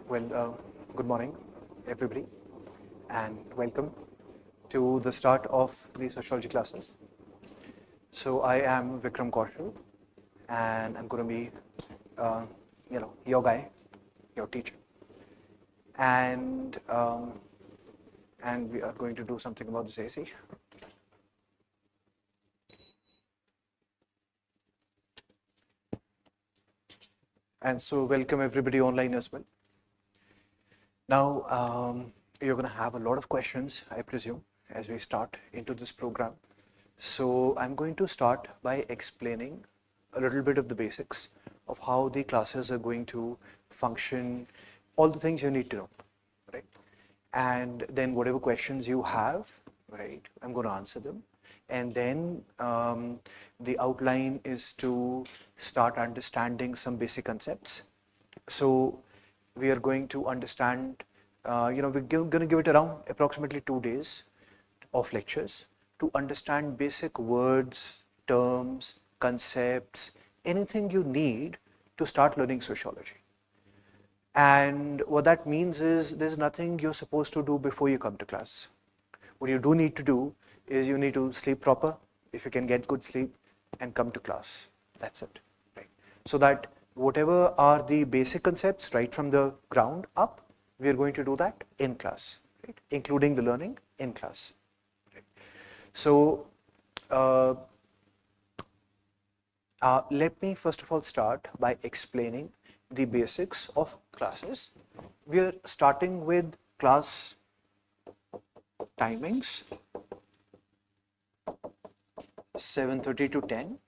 Good morning, everybody, and welcome to the start of the sociology classes. So I am Vikram Kaushal, and I'm going to be, your guy, your teacher, and we are going to do something about this AC. And so welcome everybody online as well. Now, you're going to have a lot of questions, I presume, as we start into this program. So I'm going to start by explaining a little bit of the basics of how the classes are going to function, all the things you need to know, right? And then whatever questions you have, right, I'm going to answer them. And then the outline is to start understanding some basic concepts. So we are going to understand, we're going to give it around approximately 2 days of lectures to understand basic words, terms, concepts, anything you need to start learning sociology. And what that means is there's nothing you're supposed to do before you come to class. What you do need to do is you need to sleep proper, if you can get good sleep, and come to class. That's it, right? So that whatever are the basic concepts right from the ground up, we are going to do that in class, right? Including the learning in class. Right? So let me first of all start by explaining the basics of classes. We are starting with class timings, 7:30 to 10.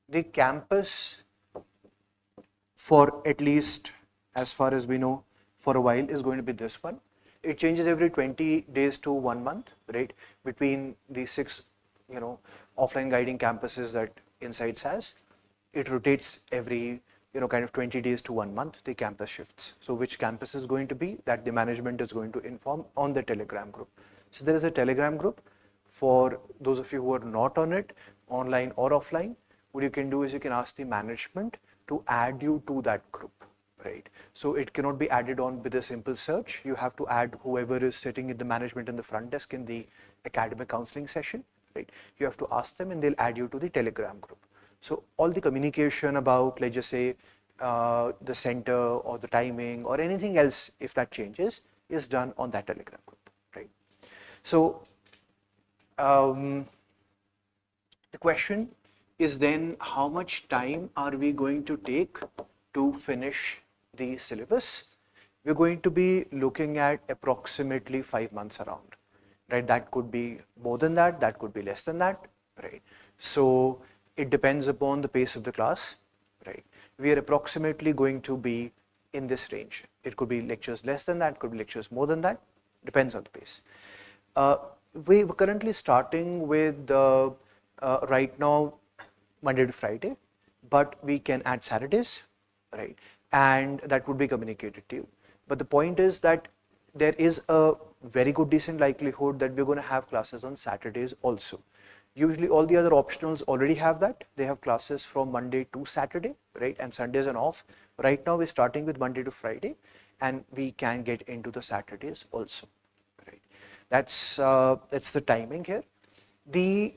The campus, for at least as far as we know for a while, is going to be this one. It changes every 20 days to 1 month, right? Between the 6, offline guiding campuses that Insights has, it rotates every, kind of 20 days to 1 month, the campus shifts. So which campus is going to be, that the management is going to inform on the Telegram group. So there is a Telegram group for those of you who are not on it, online or offline. What you can do is you can ask the management to add you to that group, right? So it cannot be added on with a simple search. You have to add whoever is sitting in the management in the front desk in the academic counseling session, right? You have to ask them and they'll add you to the Telegram group. So all the communication about, let's just say, the center or the timing or anything else, if that changes, is done on that Telegram group, right? So the question is then, how much time are we going to take to finish the syllabus? We're going to be looking at approximately 5 months around, right? That could be more than that, that could be less than that, right? So it depends upon the pace of the class, right? We are approximately going to be in this range. It could be lectures less than that, could be lectures more than that, depends on the pace. We're currently starting with right now Monday to Friday, but we can add Saturdays, right? And that would be communicated to you. But the point is that there is a very good decent likelihood that we're going to have classes on Saturdays also. Usually all the other optionals already have that. They have classes from Monday to Saturday, right? And Sundays are off. Right now we're starting with Monday to Friday, and we can get into the Saturdays also, right? That's the timing here. The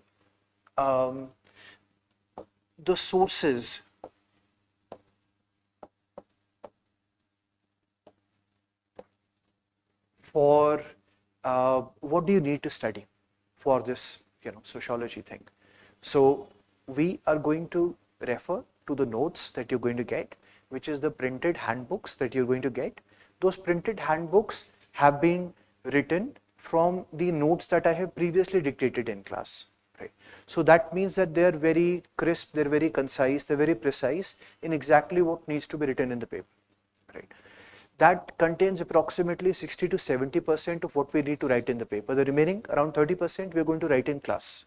sources for what do you need to study for this, sociology thing. So we are going to refer to the notes that you're going to get, which is the printed handbooks that you're going to get. Those printed handbooks have been written from the notes that I have previously dictated in class, right? So that means that they're very crisp, they're very concise, they're very precise in exactly what needs to be written in the paper, right? That contains approximately 60 to 70% of what we need to write in the paper. The remaining around 30% we're going to write in class.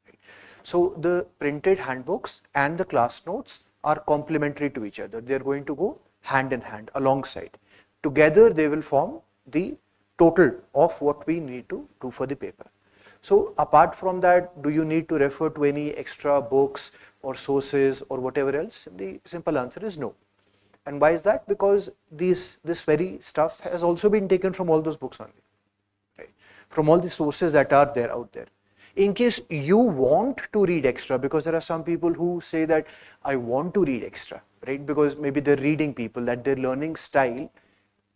Right? So the printed handbooks and the class notes are complementary to each other. They're going to go hand in hand, alongside. Together they will form the total of what we need to do for the paper. So apart from that, do you need to refer to any extra books or sources or whatever else? The simple answer is no. And why is that? Because this very stuff has also been taken from all those books only, right? From all the sources that are there out there. In case you want to read extra, because there are some people who say that I want to read extra, right? Because maybe they're reading people, that their learning style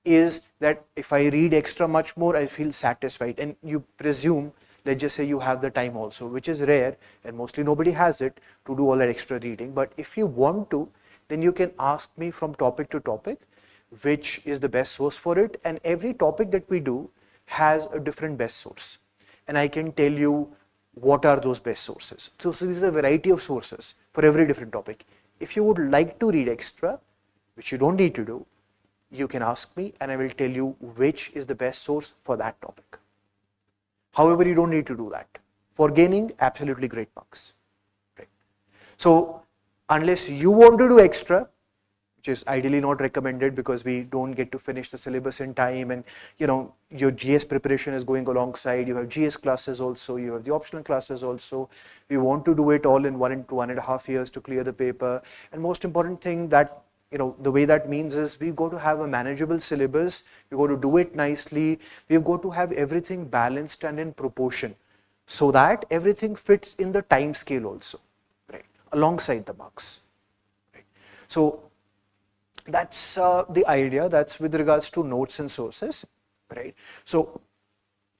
is that if I read extra much more, I feel satisfied. And you presume, let's just say you have the time also, which is rare and mostly nobody has it to do all that extra reading. But if you want to, then you can ask me from topic to topic, which is the best source for it. And every topic that we do has a different best source. And I can tell you what are those best sources. So this is a variety of sources for every different topic. If you would like to read extra, which you don't need to do, you can ask me and I will tell you which is the best source for that topic. However, you don't need to do that. For gaining absolutely great marks. Right? So unless you want to do extra, which is ideally not recommended because we don't get to finish the syllabus in time, and your GS preparation is going alongside, you have GS classes also, you have the optional classes also. We want to do it all in 1 to 1.5 years to clear the paper. And most important thing that the way that means is we've got to have a manageable syllabus, we've got to do it nicely, we've got to have everything balanced and in proportion so that everything fits in the time scale also, right, alongside the marks. Right. So that's the idea. That's with regards to notes and sources, right? So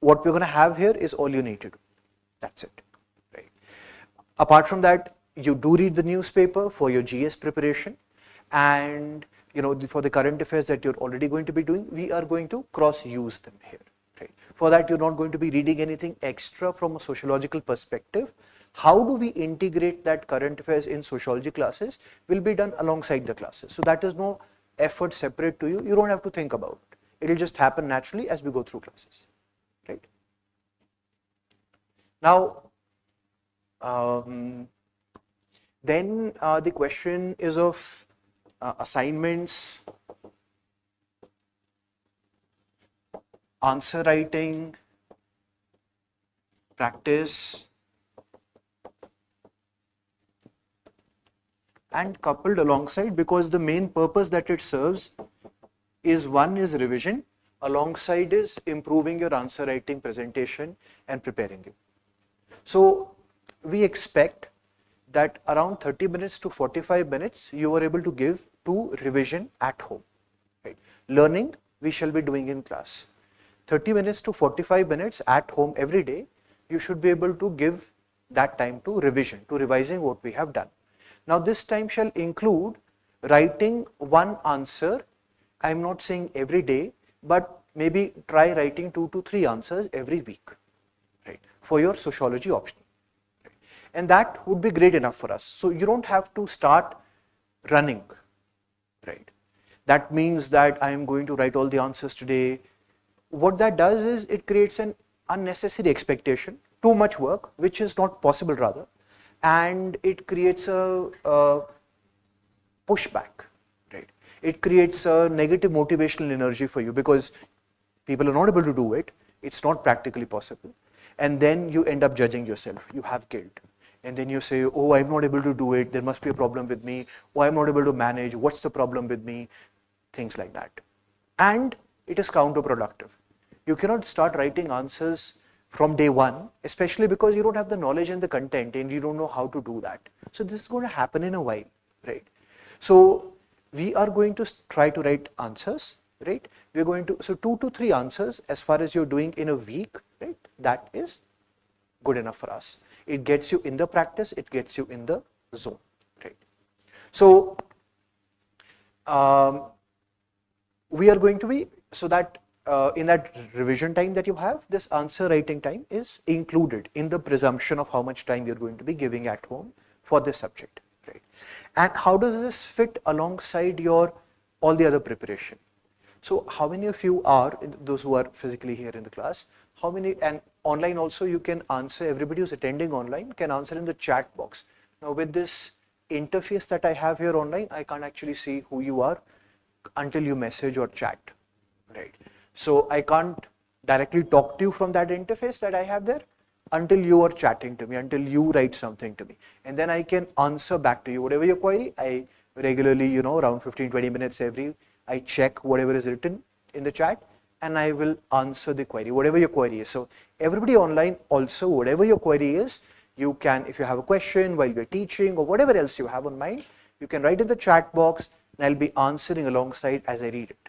what we're going to have here is all you need to do. That's it, right? Apart from that, you do read the newspaper for your GS preparation. And for the current affairs that you're already going to be doing, we are going to cross-use them here. Right? For that, you're not going to be reading anything extra from a sociological perspective. How do we integrate that current affairs in sociology classes will be done alongside the classes. So that is no effort separate to you. You don't have to think about it. It will just happen naturally as we go through classes. Right? Now, then the question is of assignments, answer writing, practice, and coupled alongside, because the main purpose that it serves is one is revision, alongside is improving your answer writing, presentation, and preparing it. So we expect that around 30 minutes to 45 minutes you are able to give to revision at home. Right? Learning we shall be doing in class. 30 minutes to 45 minutes at home every day, you should be able to give that time to revision, to revising what we have done. Now this time shall include writing one answer. I am not saying every day, but maybe try writing 2 to 3 answers every week, right, for your sociology optional. And that would be great enough for us. So you don't have to start running, right? That means that I am going to write all the answers today. What that does is it creates an unnecessary expectation, too much work, which is not possible rather, and it creates a pushback, right? It creates a negative motivational energy for you because people are not able to do it. It's not practically possible. And then you end up judging yourself. You have guilt. And then you say, oh, I'm not able to do it. There must be a problem with me. Oh, I'm not able to manage. What's the problem with me? Things like that. And it is counterproductive. You cannot start writing answers from day one, especially because you don't have the knowledge and the content and you don't know how to do that. So this is going to happen in a while, right? So we are going to try to write answers, right? We're going to, so 2 to 3 answers as far as you're doing in a week, right? That is good enough for us. It gets you in the practice, it gets you in the zone, right? So we are going to be, so that in that revision time that you have, this answer writing time is included in the presumption of how much time you're going to be giving at home for this subject, right? And how does this fit alongside your all the other preparation? So how many of you are, those who are physically here in the class, how many, and online also you can answer, everybody who's attending online can answer in the chat box. Now with this interface that I have here online, I can't actually see who you are until you message or chat, right? So I can't directly talk to you from that interface that I have there until you are chatting to me, until you write something to me. And then I can answer back to you. Whatever your query, I regularly, around 15-20 minutes I check whatever is written in the chat and I will answer the query, whatever your query is. So everybody online also, whatever your query is, you can, if you have a question while you're teaching or whatever else you have on mind, you can write in the chat box and I'll be answering alongside as I read it,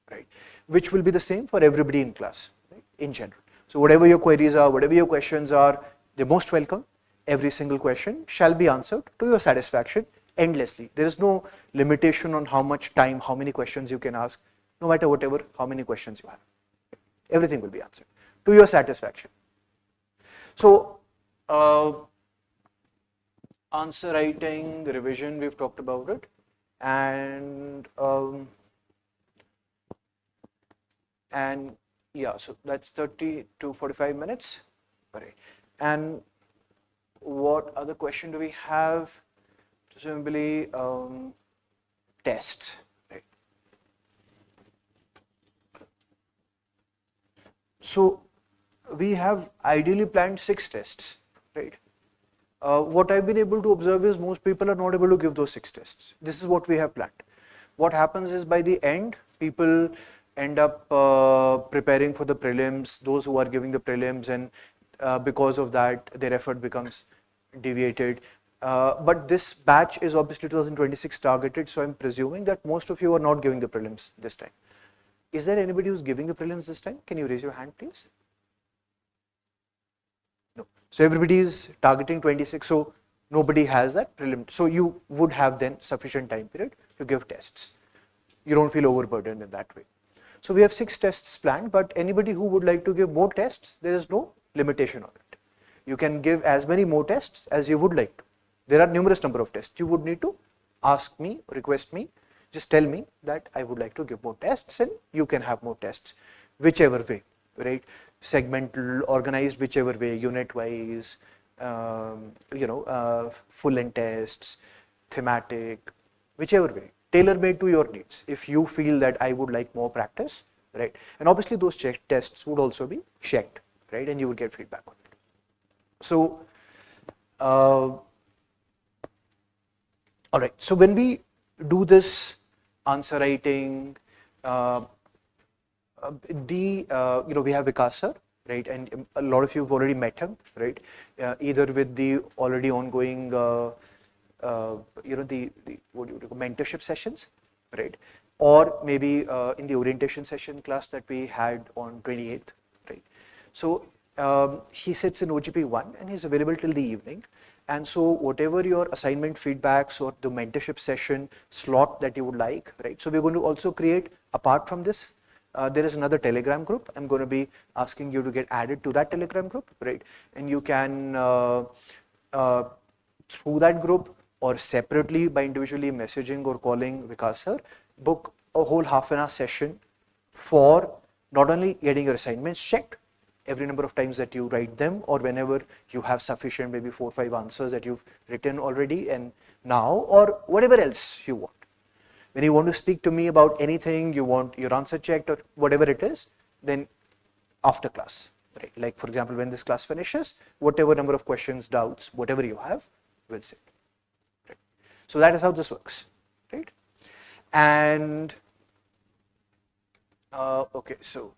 right? Which will be the same for everybody in class, right? In general. So whatever your queries are, whatever your questions are, they're most welcome. Every single question shall be answered to your satisfaction endlessly. There is no limitation on how much time, how many questions you can ask, no matter whatever, how many questions you have. Everything will be answered to your satisfaction. So, answer writing, the revision, we've talked about it. And yeah, so that's 30 to 45 minutes. All right. And what other question do we have? Presumably tests, right? So we have ideally planned 6 tests, right? What I've been able to observe is most people are not able to give those 6 tests. This is what we have planned. What happens is by the end, people end up preparing for the prelims, those who are giving the prelims, and because of that, their effort becomes deviated. But this batch is obviously 2026 targeted, so I'm presuming that most of you are not giving the prelims this time. Is there anybody who's giving the prelims this time? Can you raise your hand, please? No. So everybody is targeting 26, so nobody has that prelim. So you would have then sufficient time period to give tests. You don't feel overburdened in that way. So we have 6 tests planned, but anybody who would like to give more tests, there is no limitation on it. You can give as many more tests as you would like to. There are numerous number of tests. You would need to ask me, request me, just tell me that I would like to give more tests and you can have more tests, whichever way, right? Segmental, organized, whichever way, unit wise, full length tests, thematic, whichever way, tailor made to your needs. If you feel that I would like more practice, right? And obviously those tests would also be checked, right? And you would get feedback on it. So, all right, so when we do this answer writing, we have Vikas Sir, right, and a lot of you have already met him, right, either with the already ongoing, the what do you call, mentorship sessions, right, or maybe in the orientation session class that we had on 28th, right. So he sits in OGP 1 and he's available till the evening. And so whatever your assignment feedbacks or the mentorship session slot that you would like, right? So we're going to also create, apart from this, there is another Telegram group. I'm going to be asking you to get added to that Telegram group, right? And you can, through that group or separately by individually messaging or calling Vikas Sir, book a whole half-an-hour session for not only getting your assignments checked, every number of times that you write them, or whenever you have sufficient, maybe 4 or 5 answers that you've written already and now, or whatever else you want. When you want to speak to me about anything, you want your answer checked or whatever it is, then after class, right? Like for example, when this class finishes, whatever number of questions, doubts, whatever you have, we'll sit. Right? So that is how this works, right? And okay, so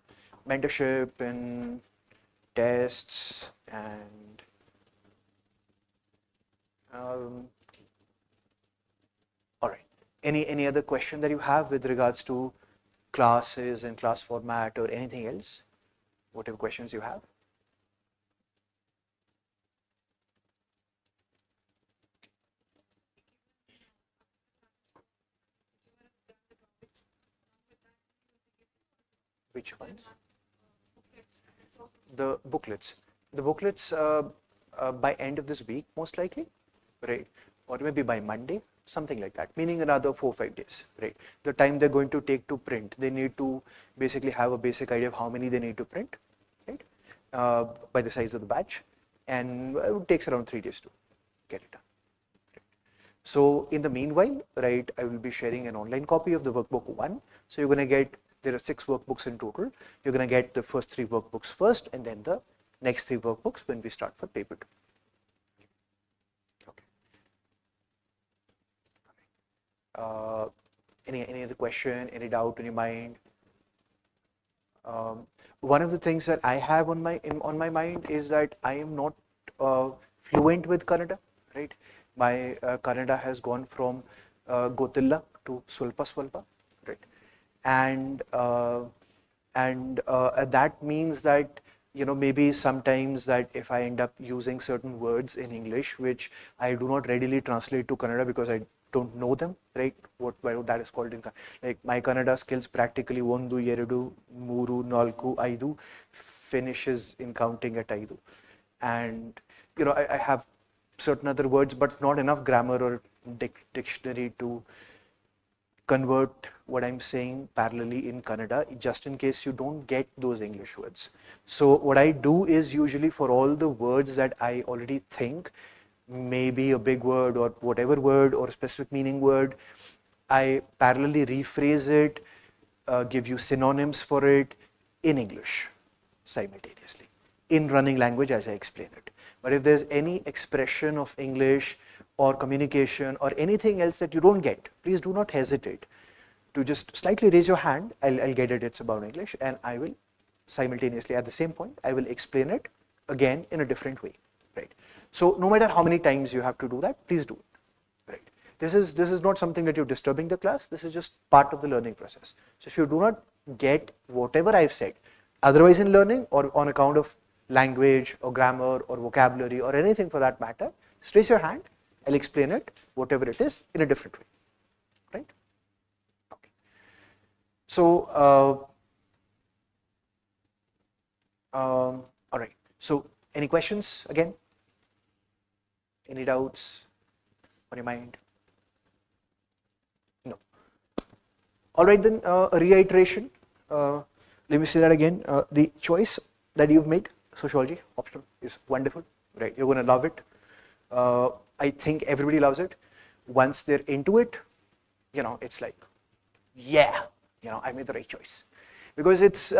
mentorship and tests and all right. Any other question that you have with regards to classes and class format or anything else? Whatever questions you have. Which ones? The booklets. The booklets by end of this week, most likely, right? Or maybe by Monday, something like that, meaning another 4 or 5 days, right? The time they're going to take to print, they need to basically have a basic idea of how many they need to print, right? By the size of the batch, and it takes around 3 days to get it done. Right? So in the meanwhile, right, I will be sharing an online copy of the workbook 1. So you're going to get, there are 6 workbooks in total. You're going to get the first 3 workbooks first, and then the next 3 workbooks when we start for paper 2. Okay. Any other question, any doubt in your mind? One of the things that I have on my mind is that I am not fluent with Kannada, right? My Kannada has gone from Gotilla to Swalpa Swalpa, right? And that means that maybe sometimes that if I end up using certain words in English which I do not readily translate to Kannada because I don't know them, right? What that is called in Kannada. Like my Kannada skills practically ಒಂದು ಎರಡು ಮೂರು ನಾಲ್ಕು ಐದು finishes in counting at ಐದು, and I have certain other words but not enough grammar or dictionary to convert what I'm saying parallelly in Kannada, just in case you don't get those English words. So what I do is usually for all the words that I already think, maybe a big word or whatever word or specific meaning word, I parallelly rephrase it, give you synonyms for it in English simultaneously, in running language as I explain it. But if there's any expression of English or communication or anything else that you don't get, please do not hesitate to just slightly raise your hand. I'll get it, it's about English, and I will simultaneously at the same point, I will explain it again in a different way, right? So no matter how many times you have to do that, please do it, right? This is not something that you're disturbing the class, this is just part of the learning process. So if you do not get whatever I've said, otherwise in learning or on account of language or grammar or vocabulary or anything for that matter, just raise your hand. I'll explain it, whatever it is, in a different way, right? Okay. So, all right. So, any questions again? Any doubts on your mind? No. All right, then a reiteration. Let me say that again. The choice that you've made, sociology optional, is wonderful, right? You're going to love it. I think everybody loves it. Once they're into it, it's like, yeah, I made the right choice, because it's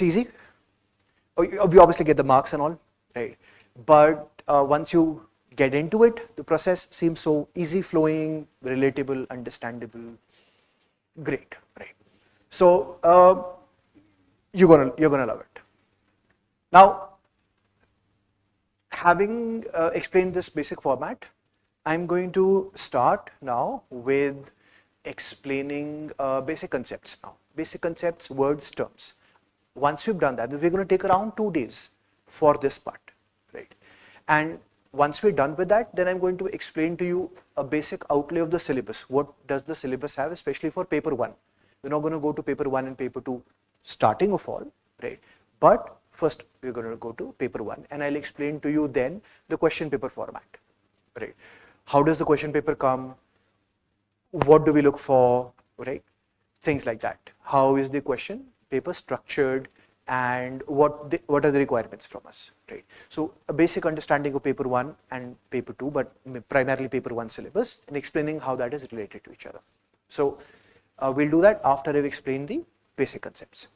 easy. We obviously get the marks and all, right? But once you get into it, the process seems so easy flowing, relatable, understandable, great, right? So you're gonna love it. Now, having explained this basic format, I'm going to start now with explaining basic concepts now. Basic concepts, words, terms. Once we've done that, we're going to take around 2 days for this part, right? And once we're done with that, then I'm going to explain to you a basic outlay of the syllabus. What does the syllabus have, especially for paper 1? We're not going to go to paper 1 and paper 2 starting of all, right? But first, we're going to go to paper 1, and I'll explain to you then the question paper format, right? How does the question paper come? What do we look for, right? Things like that. How is the question paper structured, and what are the requirements from us, right? So a basic understanding of paper 1 and paper 2, but primarily paper 1 syllabus, and explaining how that is related to each other. So we'll do that after I've explained the basic concepts.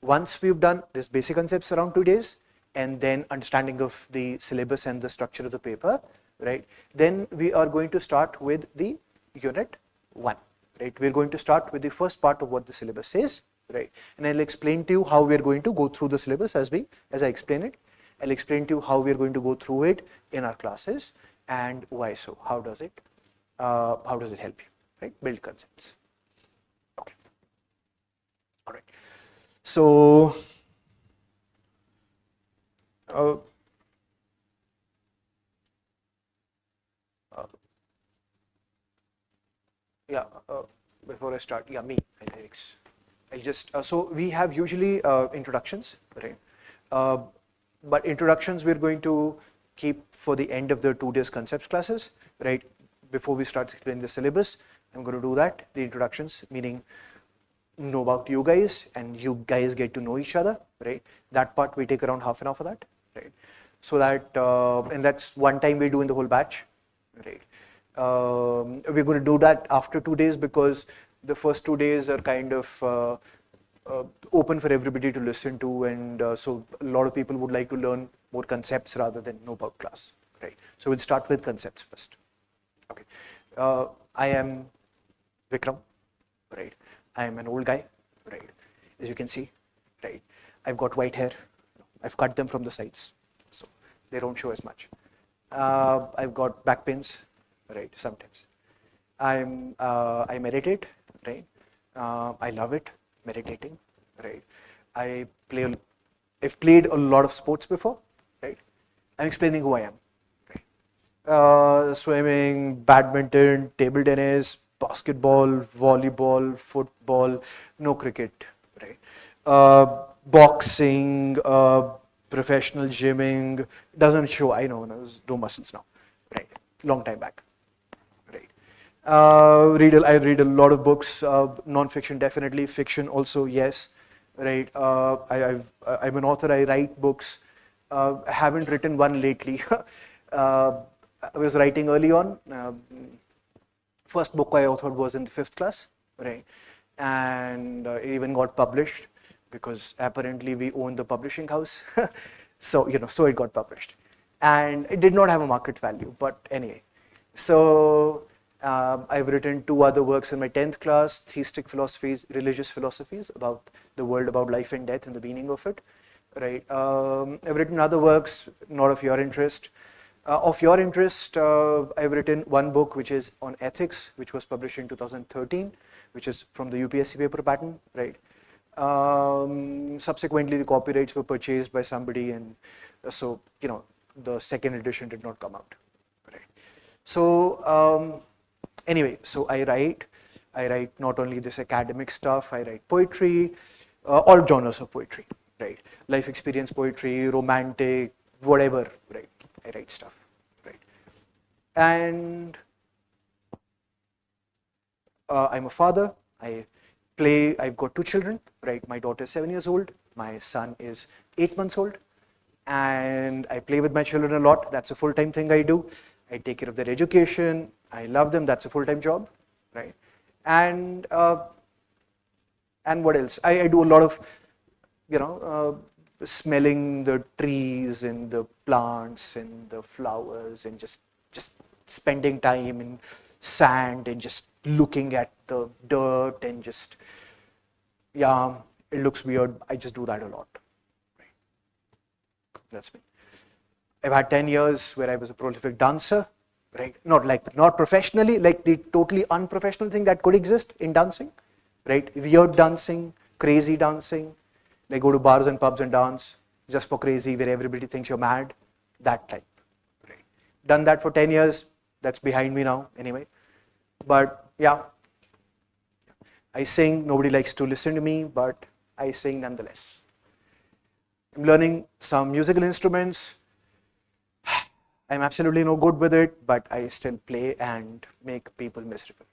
Once we've done this basic concepts around 2 days, and then understanding of the syllabus and the structure of the paper, right? Then we are going to start with the unit 1, right? We're going to start with the first part of what the syllabus says, right? And I'll explain to you how we're going to go through the syllabus as I explain it. I'll explain to you how we're going to go through it in our classes and why so. How does it help you, right? Build concepts. Okay. All right. So, before I start, I'll just, so we have usually introductions, right? But introductions we're going to keep for the end of the 2 days concepts classes, right? Before we start explaining the syllabus, I'm going to do that, the introductions, meaning know about you guys, and you guys get to know each other, right? That part we take around half an hour for that, right? So that, and that's one time we do in the whole batch, right? We're going to do that after 2 days, because the first 2 days are kind of open for everybody to listen to, and so a lot of people would like to learn more concepts rather than know about class, right? So we'll start with concepts first. Okay. I am Vikram, right? I am an old guy, right? As you can see, right? I've got white hair. I've cut them from the sides, so they don't show as much. I've got back pains, right? Sometimes. I meditate, right? I love it, meditating, right? I play. I've played a lot of sports before, right? I'm explaining who I am. Swimming, badminton, table tennis, basketball, volleyball, football, no cricket, right? Boxing, professional gymming, doesn't show, I know, no muscles now, right? Long time back, right? I read a lot of books, non-fiction definitely, fiction also, yes, right? I'm an author, I write books, I haven't written one lately. I was writing early on. First book I authored was in the 5th class, right? And it even got published because apparently we own the publishing house. So, so it got published. And it did not have a market value, but anyway. So I've written 2 other works in my 10th class, theistic philosophies, religious philosophies about the world, about life and death and the meaning of it, right? I've written other works, not of your interest. Of your interest, I've written one book which is on ethics, which was published in 2013, which is from the UPSC paper pattern, right? Subsequently, the copyrights were purchased by somebody, and so, the second edition did not come out, right? So, anyway, so I write not only this academic stuff, I write poetry, all genres of poetry, right? Life experience poetry, romantic, whatever, right? I write stuff, right? And I'm a father. I've got 2 children, right? My daughter is 7 years old. My son is 8 months old. And I play with my children a lot. That's a full-time thing I do. I take care of their education. I love them. That's a full-time job, right? And what else? I do a lot of, smelling the trees and the plants and the flowers and just spending time in sand and just looking at the dirt and just, yeah, it looks weird. I just do that a lot. Right? That's me. I've had 10 years where I was a prolific dancer, right? Not professionally, like the totally unprofessional thing that could exist in dancing, right? Weird dancing, crazy dancing. Like go to bars and pubs and dance just for crazy where everybody thinks you're mad, that type. Right. Done that for 10 years, that's behind me now anyway. But yeah, I sing, nobody likes to listen to me, but I sing nonetheless. I'm learning some musical instruments. I'm absolutely no good with it, but I still play and make people miserable.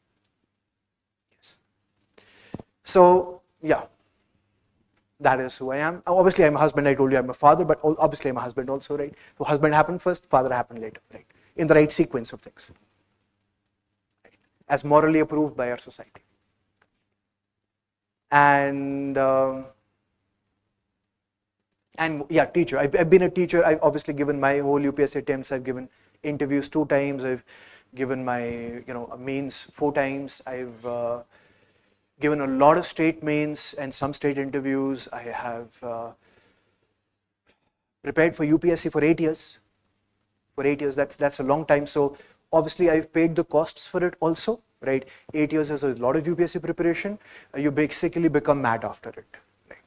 Yes. So yeah. That is who I am. Obviously, I'm a husband. I told you I'm a father, but obviously I'm a husband also, right? So husband happened first, father happened later, right? In the right sequence of things, right? As morally approved by our society. And yeah, teacher. I've been a teacher. I've obviously given my whole UPSC attempts. I've given interviews 2 times. I've given my mains 4 times. I've given a lot of state mains and some state interviews. I have prepared for UPSC for 8 years. For 8 years, that's a long time. So obviously, I've paid the costs for it also, right? 8 years is a lot of UPSC preparation. You basically become mad after it, right?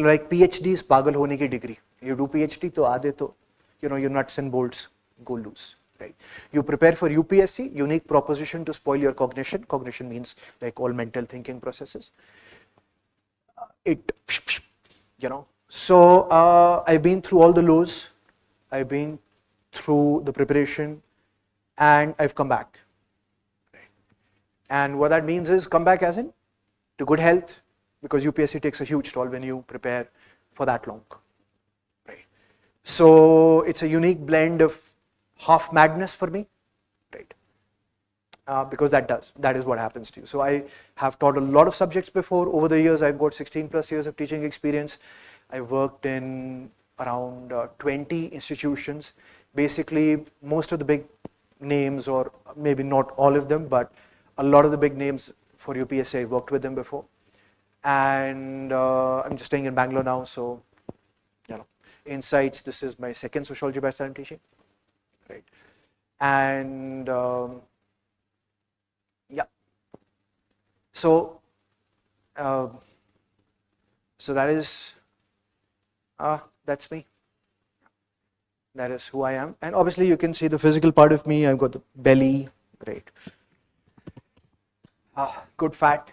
Like PhD is pagal hone ki degree. You do PhD, to aadhe to, your nuts and bolts go loose. Right. You prepare for UPSC, unique proposition to spoil your cognition. Cognition means like all mental thinking processes. So I've been through all the lows. I've been through the preparation and I've come back. Right. And what that means is come back as in to good health, because UPSC takes a huge toll when you prepare for that long. Right. So it's a unique blend of half madness for me, right? Because that is what happens to you. So I have taught a lot of subjects before. Over the years, I've got 16 plus years of teaching experience. I've worked in around 20 institutions. Basically, most of the big names, or maybe not all of them, but a lot of the big names for UPSC, I worked with them before. And I'm just staying in Bangalore now, so, Insights, this is my second sociology batch that I'm teaching, right? And yeah, so that is, that's me. That is who I am. And obviously you can see the physical part of me. I've got the belly, right? Good fat.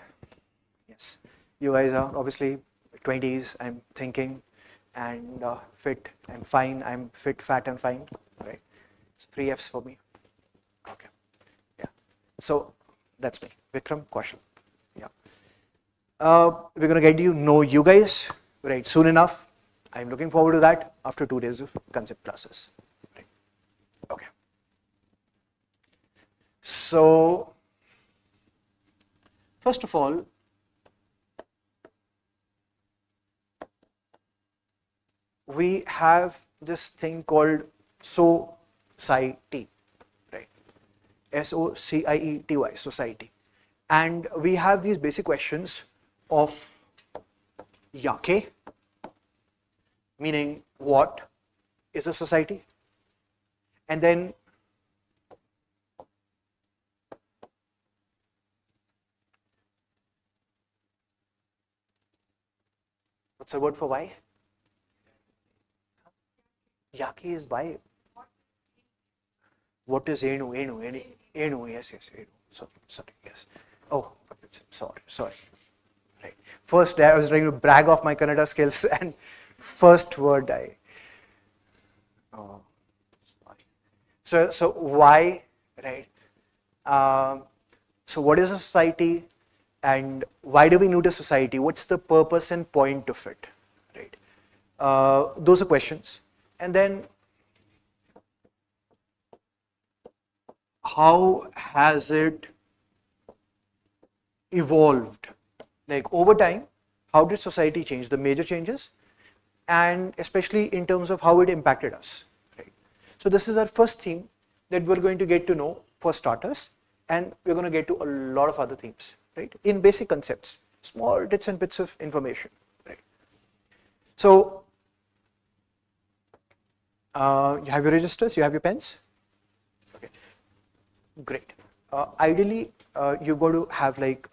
Yes. You guys are obviously 20s, I'm thinking, and fit and fine. I'm fit, fat, and fine, right? It's 3 Fs for me. Okay. Yeah. So that's me, Vikram Kaushal. Yeah. We're going to get you know you guys, right, soon enough. I'm looking forward to that after 2 days of concept classes. Right. Okay. So, first of all, we have this thing called society, right? SOCIETY, society. And we have these basic questions of yake, meaning what is a society? And then what's the word for why? Yake is why. What is Enu? Enu, yes, Enu. Sorry, yes. Oh, sorry. Right. First, I was trying to brag of my Kannada skills, and first word So why, right? So what is a society, and why do we need a society? What's the purpose and point of it, right? Those are questions. And then, how has it evolved? Like over time, how did society change? The major changes, and especially in terms of how it impacted us, right? So this is our first theme that we're going to get to know for starters, and we're going to get to a lot of other themes, right? In basic concepts, small bits and bits of information, right? So you have your registers, you have your pens. Okay, great. Ideally, you've got to have like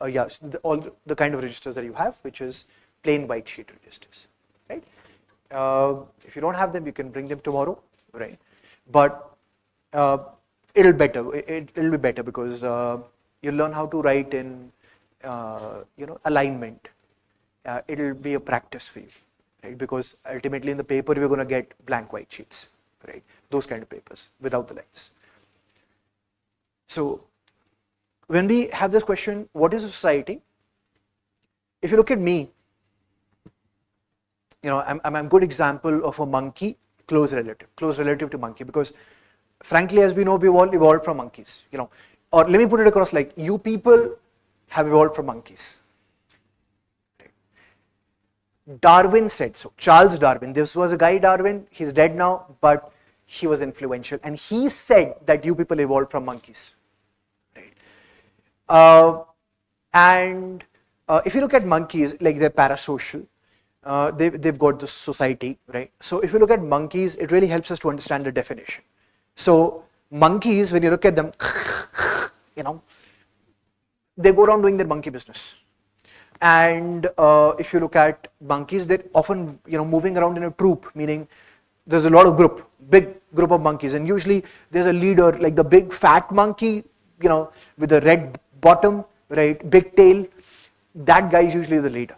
all the kind of registers that you have, which is plain white sheet registers, right? If you don't have them, you can bring them tomorrow, right? But it'll be better because you'll learn how to write in alignment. It'll be a practice for you, right? Because ultimately in the paper we're going to get blank white sheets, right? Those kind of papers without the lines. So when we have this question, what is a society? If you look at me, I'm a good example of a monkey, close relative to monkey, because frankly, as we know, we've all evolved from monkeys, or let me put it across like you people have evolved from monkeys. Darwin said so. Charles Darwin, this was a guy Darwin, he's dead now, but he was influential, and he said that you people evolved from monkeys. And if you look at monkeys, like they're parasocial, they've got this society, right? So if you look at monkeys, it really helps us to understand the definition. So monkeys, when you look at them, they go around doing their monkey business. And if you look at monkeys, they're often moving around in a troop, meaning there's a lot of big group of monkeys, and usually there's a leader, like the big fat monkey, with a red bottom, right, big tail. That guy is usually the leader,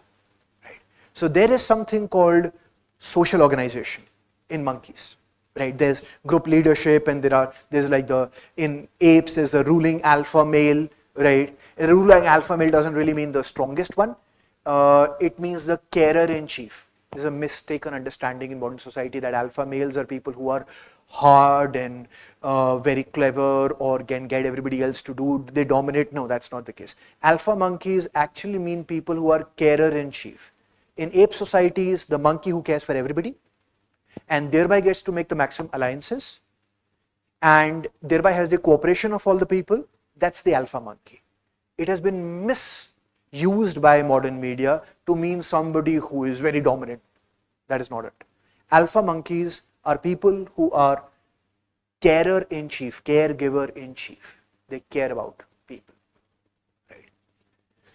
right? So there is something called social organization in monkeys, right? There's group leadership, and there's like in apes there's a ruling alpha male, right? A ruling alpha male doesn't really mean the strongest one. It means the carer in chief. There's a mistaken understanding in modern society that alpha males are people who are hard and very clever, or can get everybody else to do, they dominate. No, that's not the case. Alpha monkeys actually mean people who are carer in chief. In ape societies, the monkey who cares for everybody and thereby gets to make the maximum alliances and thereby has the cooperation of all the people, that's the alpha monkey. it has been misused by modern media to mean somebody who is very dominant. That is not it. Alpha monkeys are people who are carer in chief, caregiver in chief. They care about people. Right.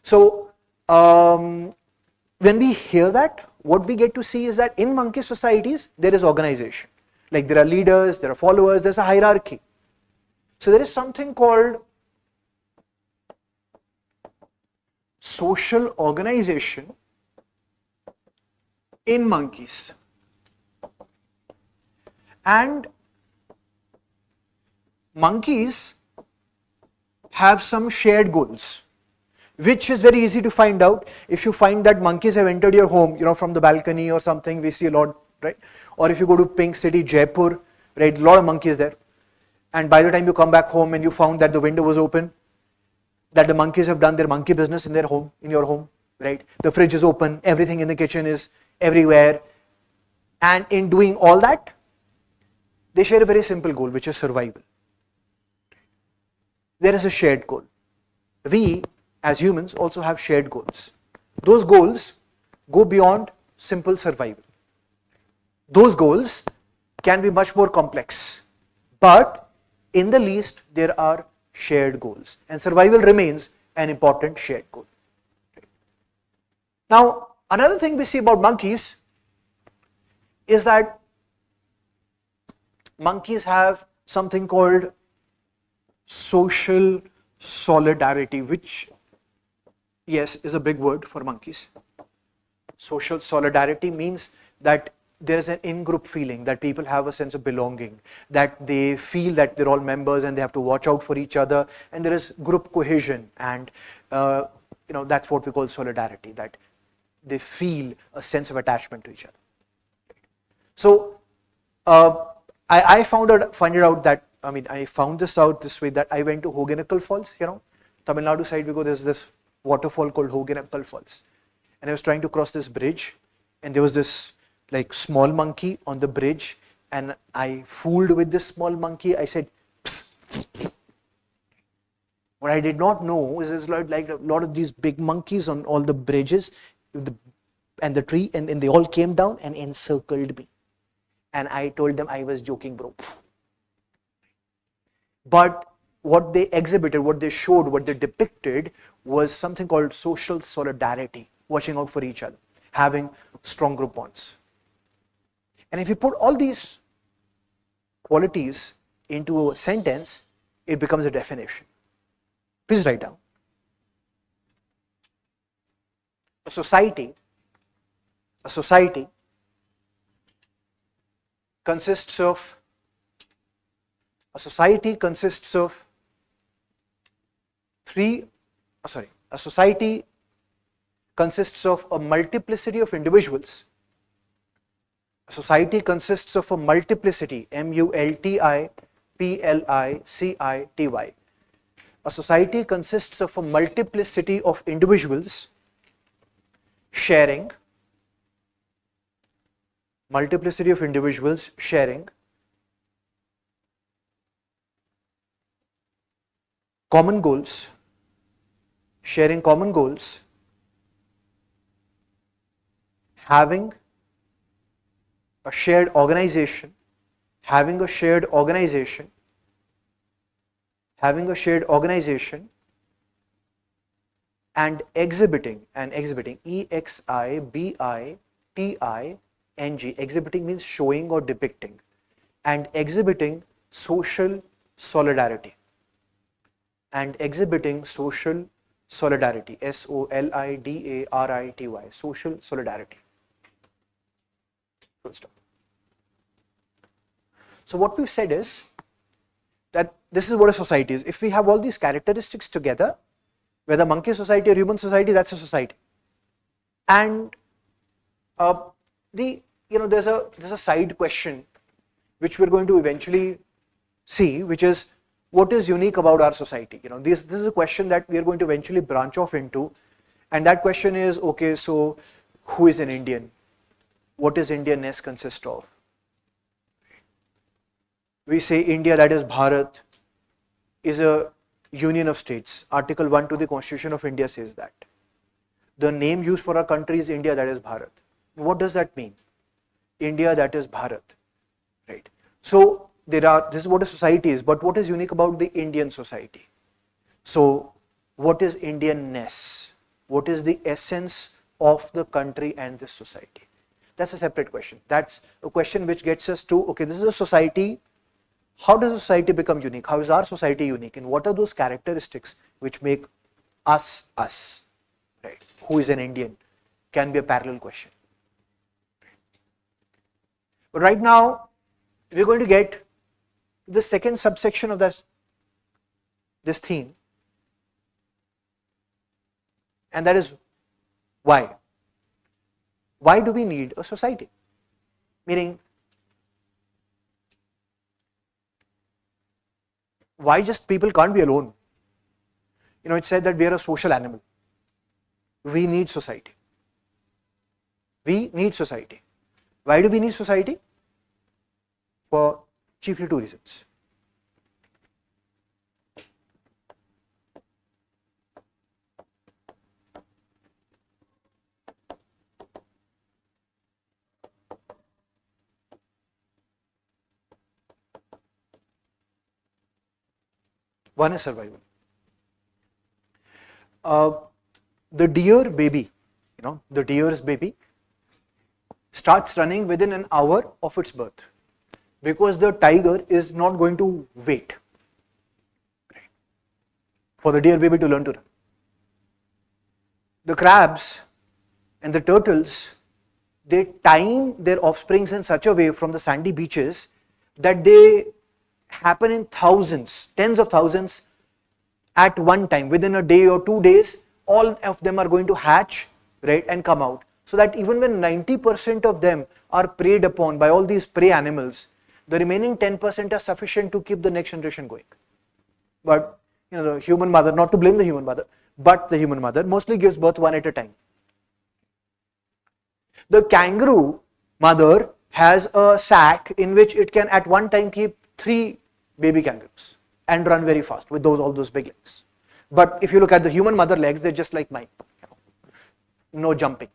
So, when we hear that, what we get to see is that in monkey societies, there is organization. Like there are leaders, there are followers, there's a hierarchy. So there is something called social organization in monkeys. And monkeys have some shared goals, which is very easy to find out. If you find that monkeys have entered your home, from the balcony or something, we see a lot, right? Or if you go to Pink City, Jaipur, right, a lot of monkeys there. And by the time you come back home and you found that the window was open, that the monkeys have done their monkey business in their home, in your home, right? The fridge is open, everything in the kitchen is everywhere. And in doing all that, they share a very simple goal, which is survival. There is a shared goal. We, as humans, also have shared goals. Those goals go beyond simple survival. Those goals can be much more complex, but in the least, there are shared goals, and survival remains an important shared goal. Now, another thing we see about monkeys is that monkeys have something called social solidarity, which, yes, is a big word for monkeys. Social solidarity means that there is an in-group feeling, that people have a sense of belonging, that they feel that they're all members and they have to watch out for each other, and there is group cohesion, and that's what we call solidarity, that they feel a sense of attachment to each other. So I found this out this way, that I went to Hogenakkal Falls, Tamil Nadu side we go, there's this waterfall called Hogenakkal Falls, and I was trying to cross this bridge, and there was this like small monkey on the bridge, and I fooled with this small monkey. I said, psst, psst, psst. What I did not know is there's like a lot of these big monkeys on all the bridges and the tree, and they all came down and encircled me. And I told them I was joking, bro. But what they exhibited, what they showed, what they depicted was something called social solidarity, watching out for each other, having strong group bonds. And if you put all these qualities into a sentence, it becomes a definition. Please write down. A society consists of a society consists of a multiplicity of individuals. A society consists of a multiplicity, multiplicity. A society consists of a multiplicity of individuals sharing common goals, having a shared organization, and exhibiting, exhibiting means showing or depicting, and exhibiting social solidarity, solidarity, social solidarity. Full stop. So what we've said is that this is what a society is. If we have all these characteristics together, whether monkey society or human society, that's a society. And there's a side question which we're going to eventually see, which is what is unique about our society. This is a question that we are going to eventually branch off into, and that question is, okay, so who is an Indian? What does Indianness consist of? We say India, that is Bharat, is a Union of States. Article 1 to the Constitution of India says that. The name used for our country is India, that is Bharat. What does that mean? India, that is Bharat. Right. So this is what a society is, but what is unique about the Indian society? So what is Indianness? What is the essence of the country and the society? That's a separate question. That's a question which gets us to, okay, this is a society. How does a society become unique? How is our society unique? And what are those characteristics which make us us? Right? Who is an Indian? Can be a parallel question. But right now, we're going to get the second subsection of this theme, and that is why. Why do we need a society? Meaning, why just people can't be alone? You know, it's said that we are a social animal. We need society. We need society. Why do we need society? For chiefly two reasons. One is survival. The deer baby, the deer's baby starts running within an hour of its birth because the tiger is not going to wait for the deer baby to learn to run. The crabs and the turtles, they time their offsprings in such a way from the sandy beaches that they happen in thousands, tens of thousands at one time. Within a day or 2 days, all of them are going to hatch, right, and come out. So that even when 90% of them are preyed upon by all these prey animals, the remaining 10% are sufficient to keep the next generation going. But the human mother, not to blame the human mother, but the human mother mostly gives birth one at a time. The kangaroo mother has a sack in which it can at one time keep 3 baby kangaroos and run very fast with all those big legs. But if you look at the human mother legs, they're just like mine. No jumping.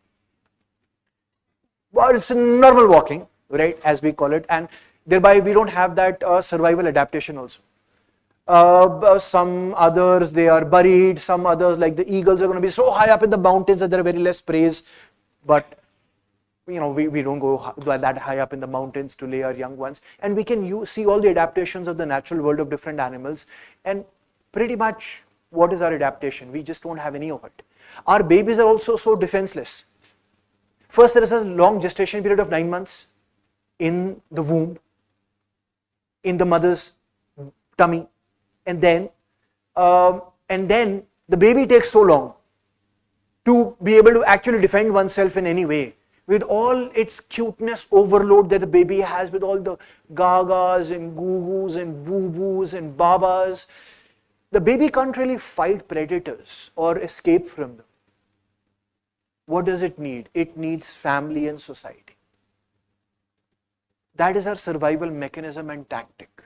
Well, it's normal walking, right, as we call it, and thereby we don't have that survival adaptation also. Some others, they are buried. Some others, like the eagles, are going to be so high up in the mountains that there are very less preys. But we don't go that high up in the mountains to lay our young ones, and we can see all the adaptations of the natural world of different animals, and pretty much what is our adaptation? We just don't have any of it. Our babies are also so defenseless. First, there is a long gestation period of 9 months in the womb, in the mother's tummy, and then the baby takes so long to be able to actually defend oneself in any way. With all its cuteness overload that the baby has, with all the gagas and goo-goos and boo-boos and babas, the baby can't really fight predators or escape from them. What does it need? It needs family and society. That is our survival mechanism and tactic.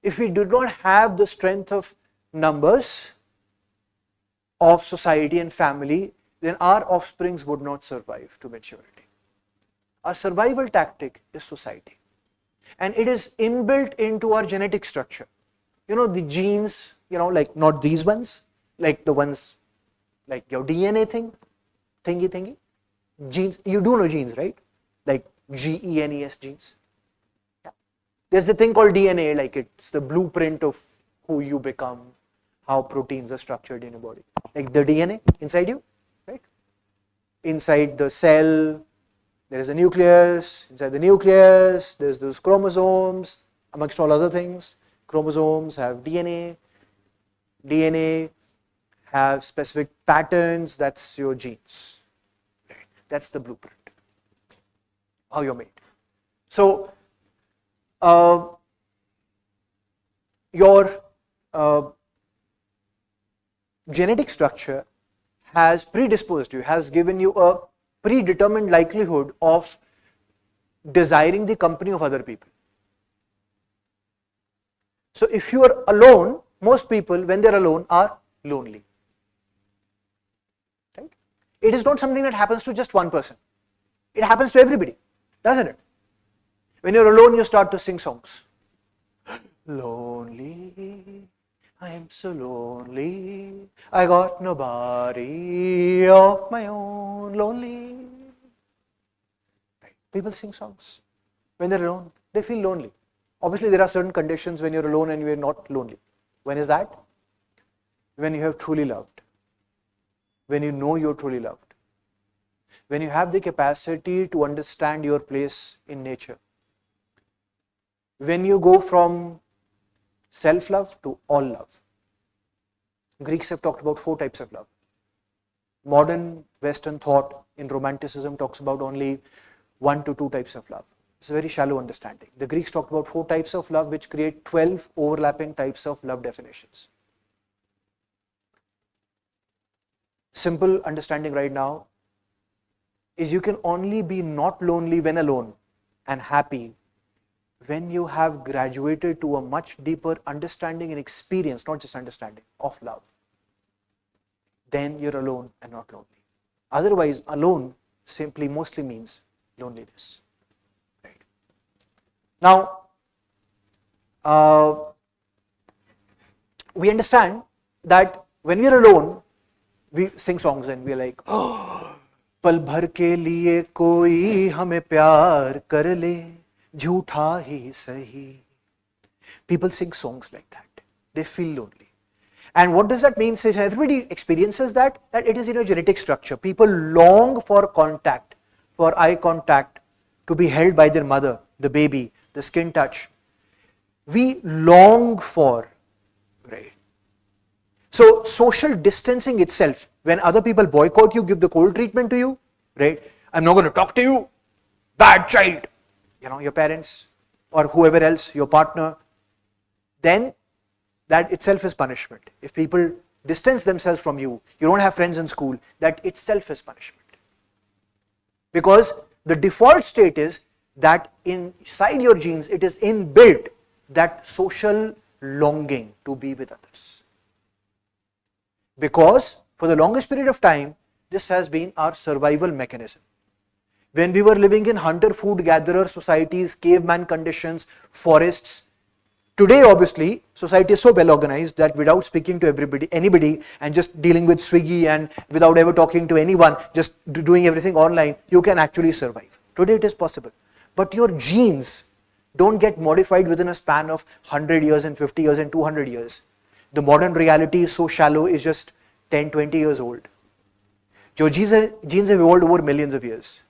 If we do not have the strength of numbers, of society and family, then our offsprings would not survive to maturity. Our survival tactic is society. And it is inbuilt into our genetic structure. The genes, like not these ones, like the ones, like your DNA thingy. Genes, you do know genes, right? Like GENES genes. Yeah. There's a thing called DNA, like it's the blueprint of who you become, how proteins are structured in your body. Like the DNA inside you. Inside the cell, there is a nucleus. Inside the nucleus, there's those chromosomes, amongst all other things. Chromosomes have DNA. DNA have specific patterns. That's your genes. That's the blueprint, how you're made. So, your genetic structure has predisposed you, has given you a predetermined likelihood of desiring the company of other people. So if you are alone, most people when they're alone are lonely. Right? It is not something that happens to just one person. It happens to everybody, doesn't it? When you're alone, you start to sing songs. Lonely, I am so lonely, I got nobody of my own, lonely. Right. People sing songs. When they're alone, they feel lonely. Obviously, there are certain conditions when you're alone and you're not lonely. When is that? When you have truly loved. When you know you're truly loved. When you have the capacity to understand your place in nature. When you go from self-love to all love. Greeks have talked about 4 types of love. Modern Western thought in Romanticism talks about only 1 to 2 types of love. It's a very shallow understanding. The Greeks talked about 4 types of love which create 12 overlapping types of love definitions. Simple understanding right now is you can only be not lonely when alone and happy when you have graduated to a much deeper understanding and experience, not just understanding, of love. Then you're alone and not lonely. Otherwise, alone simply mostly means loneliness. Right. Now, we understand that when we're alone, we sing songs and we're like, oh, पल भर के लिए कोई हमें प्यार कर ले झूठा ही सही. People sing songs like that. They feel lonely. And what does that mean? So everybody experiences that it is in a genetic structure. People long for contact, for eye contact, to be held by their mother, the baby, the skin touch. We long for, right? So social distancing itself, when other people boycott you, give the cold treatment to you, right? I'm not going to talk to you, bad child. You know, your parents or whoever else, your partner, then that itself is punishment. If people distance themselves from you, you don't have friends in school, that itself is punishment. Because the default state is that inside your genes, it is inbuilt that social longing to be with others. Because for the longest period of time, this has been our survival mechanism. When we were living in hunter, food gatherer societies, caveman conditions, forests, today obviously society is so well organized that without speaking to anybody and just dealing with Swiggy and without ever talking to anyone, just doing everything online, you can actually survive. Today it is possible. But your genes don't get modified within a span of 100 years and 50 years and 200 years. The modern reality is so shallow, is just 10, 20 years old. Your genes have evolved over millions of years.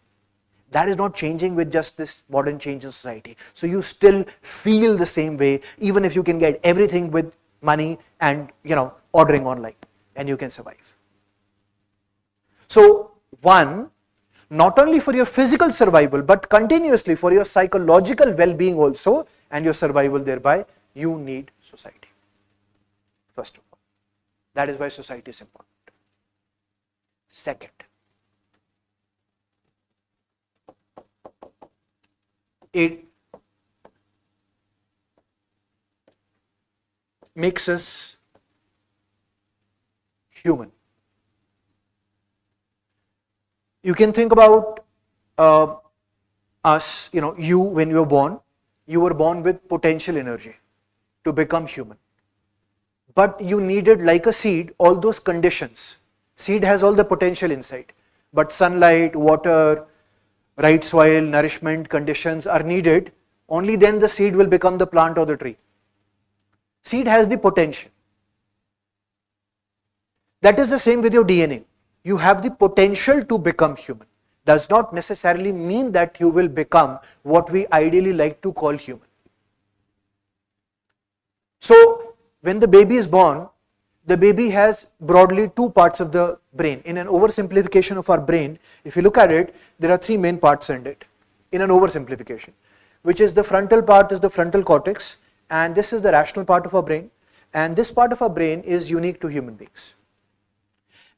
That is not changing with just this modern change in society. So you still feel the same way, even if you can get everything with money and, ordering online, and you can survive. So one, not only for your physical survival, but continuously for your psychological well-being also, and your survival thereby, you need society. First of all, that is why society is important. Second, it makes us human. You can think about us, you when you were born with potential energy to become human. But you needed, like a seed, all those conditions. Seed has all the potential inside, but sunlight, water, right soil, nourishment conditions are needed. Only then the seed will become the plant or the tree. Seed has the potential. That is the same with your DNA. You have the potential to become human. Does not necessarily mean that you will become what we ideally like to call human. So, when the baby is born, the baby has broadly 2 parts of the brain. In an oversimplification of our brain, if you look at it, there are 3 main parts in it, in an oversimplification, which is the frontal part is the frontal cortex, and this is the rational part of our brain, and this part of our brain is unique to human beings.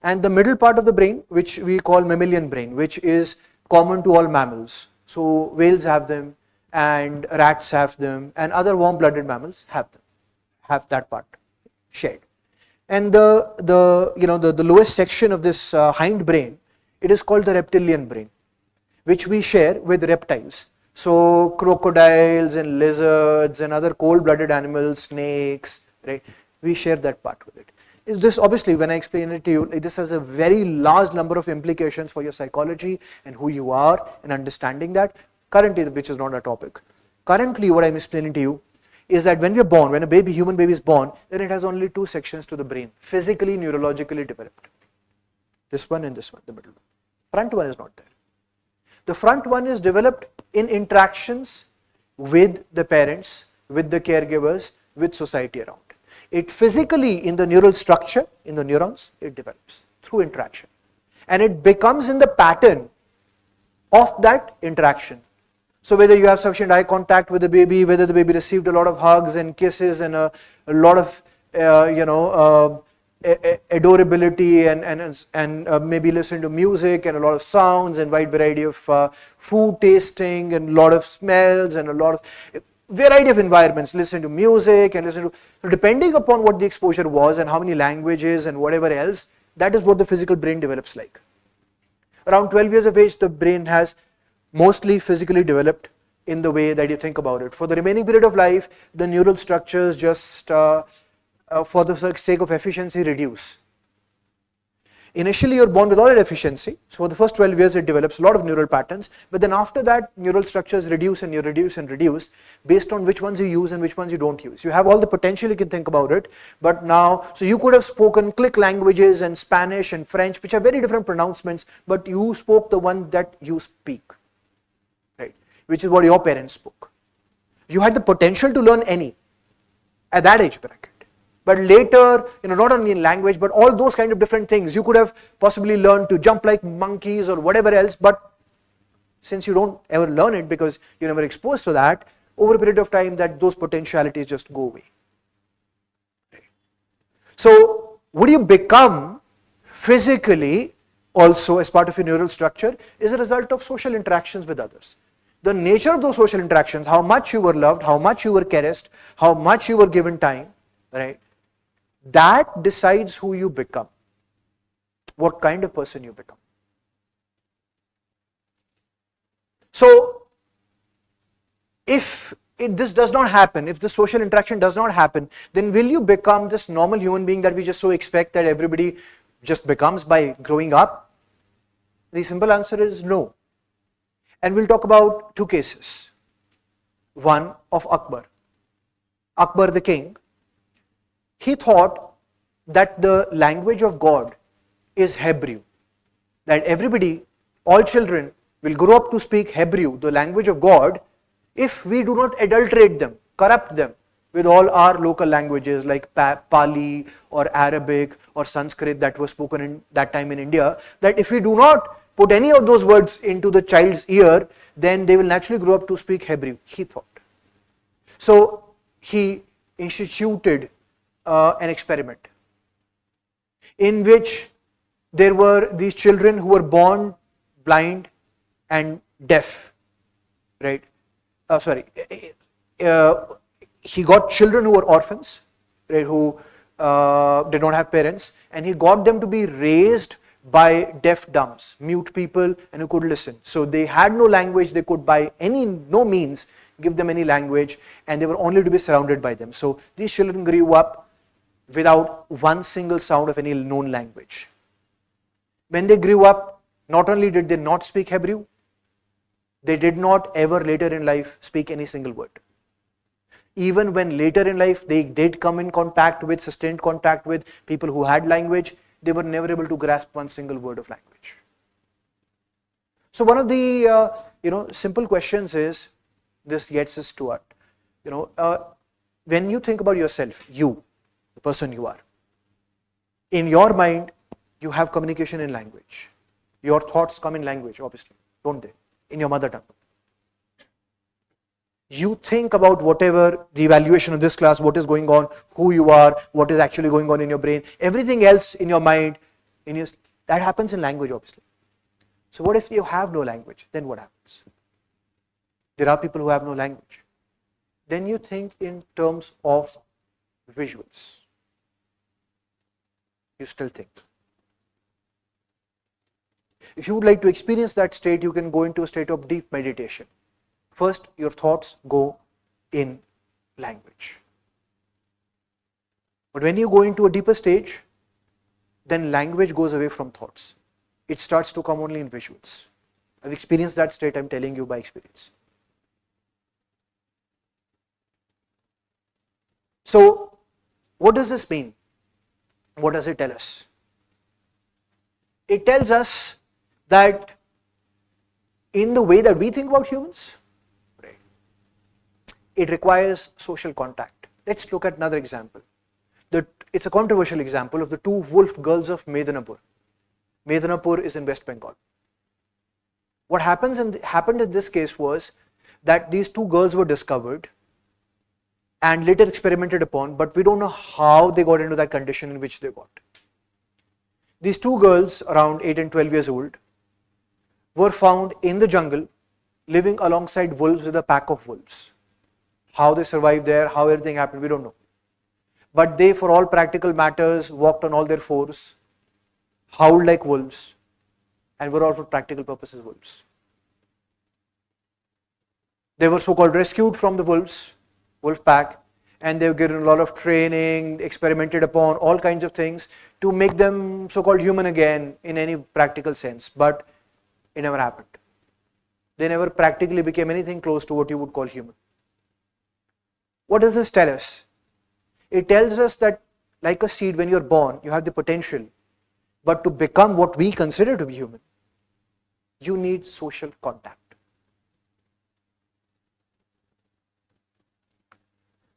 And the middle part of the brain, which we call mammalian brain, which is common to all mammals. So whales have them, and rats have them, and other warm-blooded mammals have that part. shared. And the lowest section of this hind brain, it is called the reptilian brain, which we share with reptiles. So crocodiles and lizards and other cold-blooded animals, snakes, right? We share that part with it. Is this, obviously, when I explain it to you, this has a very large number of implications for your psychology and who you are and understanding that. Currently, which is not a topic. Currently, what I'm explaining to you is that when we are born, when a human baby is born, then it has only two sections to the brain, physically, neurologically developed. This one and this one, the middle one. Front one is not there. The front one is developed in interactions with the parents, with the caregivers, with society around. It physically, in the neural structure, in the neurons, it develops through interaction. And it becomes in the pattern of that interaction. So whether you have sufficient eye contact with the baby, whether the baby received a lot of hugs and kisses and a lot of, adorability and maybe listen to music and a lot of sounds and wide variety of food tasting and a lot of smells and a lot of variety of environments, listen to music and listen to, so depending upon what the exposure was and how many languages and whatever else, that is what the physical brain develops like. Around 12 years of age, the brain has mostly physically developed in the way that you think about it. For the remaining period of life, the neural structures just for the sake of efficiency reduce. Initially you're born with all that efficiency, so for the first 12 years it develops a lot of neural patterns, but then after that neural structures reduce and you reduce and reduce based on which ones you use and which ones you don't use. You have all the potential, you can think about it, but now, so you could have spoken click languages and Spanish and French, which are very different pronouncements, but you spoke the one that you speak, right? Which is what your parents spoke. You had the potential to learn any at that age bracket. But later, not only in language, but all those kind of different things, you could have possibly learned to jump like monkeys or whatever else, but since you don't ever learn it because you're never exposed to that, over a period of time those potentialities just go away. So, would you become physically also as part of your neural structure is a result of social interactions with others. The nature of those social interactions, how much you were loved, how much you were caressed, how much you were given time, right? That decides who you become, what kind of person you become. So, if this does not happen, if the social interaction does not happen, then will you become this normal human being that we just so expect that everybody just becomes by growing up? The simple answer is no. And we'll talk about two cases. One of Akbar. Akbar the king, he thought that the language of God is Hebrew. That everybody, all children will grow up to speak Hebrew, the language of God, if we do not adulterate them, corrupt them with all our local languages like Pali or Arabic or Sanskrit that was spoken in that time in India, that if we do not put any of those words into the child's ear, then they will naturally grow up to speak Hebrew, he thought. So he instituted an experiment in which there were these children who were born blind and deaf, right? He got children who were orphans, right, who did not have parents, and he got them to be raised by deaf dumbs, mute people, and who could listen. So they had no language, they could by no means give them any language, and they were only to be surrounded by them. So these children grew up without one single sound of any known language. When they grew up, not only did they not speak Hebrew, they did not ever later in life speak any single word. Even when later in life they did come in contact with, sustained contact with people who had language, they were never able to grasp one single word of language. So one of the simple questions is, this gets us to what? When you think about yourself, you, the person you are, in your mind, you have communication in language. Your thoughts come in language, obviously, don't they? In your mother tongue. You think about whatever the evaluation of this class, what is going on, who you are, what is actually going on in your brain, everything else in your mind, that happens in language, obviously. So what if you have no language? Then what happens? There are people who have no language. Then you think in terms of visuals. You still think. If you would like to experience that state, you can go into a state of deep meditation. First, your thoughts go in language. But when you go into a deeper stage, then language goes away from thoughts. It starts to come only in visuals. I've experienced that state, I'm telling you by experience. So, what does this mean? What does it tell us? It tells us that in the way that we think about humans, it requires social contact. Let's look at another example. It's a controversial example of the two wolf girls of Medinapur. Medinapur is in West Bengal. What happened in this case was that these two girls were discovered and later experimented upon, but we don't know how they got into that condition in which they got. These two girls, around 8 and 12 years old, were found in the jungle living alongside wolves with a pack of wolves. How they survived there, how everything happened, we don't know. But they, for all practical matters, walked on all their fours, howled like wolves, and were all for practical purposes wolves. They were so-called rescued from the wolf pack, and they were given a lot of training, experimented upon all kinds of things to make them so-called human again in any practical sense, but it never happened. They never practically became anything close to what you would call human. What does this tell us? It tells us that like a seed, when you're born, you have the potential, but to become what we consider to be human, you need social contact.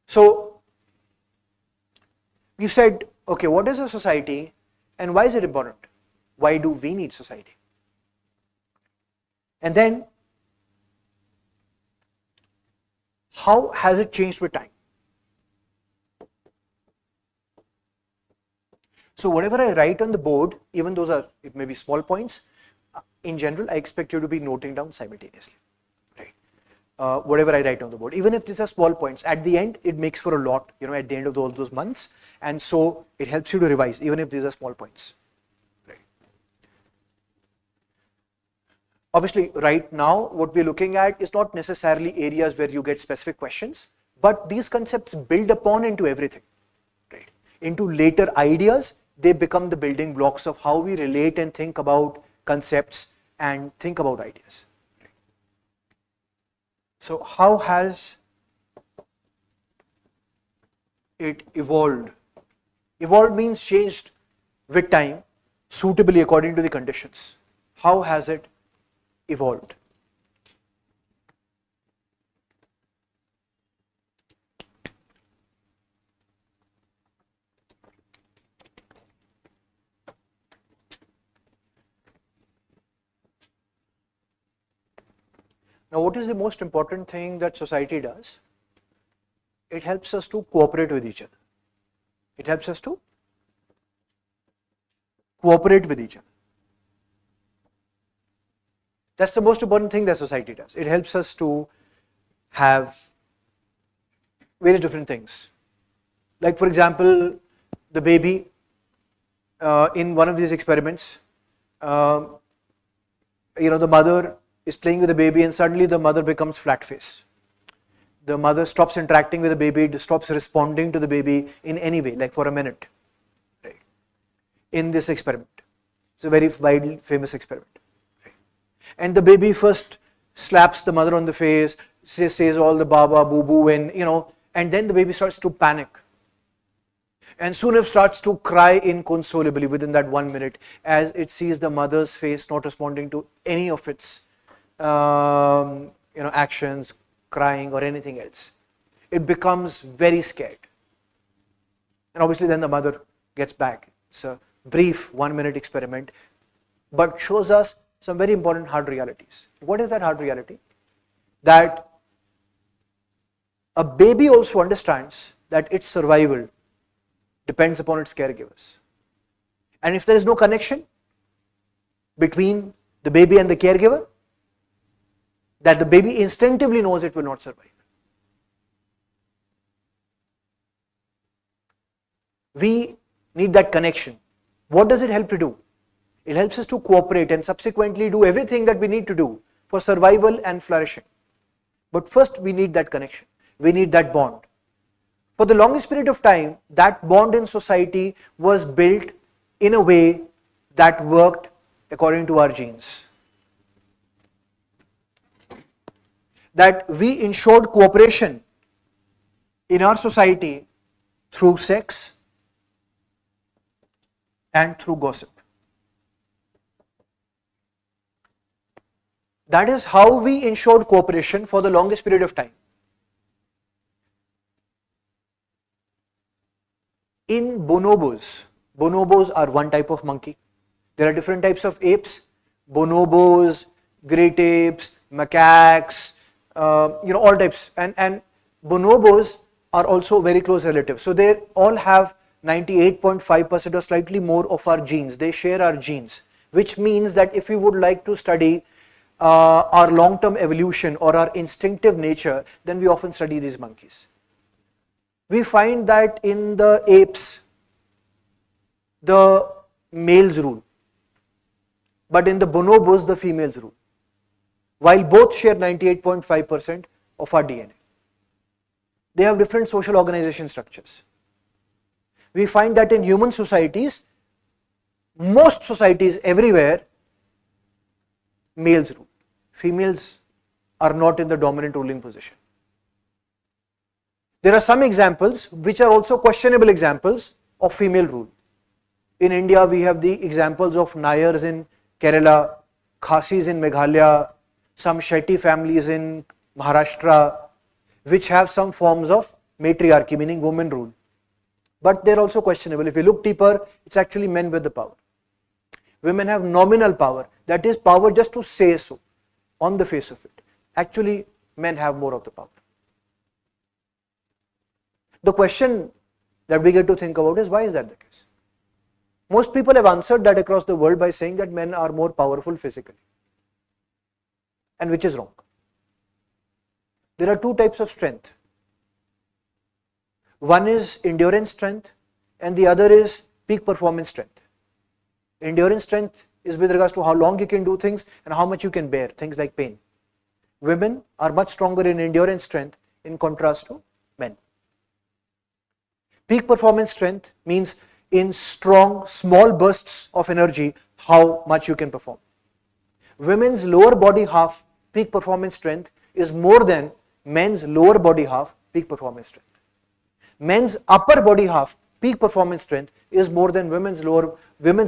So, we've said, okay, what is a society and why is it important? Why do we need society? And then, how has it changed with time? So whatever I write on the board, even those are, it may be small points, in general, I expect you to be noting down simultaneously. Right? Whatever I write on the board, even if these are small points, at the end, it makes for a lot, at the end of all those months. And so it helps you to revise, even if these are small points. Right? Obviously, right now, what we're looking at is not necessarily areas where you get specific questions, but these concepts build upon into everything, right? Into later ideas. They become the building blocks of how we relate and think about concepts and think about ideas. So how has it evolved? Evolved means changed with time, suitably according to the conditions. How has it evolved? Now, what is the most important thing that society does? It helps us to cooperate with each other. It helps us to cooperate with each other. That's the most important thing that society does. It helps us to have various different things. Like, for example, the baby in one of these experiments, the mother is playing with the baby and suddenly the mother becomes flat face. The mother stops interacting with the baby, stops responding to the baby in any way, like for a minute, right? In this experiment. It's a very widely famous experiment. Right? And the baby first slaps the mother on the face, says all the baba, boo boo, and then the baby starts to panic. And soon it starts to cry inconsolably within that 1 minute as it sees the mother's face not responding to any of its actions, crying or anything else. It becomes very scared. And obviously then the mother gets back. It's a brief 1 minute experiment, but shows us some very important hard realities. What is that hard reality? That a baby also understands that its survival depends upon its caregivers. And if there is no connection between the baby and the caregiver, that the baby instinctively knows it will not survive. We need that connection What does it help to do? It helps us to cooperate and subsequently do everything that we need to do for survival and flourishing. But first we need that connection. We need that bond. For the longest period of time, that bond in society was built in a way that worked according to our genes. That we ensured cooperation in our society through sex and through gossip. That is how we ensured cooperation for the longest period of time. In bonobos, bonobos are one type of monkey. There are different types of apes, bonobos, great apes, macaques, all types. And bonobos are also very close relatives. So they all have 98.5% or slightly more of our genes. They share our genes, which means that if we would like to study our long-term evolution or our instinctive nature, then we often study these monkeys. We find that in the apes, the males rule, but in the bonobos, the females rule, while both share 98.5% of our DNA. They have different social organization structures. We find that in human societies, most societies everywhere, males rule. Females are not in the dominant ruling position. There are some examples which are also questionable examples of female rule. In India, we have the examples of Nayars in Kerala, Khasis in Meghalaya, some Shetty families in Maharashtra, which have some forms of matriarchy, meaning women rule. But they're also questionable. If you look deeper, it's actually men with the power. Women have nominal power, that is power just to say so, on the face of it. Actually, men have more of the power. The question that we get to think about is, why is that the case? Most people have answered that across the world by saying that men are more powerful physically, and which is wrong. There are two types of strength. One is endurance strength and the other is peak performance strength. Endurance strength is with regards to how long you can do things and how much you can bear, things like pain. Women are much stronger in endurance strength in contrast to men. Peak performance strength means in strong, small bursts of energy, how much you can perform. Women's lower body half peak performance strength is more than men's lower body half peak performance strength. Men's upper body half peak performance strength is more than women's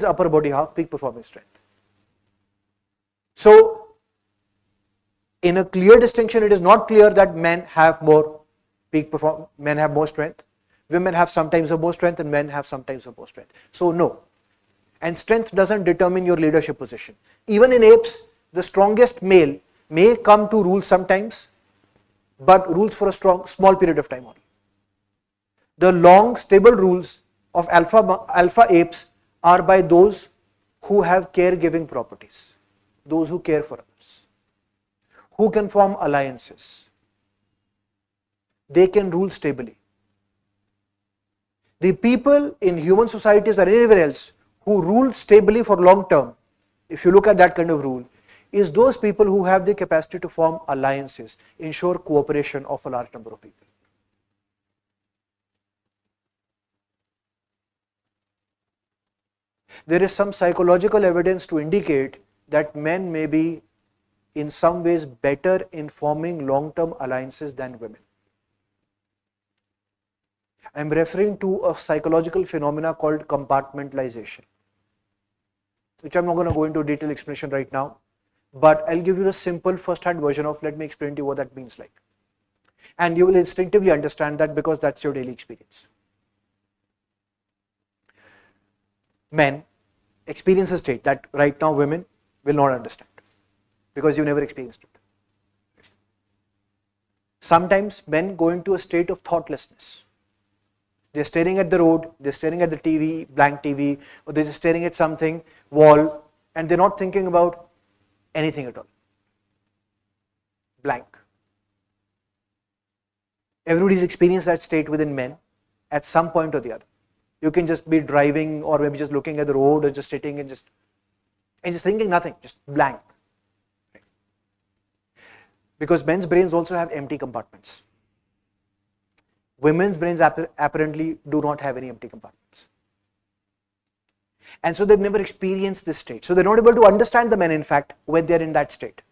upper body half peak performance strength. So, in a clear distinction, it is not clear that men have more strength. Women have sometimes of more strength and men have sometimes of more strength. So no. And strength doesn't determine your leadership position. Even in apes, the strongest male may come to rule sometimes, but rules for a small period of time only. The long, stable rules of alpha apes are by those who have caregiving properties, those who care for others, who can form alliances. They can rule stably. The people in human societies or anywhere else who rule stably for long term, if you look at that kind of rule, is those people who have the capacity to form alliances, ensure cooperation of a large number of people. There is some psychological evidence to indicate that men may be in some ways better in forming long-term alliances than women. I am referring to a psychological phenomena called compartmentalization, which I am not going to go into a detailed explanation right now, but I'll give you the simple first-hand version of, let me explain to you what that means like. And you will instinctively understand that because that's your daily experience. Men experience a state that right now women will not understand because you never experienced it. Sometimes men go into a state of thoughtlessness. They're staring at the road, they're staring at the TV, blank TV, or they're just staring at something, wall, and they're not thinking about anything at all. Blank. Everybody's experienced that state within men at some point or the other. You can just be driving or maybe just looking at the road or just sitting and just thinking nothing, just blank. Because men's brains also have empty compartments. Women's brains apparently do not have any empty compartments. And so they've never experienced this state. So they're not able to understand the men, in fact, when they're in that state.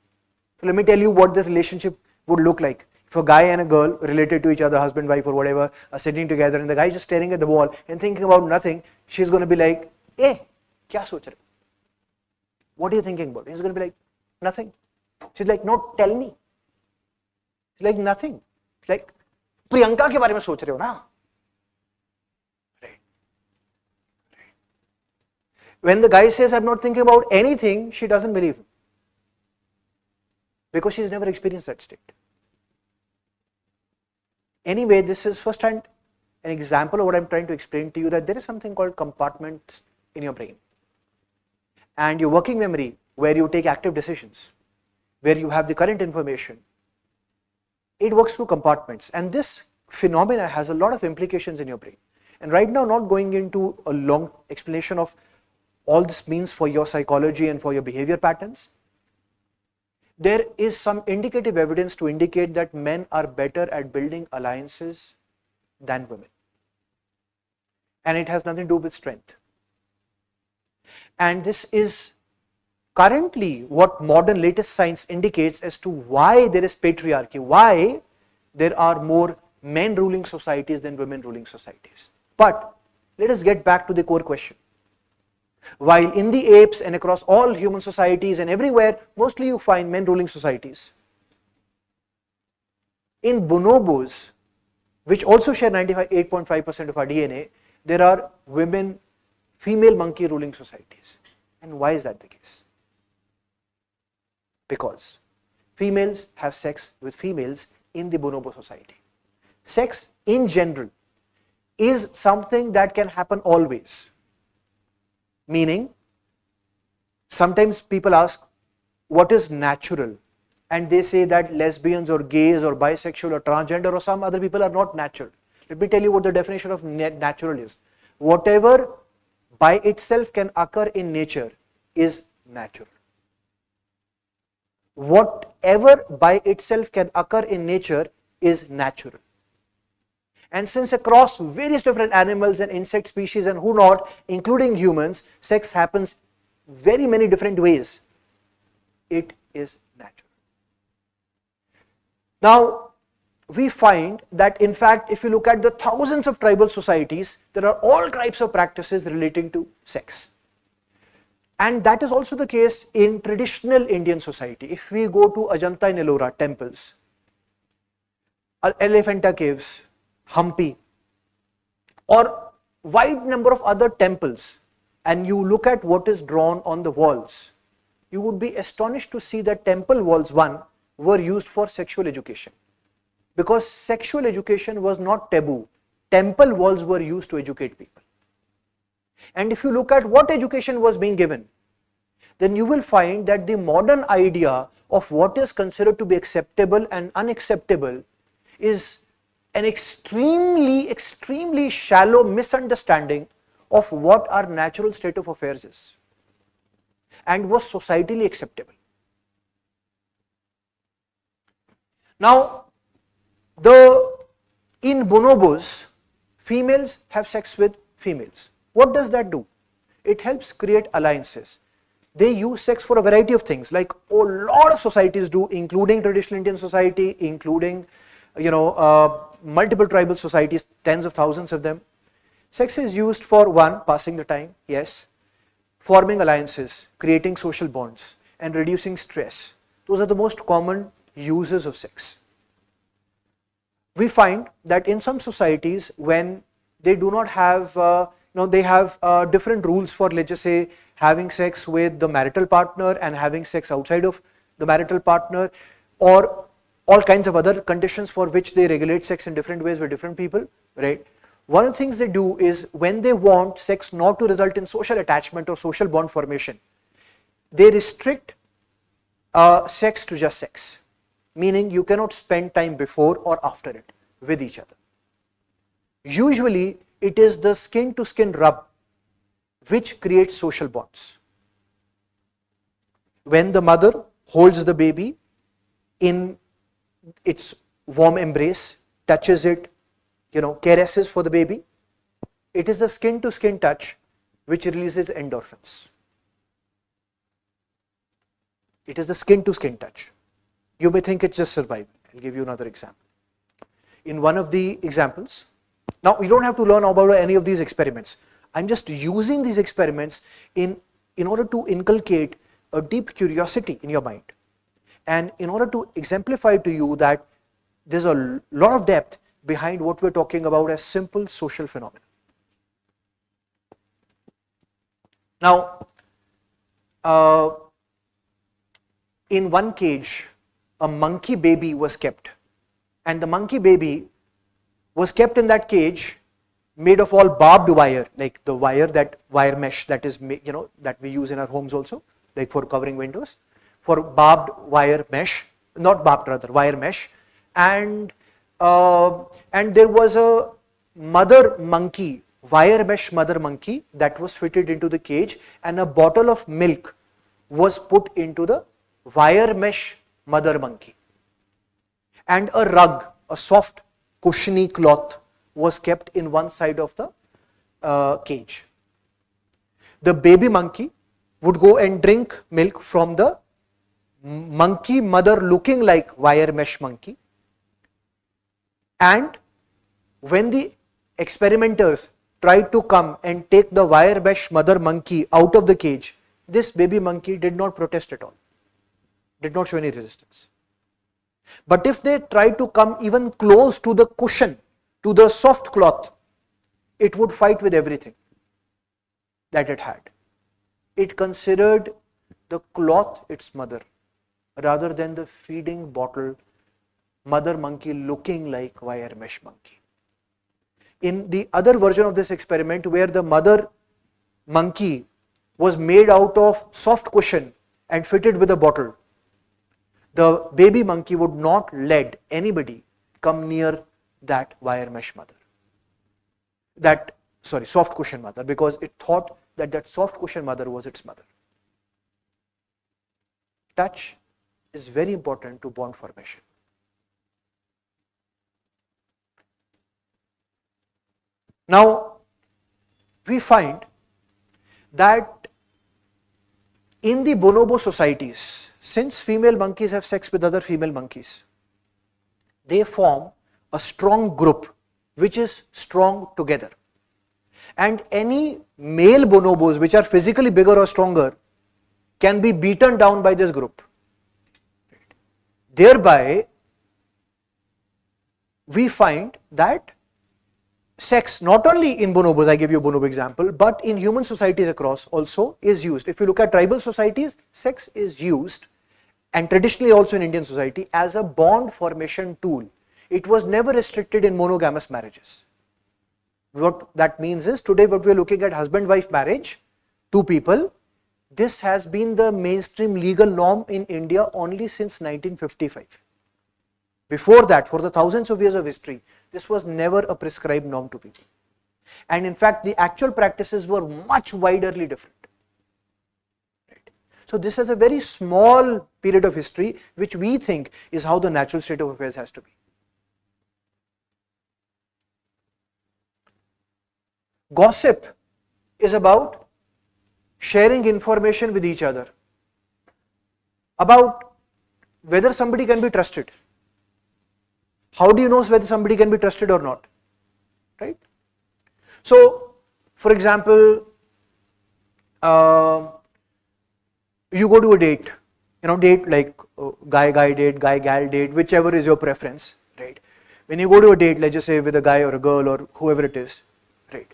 So let me tell you what the relationship would look like. If a guy and a girl related to each other, husband, wife or whatever, are sitting together and the guy is just staring at the wall and thinking about nothing, she's going to be like, hey, kya soch rahe? What are you thinking about? He's going to be like, nothing. She's like, no, tell me. It's like nothing. It's like, Priyanka ke baare mein soch rahe ho na? Right. When the guy says, I'm not thinking about anything, she doesn't believe him. Because she's never experienced that state. Anyway, this is first hand an example of what I'm trying to explain to you, that there is something called compartments in your brain. And your working memory, where you take active decisions, where you have the current information, it works through compartments. And this phenomena has a lot of implications in your brain. And right now, not going into a long explanation of all this means for your psychology and for your behavior patterns, there is some indicative evidence to indicate that men are better at building alliances than women. And it has nothing to do with strength. And this is currently what modern latest science indicates as to why there is patriarchy, why there are more men ruling societies than women ruling societies. But let us get back to the core question. While in the apes and across all human societies and everywhere, mostly you find men ruling societies. In bonobos, which also share 98.5% of our DNA, there are women, female monkey ruling societies. And why is that the case? Because females have sex with females in the bonobo society. Sex in general is something that can happen always. Meaning, sometimes people ask, what is natural? And they say that lesbians or gays or bisexual or transgender or some other people are not natural. Let me tell you what the definition of natural is. Whatever by itself can occur in nature is natural. Whatever by itself can occur in nature is natural. And since across various different animals and insect species and who not, including humans, sex happens very many different ways, it is natural. Now, we find that in fact, if you look at the thousands of tribal societies, there are all types of practices relating to sex. And that is also the case in traditional Indian society. If we go to Ajanta and Ellora temples, Elephanta caves, Hampi, or wide number of other temples, and you look at what is drawn on the walls, you would be astonished to see that temple walls, one, were used for sexual education. Because sexual education was not taboo. Temple walls were used to educate people. And if you look at what education was being given, then you will find that the modern idea of what is considered to be acceptable and unacceptable is an extremely shallow misunderstanding of what our natural state of affairs is and was societally acceptable. Now, in bonobos, females have sex with females. What does that do? It helps create alliances. They use sex for a variety of things, like a lot of societies do, including traditional Indian society, including multiple tribal societies, tens of thousands of them. Sex is used for, one, passing the time, yes, forming alliances, creating social bonds, and reducing stress. Those are the most common uses of sex. We find that in some societies, when they do not have, they have different rules for, let's just say, having sex with the marital partner and having sex outside of the marital partner, or all kinds of other conditions for which they regulate sex in different ways with different people, right? One of the things they do is, when they want sex not to result in social attachment or social bond formation, they restrict sex to just sex, meaning you cannot spend time before or after it with each other. Usually, It is the skin to skin rub which creates social bonds. When the mother holds the baby in its warm embrace, touches it, caresses for the baby, it is a skin to skin touch which releases endorphins. It is the skin to skin touch. You may think it's just survival. I'll give you another example. In one of the examples, now you don't have to learn about any of these experiments. I'm just using these experiments in order to inculcate a deep curiosity in your mind, and in order to exemplify to you that there's a lot of depth behind what we're talking about as simple social phenomena. Now, in one cage, a monkey baby was kept, and the monkey baby was kept in that cage made of all barbed wire, like the wire mesh that is, that we use in our homes also, like for covering windows, for barbed wire mesh, not barbed rather, wire mesh, and there was a mother monkey, wire mesh mother monkey that was fitted into the cage, and a bottle of milk was put into the wire mesh mother monkey, and a rug, a soft cushiony cloth was kept in one side of the cage. The baby monkey would go and drink milk from the monkey mother looking like wire mesh monkey, and when the experimenters tried to come and take the wire mesh mother monkey out of the cage, this baby monkey did not protest at all, did not show any resistance. But if they tried to come even close to the cushion, to the soft cloth, it would fight with everything that it had. It considered the cloth its mother, rather than the feeding bottle mother monkey looking like wire mesh monkey. In the other version of this experiment, where the mother monkey was made out of soft cushion and fitted with a bottle, the baby monkey would not let anybody come near that wire mesh mother, soft cushion mother, because it thought that soft cushion mother was its mother. Touch is very important to bond formation. Now, we find that in the bonobo societies, since female monkeys have sex with other female monkeys, they form a strong group which is strong together. And any male bonobos which are physically bigger or stronger can be beaten down by this group. Thereby, we find that sex, not only in bonobos, I give you a bonobo example, but in human societies across also is used. If you look at tribal societies, sex is used, and traditionally also in Indian society, as a bond formation tool. It was never restricted in monogamous marriages. What that means is, today what we are looking at husband-wife marriage, two people, this has been the mainstream legal norm in India only since 1955. Before that, for the thousands of years of history, this was never a prescribed norm to people. And in fact, the actual practices were much widely different. Right? So this is a very small period of history which we think is how the natural state of affairs has to be. Gossip is about sharing information with each other about whether somebody can be trusted. How do you know whether somebody can be trusted or not? Right? So, for example, you go to a date, date like guy date, gal date, whichever is your preference, right? When you go to a date, let's just say with a guy or a girl or whoever it is, right?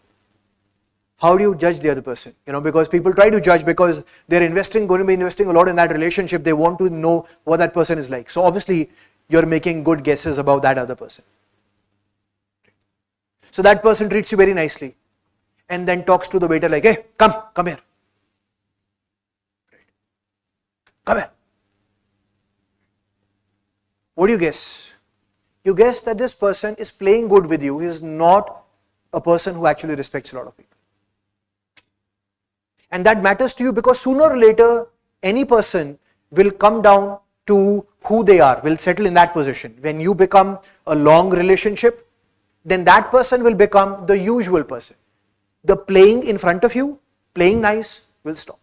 How do you judge the other person? Because people try to judge because they're going to be investing a lot in that relationship. They want to know what that person is like. So obviously, you're making good guesses about that other person. So that person treats you very nicely and then talks to the waiter like, hey, come here. Come here. What do you guess? You guess that this person is playing good with you. He is not a person who actually respects a lot of people. And that matters to you because sooner or later, any person will come down to who they are, will settle in that position. When you become a long relationship, then that person will become the usual person. The playing in front of you, playing nice, will stop.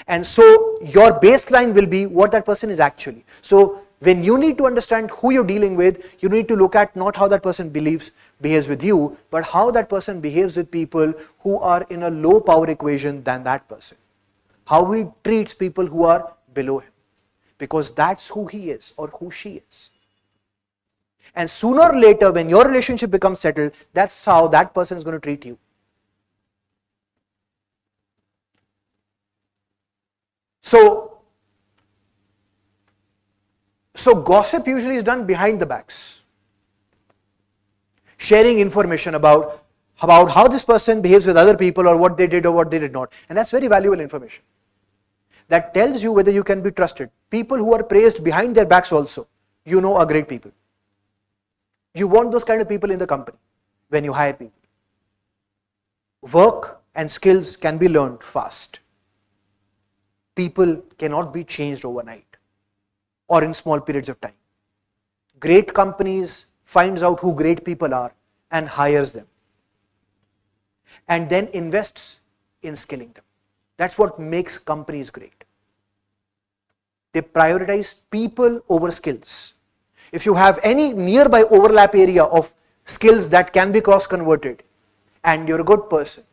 And so your baseline will be what that person is actually. So when you need to understand who you're dealing with, you need to look at not how that person behaves with you, but how that person behaves with people who are in a low power equation than that person. How he treats people who are below him. Because that's who he is or who she is. And sooner or later, when your relationship becomes settled, that's how that person is going to treat you. So gossip usually is done behind the backs. Sharing information about how this person behaves with other people or what they did or what they did not. And that's very valuable information. That tells you whether you can be trusted. People who are praised behind their backs also, you know, are great people. You want those kind of people in the company when you hire people. Work and skills can be learned fast. People cannot be changed overnight or in small periods of time. Great companies finds out who great people are and hires them and then invests in skilling them. That's what makes companies great. They prioritize people over skills. If you have any nearby overlap area of skills that can be cross-converted and you're a good person,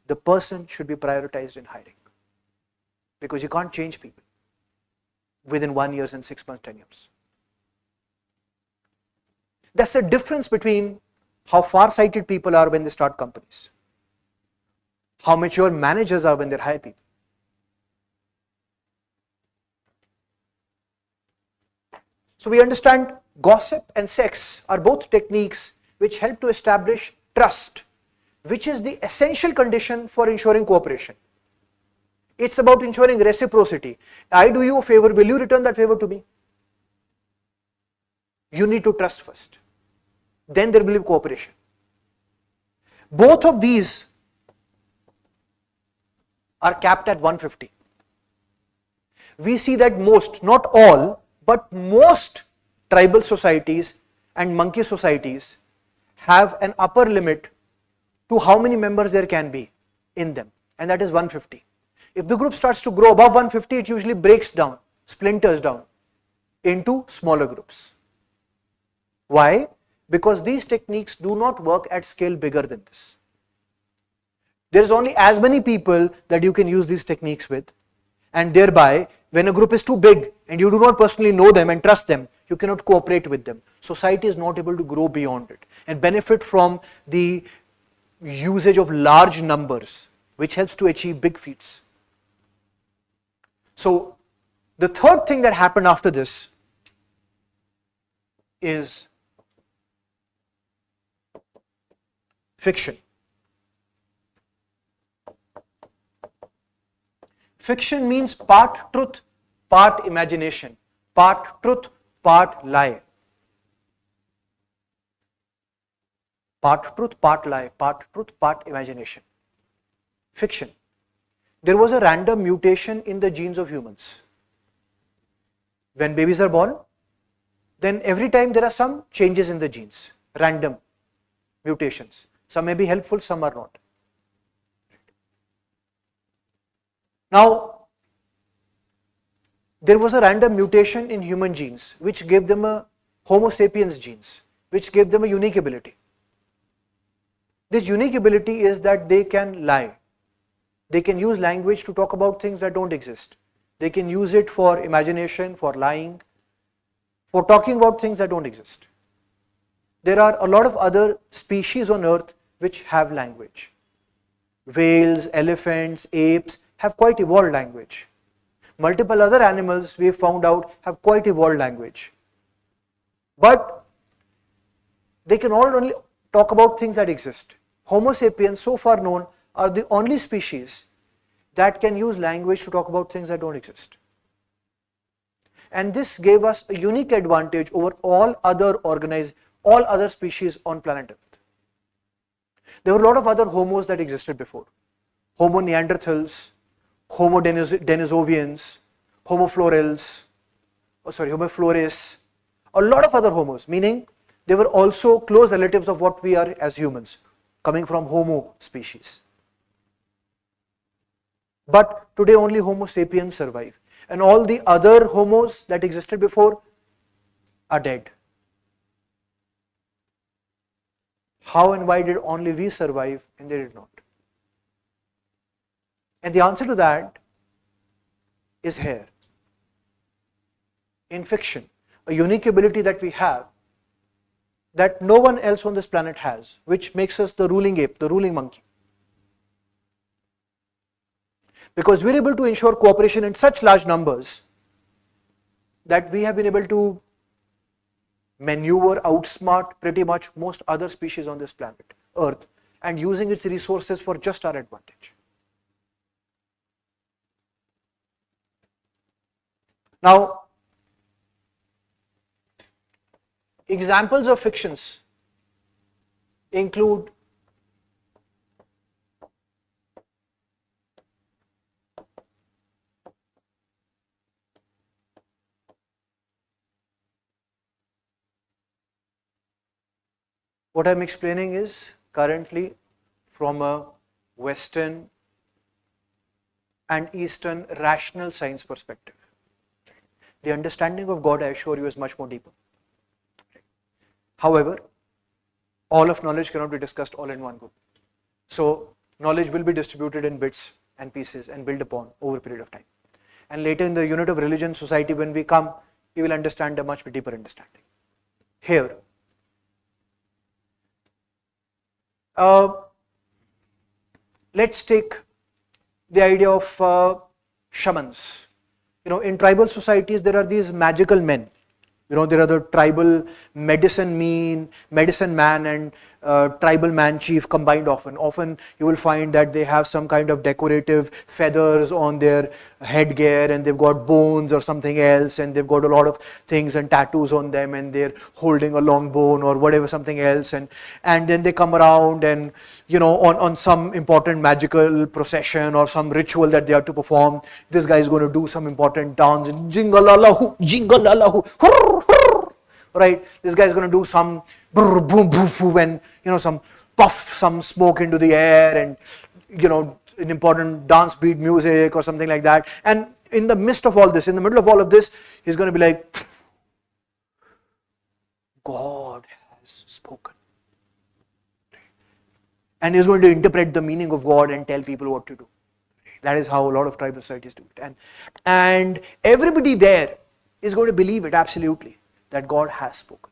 the person should be prioritized in hiring. Because you can't change people within 1 year and 6 months, 10 years. That's the difference between how far-sighted people are when they start companies, how mature managers are when they hire people. So we understand gossip and sex are both techniques which help to establish trust, which is the essential condition for ensuring cooperation. It's about ensuring reciprocity. I do you a favor, will you return that favor to me? You need to trust first. Then there will be cooperation. Both of these are capped at 150. We see that most, not all, but most tribal societies and monkey societies have an upper limit to how many members there can be in them, and that is 150. If the group starts to grow above 150, it usually breaks down, splinters down into smaller groups. Why? Because these techniques do not work at scale bigger than this. There is only as many people that you can use these techniques with, and thereby, when a group is too big and you do not personally know them and trust them, you cannot cooperate with them. Society is not able to grow beyond it and benefit from the usage of large numbers, which helps to achieve big feats. So the third thing that happened after this is fiction. Fiction means part truth, part imagination, part truth, part lie. Part truth, part lie, part truth, part imagination. Fiction. There was a random mutation in the genes of humans. When babies are born, then every time there are some changes in the genes, random mutations. Some may be helpful, some are not. Now, there was a random mutation in human genes which gave them a Homo sapiens genes, which gave them a unique ability. This unique ability is that they can lie. They can use language to talk about things that don't exist. They can use it for imagination, for lying, for talking about things that don't exist. There are a lot of other species on earth which have language. Whales, elephants, apes have quite evolved language. Multiple other animals we have found out have quite evolved language. But they can all only talk about things that exist. Homo sapiens, so far known, are the only species that can use language to talk about things that don't exist. And this gave us a unique advantage over all other species on planet Earth. There were a lot of other homos that existed before. Homo neanderthals, Homo denisovians, Homo florals, Homo flores, a lot of other homos, meaning they were also close relatives of what we are as humans, coming from Homo species. But today only Homo sapiens survive, and all the other homos that existed before are dead. How and why did only we survive and they did not? And the answer to that is here. In fiction, a unique ability that we have that no one else on this planet has, which makes us the ruling ape, the ruling monkey. Because we're able to ensure cooperation in such large numbers that we have been able to maneuver, outsmart pretty much most other species on this planet, Earth, and using its resources for just our advantage. Now, examples of fictions include what I'm explaining is currently from a Western and Eastern rational science perspective. The understanding of God, I assure you, is much more deeper. However, all of knowledge cannot be discussed all in one go. So, knowledge will be distributed in bits and pieces and built upon over a period of time. And later in the unit of religion, society, when we come, we will understand a much deeper understanding. Here, let's take the idea of shamans. In tribal societies, there are these magical men. There are the tribal medicine man and tribal man chief combined often. Often you will find that they have some kind of decorative feathers on their headgear, and they've got bones or something else, and they've got a lot of things and tattoos on them, and they're holding a long bone or whatever, something else, and then they come around and on some important magical procession or some ritual that they have to perform. This guy is going to do some important dance, jingle allahu, right? This guy is going to do some brr, boom, boom, boom, and some puff some smoke into the air, and an important dance beat music or something like that. And in the midst of all this, in the middle of all of this, he's going to be like, God has spoken. And he's going to interpret the meaning of God and tell people what to do. That is how a lot of tribal societies do it. And everybody there is going to believe it absolutely, that God has spoken.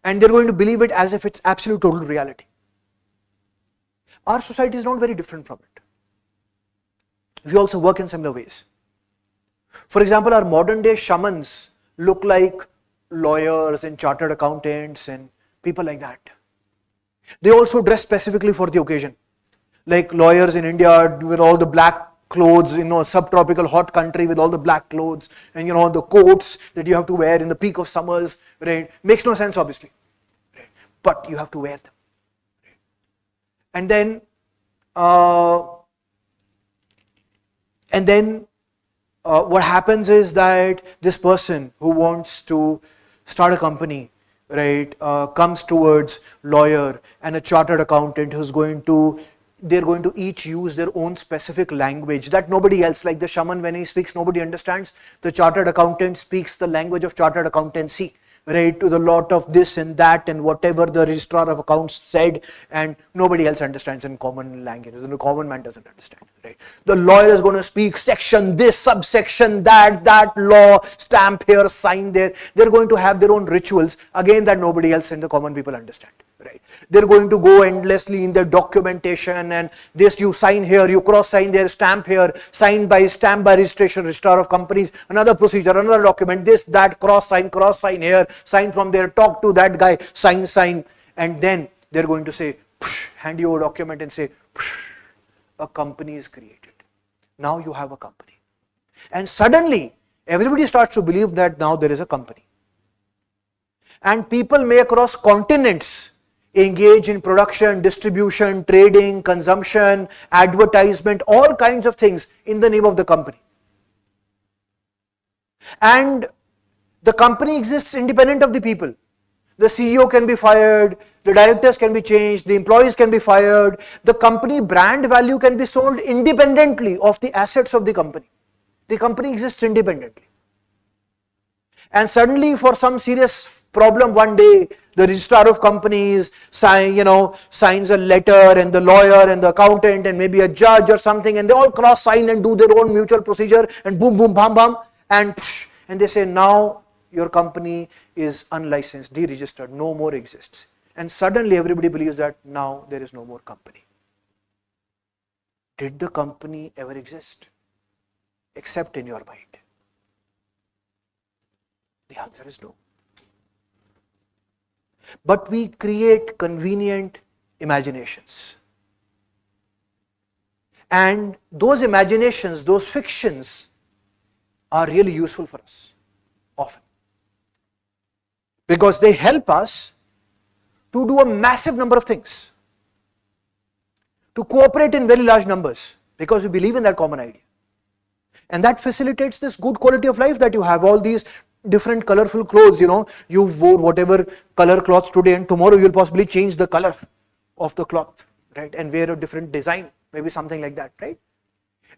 And they're going to believe it as if it's absolute total reality. Our society is not very different from it. We also work in similar ways. For example, our modern day shamans look like lawyers and chartered accountants and people like that. They also dress specifically for the occasion. Like lawyers in India with all the black clothes, a subtropical hot country with all the black clothes, and the coats that you have to wear in the peak of summers, right? Makes no sense, obviously, right? But you have to wear them. Right? And then what happens is that this person who wants to start a company, right, comes towards lawyer and a chartered accountant who's they're going to each use their own specific language that nobody else, like the shaman, when he speaks, nobody understands. The chartered accountant speaks the language of chartered accountancy, right, to the lot of this and that and whatever the registrar of accounts said, and nobody else understands in common language. The common man doesn't understand, right? The lawyer is going to speak section this, subsection that law, stamp here, sign there. They're going to have their own rituals, again, that nobody else and the common people understand. Right. They're going to go endlessly in their documentation, and this you sign here, you cross sign there, stamp here, stamp by registration, registrar of companies, another procedure, another document, this, that, cross sign here, sign from there, talk to that guy, sign, and then they're going to say, hand you a document and say, a company is created. Now you have a company. And suddenly, everybody starts to believe that now there is a company. And people may across continents engage in production, distribution, trading, consumption, advertisement, all kinds of things in the name of the company. And the company exists independent of the people. The CEO can be fired, the directors can be changed, the employees can be fired, the company brand value can be sold independently of the assets of the company. The company exists independently. And suddenly for some serious problem one day, the registrar of companies signs a letter, and the lawyer and the accountant and maybe a judge or something, and they all cross sign and do their own mutual procedure, and boom, boom, bam, bam, and they say now your company is unlicensed, deregistered, no more exists. And suddenly everybody believes that now there is no more company. Did the company ever exist? Except in your mind. The answer is no. But we create convenient imaginations. And those imaginations, those fictions are really useful for us, often. Because they help us to do a massive number of things. To cooperate in very large numbers, because we believe in that common idea. And that facilitates this good quality of life that you have, all these different colorful clothes, you wore whatever color cloth today, and tomorrow you'll possibly change the color of the cloth, right? And wear a different design, maybe something like that, right?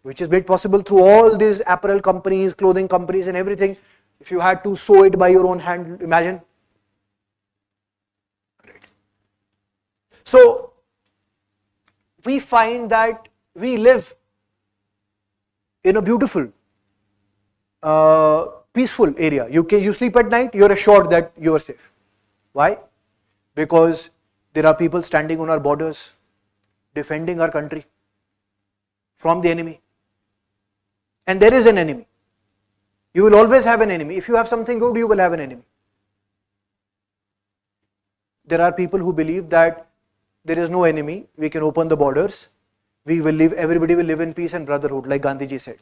Which is made possible through all these apparel companies, clothing companies and everything. If you had to sew it by your own hand, imagine. Right. So, we find that we live in a beautiful, peaceful area. You sleep at night, you're assured that you are safe. Why? Because there are people standing on our borders, defending our country from the enemy. And there is an enemy. You will always have an enemy. If you have something good, you will have an enemy. There are people who believe that there is no enemy, we can open the borders, everybody will live in peace and brotherhood, like Gandhiji said.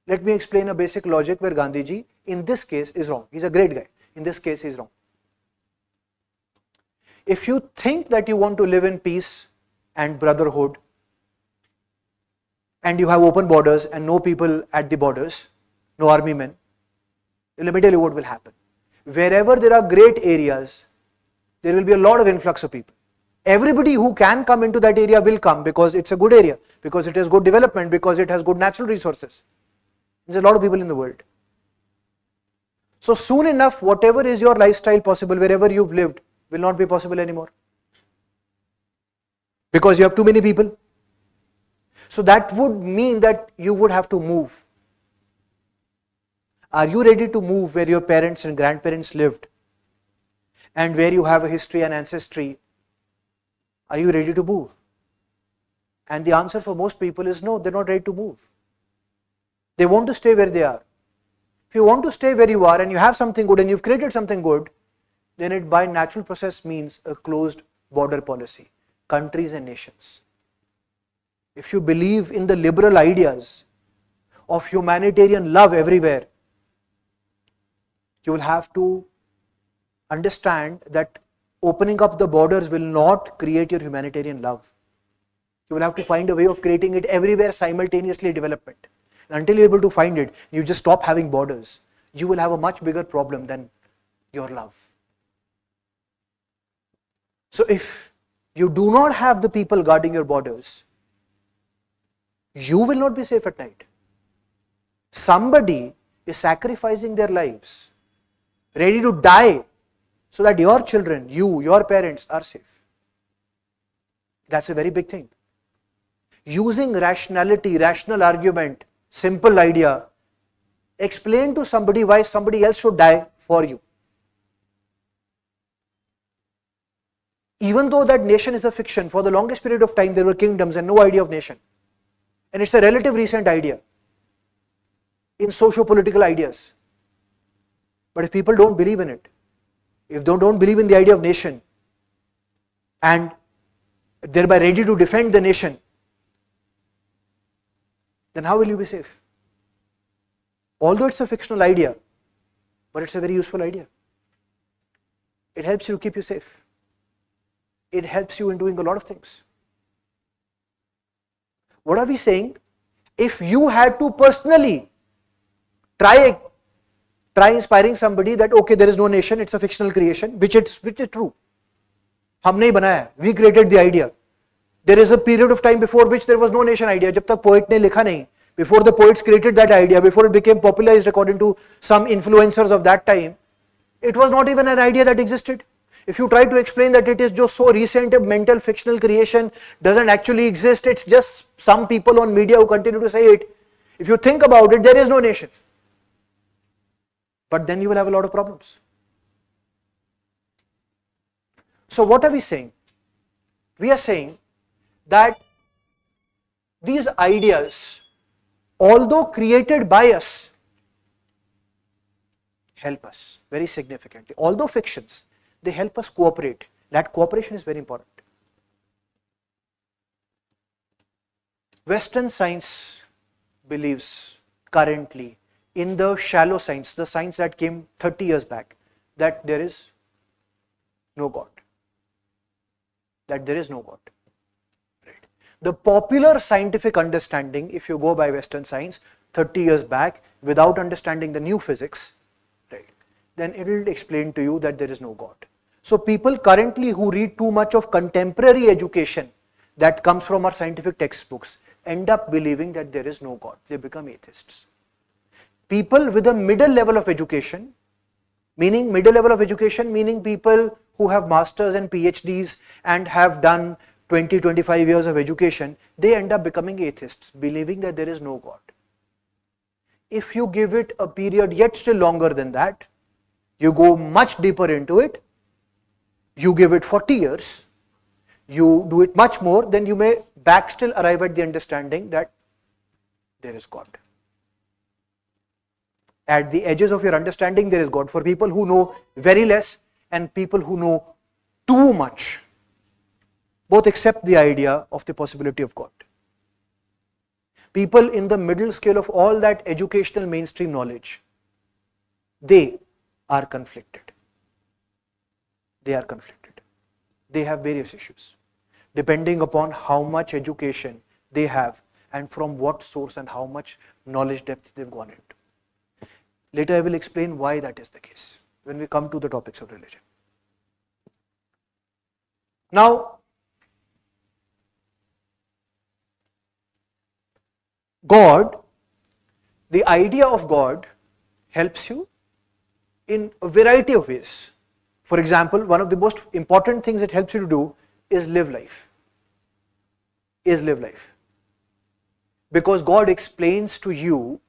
Let me explain a basic logic where Gandhiji, in this case, is wrong. He's a great guy. In this case, he's wrong. If you think that you want to live in peace and brotherhood, and you have open borders and no people at the borders, no army men, let me tell you what will happen. Wherever there are great areas, there will be a lot of influx of people. Everybody who can come into that area will come because it's a good area, because it has good development, because it has good natural resources. There's a lot of people in the world. So soon enough, whatever is your lifestyle possible, wherever you've lived, will not be possible anymore. Because you have too many people. So that would mean that you would have to move. Are you ready to move where your parents and grandparents lived and where you have a history and ancestry? Are you ready to move? And the answer for most people is no, they're not ready to move. They want to stay where they are. If you want to stay where you are and you have something good and you've created something good, then it by natural process means a closed border policy, countries and nations. If you believe in the liberal ideas of humanitarian love everywhere, you will have to understand that opening up the borders will not create your humanitarian love. You will have to find a way of creating it everywhere simultaneously development. And until you're able to find it, you just stop having borders. You will have a much bigger problem than your love. So if you do not have the people guarding your borders, you will not be safe at night. Somebody is sacrificing their lives, ready to die, so that your children, your parents are safe. That's a very big thing. Using rationality, rational argument, simple idea, explain to somebody why somebody else should die for you. Even though that nation is a fiction, for the longest period of time there were kingdoms and no idea of nation. And it's a relative recent idea in socio-political ideas. But if people don't believe in it, if they don't believe in the idea of nation and thereby ready to defend the nation, then how will you be safe? Although it's a fictional idea, but it's a very useful idea. It helps you keep you safe. it helps you in doing a lot of things. What are we saying? If you had to personally try inspiring somebody that okay, there is no nation, it's a fictional creation, which is true. हमने ही बनाया है, we created the idea. There is a period of time before which there was no nation idea. जब तक poet ने लिखा नहीं, before the poets created that idea, before it became popularized according to some influencers of that time, it was not even an idea that existed. If you try to explain that it is just so recent, a mental fictional creation doesn't actually exist, it's just some people on media who continue to say it. If you think about it, there is no nation. But then you will have a lot of problems. So what are we saying? We are saying that these ideas, although created by us, help us very significantly. Although fictions, they help us cooperate. That cooperation is very important. Western science believes currently in the shallow science, the science that came 30 years back, that there is no God. That there is no God. Right. The popular scientific understanding, if you go by Western science 30 years back, without understanding the new physics, right, then it will explain to you that there is no God. So people currently who read too much of contemporary education that comes from our scientific textbooks end up believing that there is no God. They become atheists. People with a middle level of education, meaning people who have masters and PhDs and have done 20-25 years of education, they end up becoming atheists, believing that there is no God. If you give it a period yet still longer than that, you go much deeper into it, you give it 40 years, you do it much more, then you may back still arrive at the understanding that there is God. At the edges of your understanding, there is God. For people who know very less and people who know too much, both accept the idea of the possibility of God. People in the middle scale of all that educational mainstream knowledge, they are conflicted. They are conflicted. They have various issues, depending upon how much education they have and from what source and how much knowledge depth they've gone into. Later I will explain why that is the case when we come to the topics of religion. Now, God, the idea of God helps you in a variety of ways. For example, one of the most important things it helps you to do is live life. Because God explains to you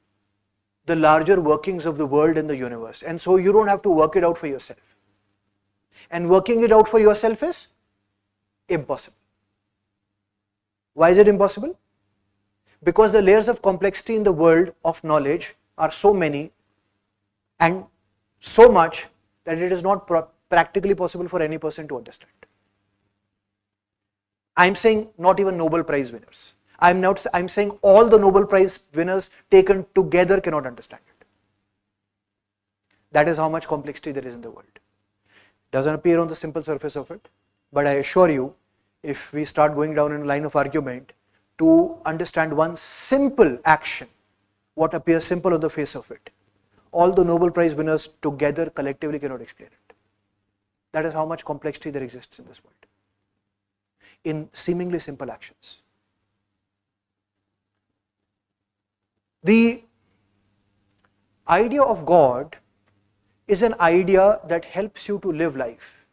the larger workings of the world and the universe, and so you don't have to work it out for yourself. And working it out for yourself is impossible. Why is it impossible? Because the layers of complexity in the world of knowledge are so many and so much that it is not practically possible for any person to understand. I'm saying not even Nobel Prize winners. I'm saying all the Nobel Prize winners taken together cannot understand it. That is how much complexity there is in the world. Doesn't appear on the simple surface of it, but I assure you, if we start going down in a line of argument to understand one simple action, what appears simple on the face of it, all the Nobel Prize winners together collectively cannot explain it. That is how much complexity there exists in this world, in seemingly simple actions. The idea of God is an idea that helps you to live life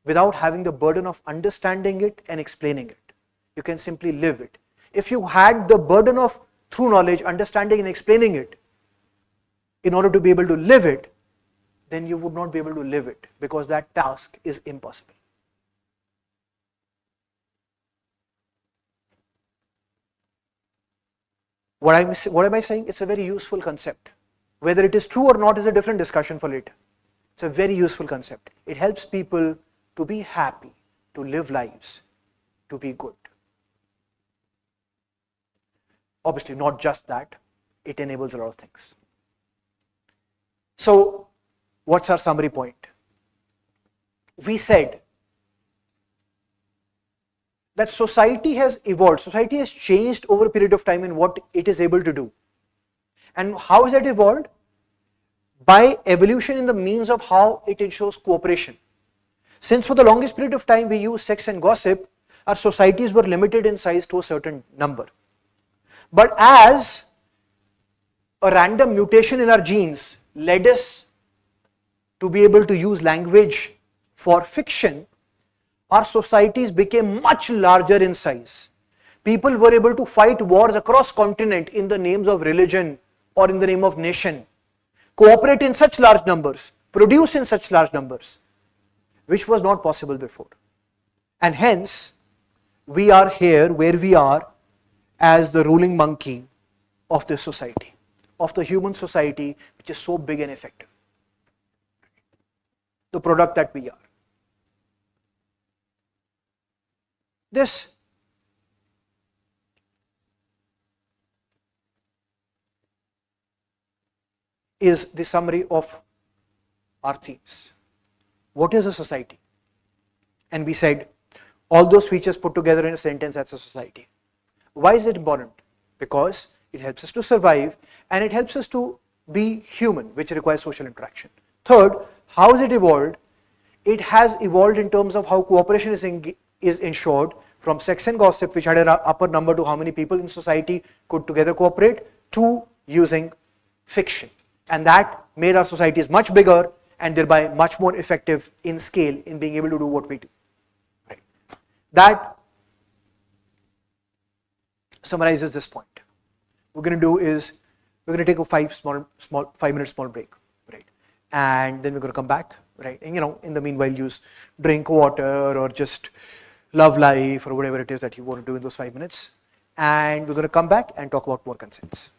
without having the burden of understanding it and explaining it. You can simply live it. If you had the burden of, through knowledge, understanding and explaining it, in order to be able to live it, then you would not be able to live it, because that task is impossible. What am I saying? It's a very useful concept. Whether it is true or not is a different discussion for later. It's a very useful concept. It helps people to be happy, to live lives, to be good. Obviously, not just that, it enables a lot of things. So, what's our summary point? We said that society has evolved, society has changed over a period of time in what it is able to do. And how is it evolved? By evolution in the means of how it ensures cooperation. Since for the longest period of time we use sex and gossip, our societies were limited in size to a certain number. But as a random mutation in our genes led us to be able to use language for fiction, our societies became much larger in size. People were able to fight wars across continent in the names of religion or in the name of nation, cooperate in such large numbers, produce in such large numbers, which was not possible before. And hence, we are here where we are as the ruling monkey of this society, of the human society, which is so big and effective. The product that we are. This is the summary of our themes. What is a society? And we said all those features put together in a sentence, that's a society. Why is it important? Because it helps us to survive and it helps us to be human, which requires social interaction. Third, how has it evolved? It has evolved in terms of how cooperation is ensured, from sex and gossip, which had an upper number to how many people in society could together cooperate, to using fiction. And that made our societies much bigger and thereby much more effective in scale in being able to do what we do. Right. That summarizes this point. What we're going to do is we're going to take a 5-minute small break, right? And then we're going to come back, right? And in the meanwhile, use drink water or just love life or whatever it is that you want to do in those 5 minutes. And we're going to come back and talk about more concepts.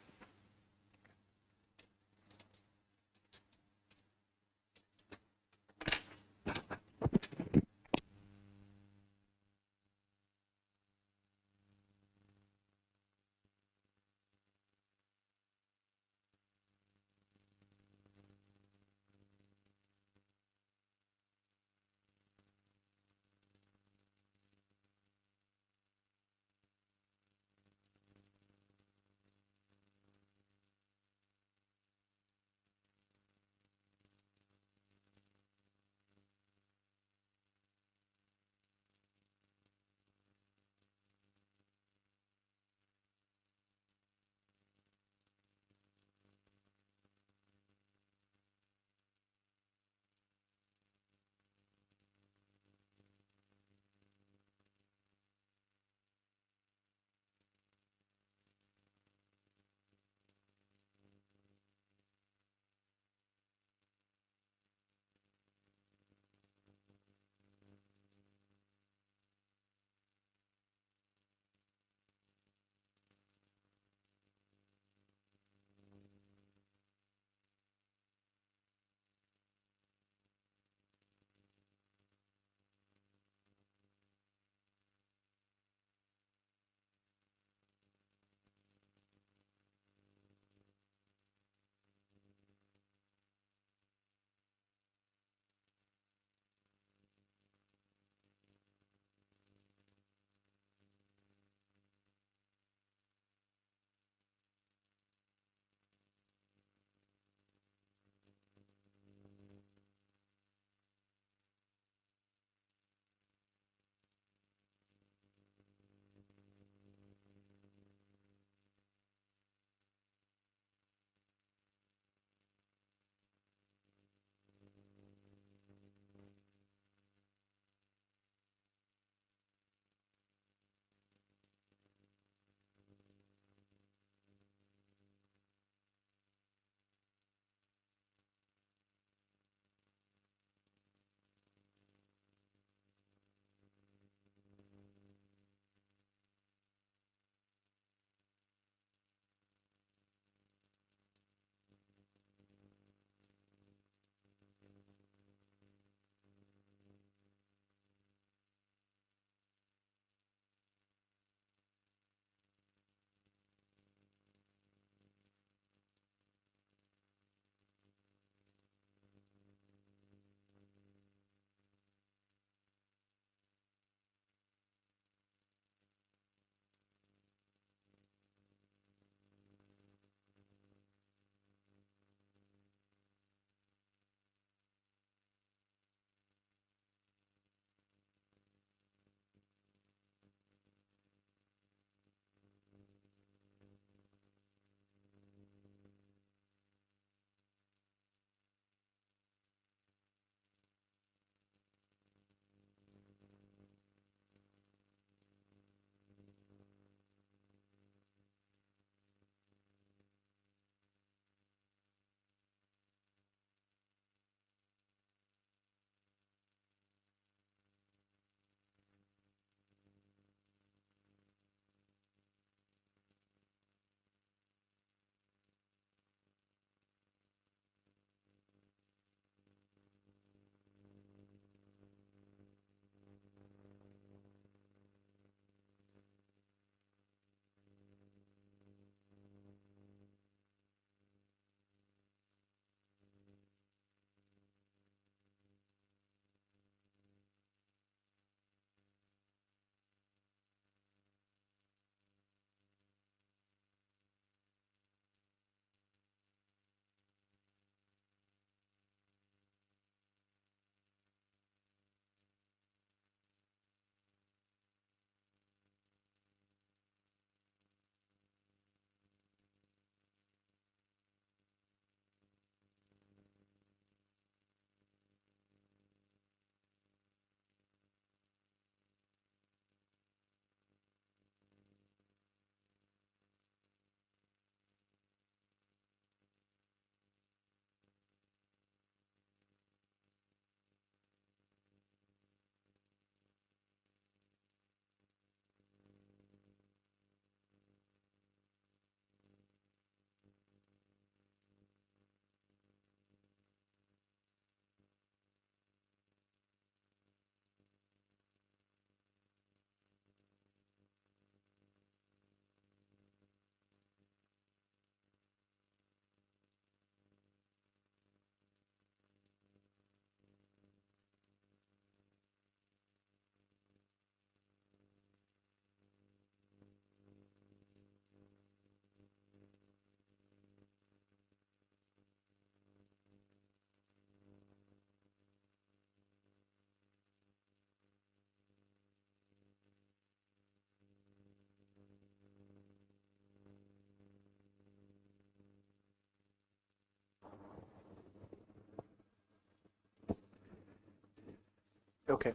Okay.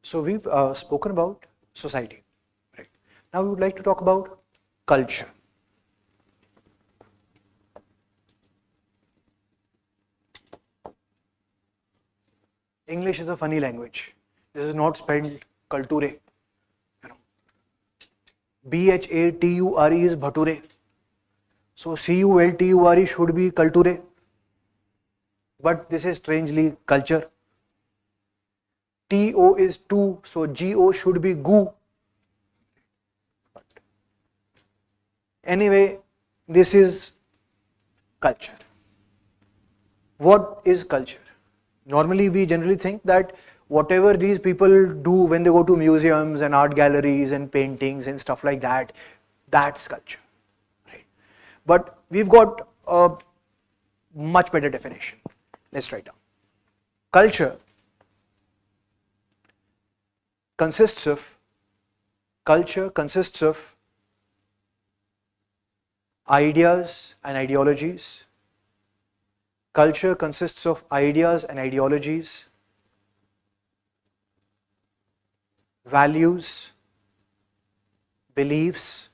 So we've spoken about society. Right. Now we would like to talk about culture. English is a funny language. This is not spelled culture. You know, Bhature is bhature. So culture should be culture. But this is strangely culture. TO is two, so GO should be goo. Anyway, this is culture. What is culture? Normally, we generally think that whatever these people do when they go to museums and art galleries and paintings and stuff like that, that's culture. Right? But we've got a much better definition. Let's write down. Culture consists of ideas and ideologies. Culture consists of ideas and ideologies, values, beliefs,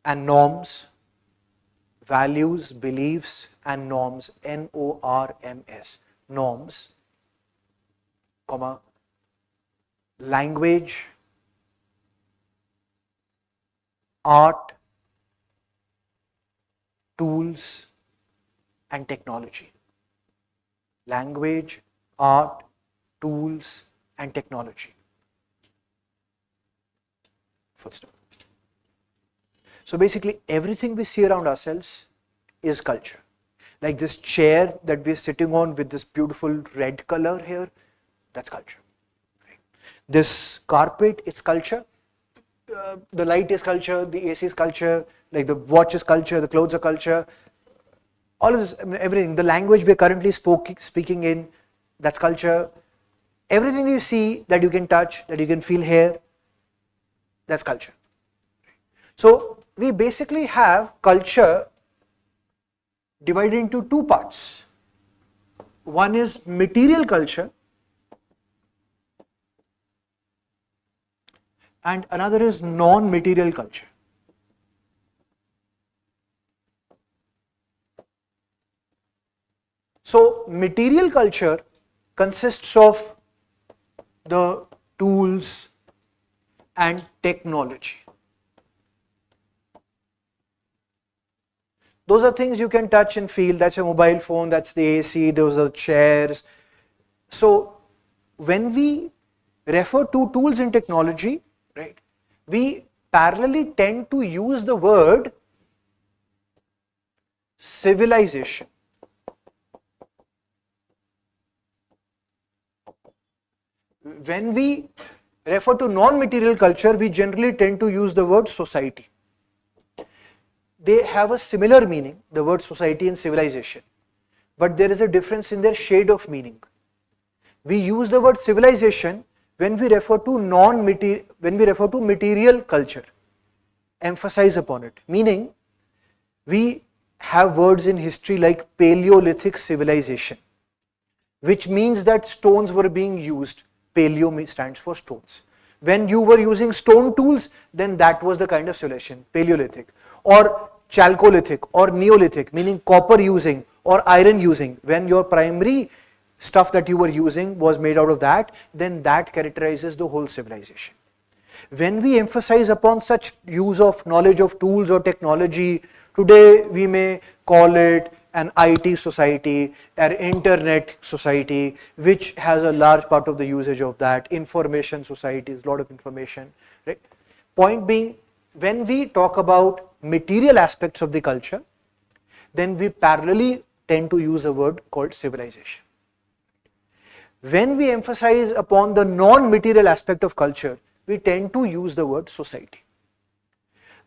and norms. Values, beliefs, and norms. NORMS. Norms, comma, language, art, tools, and technology. Language, art, tools, and technology. Full stop. So basically everything we see around ourselves is culture. Like this chair that we're sitting on with this beautiful red color here, that's culture. This carpet, it's culture. The light is culture, the AC is culture, like the watch is culture, the clothes are culture. All of this, I mean, everything, the language we're currently speaking in, that's culture. Everything you see that you can touch, that you can feel here, that's culture. So we basically have culture divided into two parts. One is material culture and another is non-material culture. So material culture consists of the tools and technology. Those are things you can touch and feel. That's a mobile phone, that's the AC, those are chairs. So when we refer to tools and technology, right, we parallelly tend to use the word civilization. When we refer to non-material culture, we generally tend to use the word society. They have a similar meaning, the word society and civilization, but there is a difference in their shade of meaning. We use the word civilization when we refer to material culture, emphasize upon it, meaning we have words in history like Paleolithic civilization, which means that stones were being used. Paleo stands for stones. When you were using stone tools, then that was the kind of civilization, Paleolithic. Or Chalcolithic or Neolithic, meaning copper using or iron using. When your primary stuff that you were using was made out of that, then that characterizes the whole civilization. When we emphasize upon such use of knowledge of tools or technology, today we may call it an IT society, an internet society, which has a large part of the usage of that. Information societies, a lot of information. Right? Point being, when we talk about material aspects of the culture, then we parallelly tend to use a word called civilization. When we emphasize upon the non-material aspect of culture, we tend to use the word society.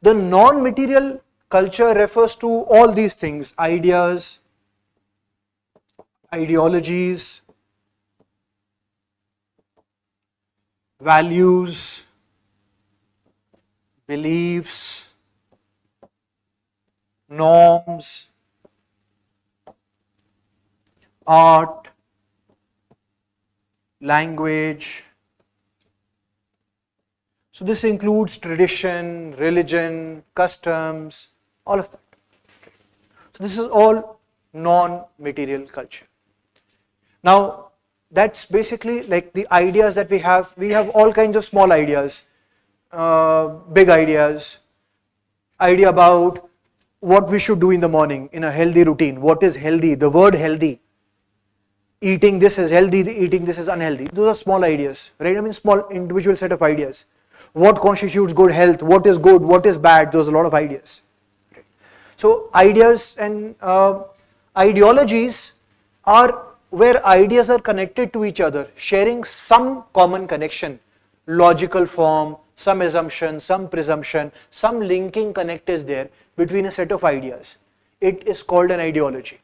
The non-material culture refers to all these things: ideas, ideologies, values, beliefs, norms, art, language. So this includes tradition, religion, customs, all of that. So this is all non-material culture. Now that's basically like the ideas that we have. We have all kinds of small ideas, big ideas, idea about what we should do in the morning in a healthy routine. What is healthy? The word healthy. Eating this is healthy, eating this is unhealthy. Those are small ideas, right? I mean, small individual set of ideas. What constitutes good health? What is good? What is bad? Those are a lot of ideas. So ideas and ideologies are where ideas are connected to each other, sharing some common connection, logical form, some assumption, some presumption, some linking connect is there between a set of ideas. It is called an ideology.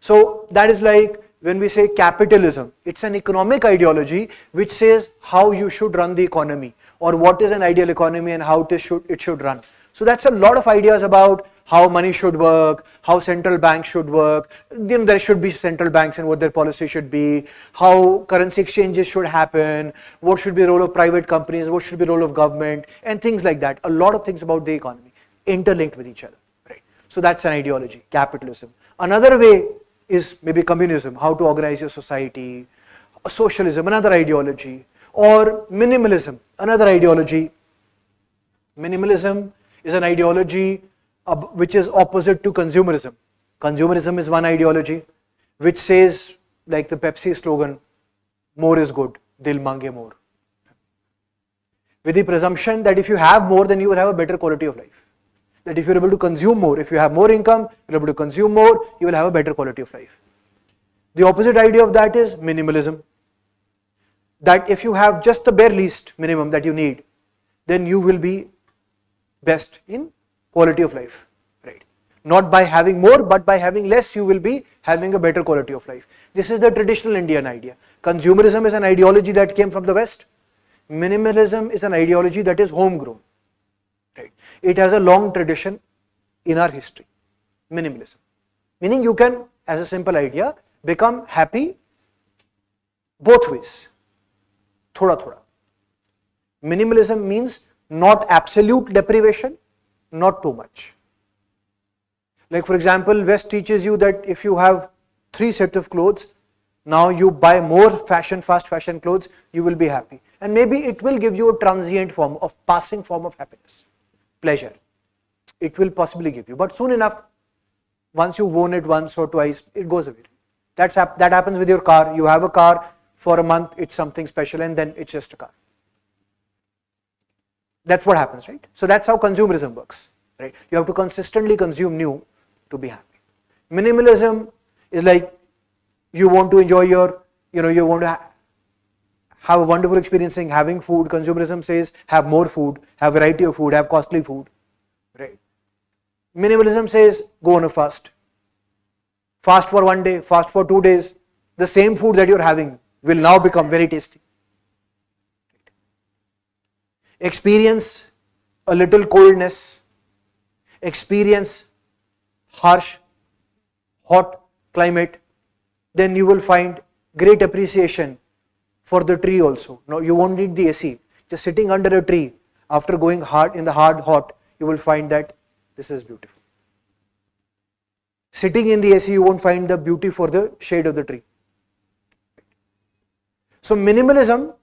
So that is like when we say capitalism, it's an economic ideology which says how you should run the economy or what is an ideal economy and how it should run. So that's a lot of ideas about how money should work, how central banks should work, there should be central banks and what their policy should be, how currency exchanges should happen, what should be the role of private companies, what should be the role of government, and things like that. A lot of things about the economy interlinked with each other, right? So that's an ideology, capitalism. Another way is maybe communism, how to organize your society, socialism, another ideology, or minimalism, another ideology. Minimalism is an ideology which is opposite to consumerism. Consumerism is one ideology which says, like the Pepsi slogan, more is good, dil mange more. With the presumption that if you have more, then you will have a better quality of life. That if you are able to consume more, if you have more income, you are able to consume more, you will have a better quality of life. The opposite idea of that is minimalism. That if you have just the bare least minimum that you need, then you will be best in quality of life, right? Not by having more, but by having less, you will be having a better quality of life. This is the traditional Indian idea. Consumerism is an ideology that came from the West. Minimalism is an ideology that is homegrown, right? It has a long tradition in our history. Minimalism, meaning you can, as a simple idea, become happy both ways. Thoda thoda. Minimalism means not absolute deprivation, not too much. Like for example, West teaches you that if you have 3 sets of clothes, now you buy more fast fashion clothes, you will be happy. And maybe it will give you a transient form of passing form of happiness, pleasure. It will possibly give you, but soon enough, once you've worn it once or twice, it goes away. That happens with your car. You have a car for a month, it's something special, and then it's just a car. That's what happens, right? So that's how consumerism works, right? You have to consistently consume new to be happy. Minimalism is like you want to enjoy your, you want to have a wonderful experience in having food. Consumerism says have more food, have variety of food, have costly food, right? Minimalism says go on a fast. Fast for 1 day, fast for 2 days. The same food that you're having will now become very tasty. Experience a little coldness, experience harsh, hot climate, then you will find great appreciation for the tree also. Now you won't need the AC. Just sitting under a tree after going hard in the hot, you will find that this is beautiful. Sitting in the AC, you won't find the beauty for the shade of the tree. So minimalism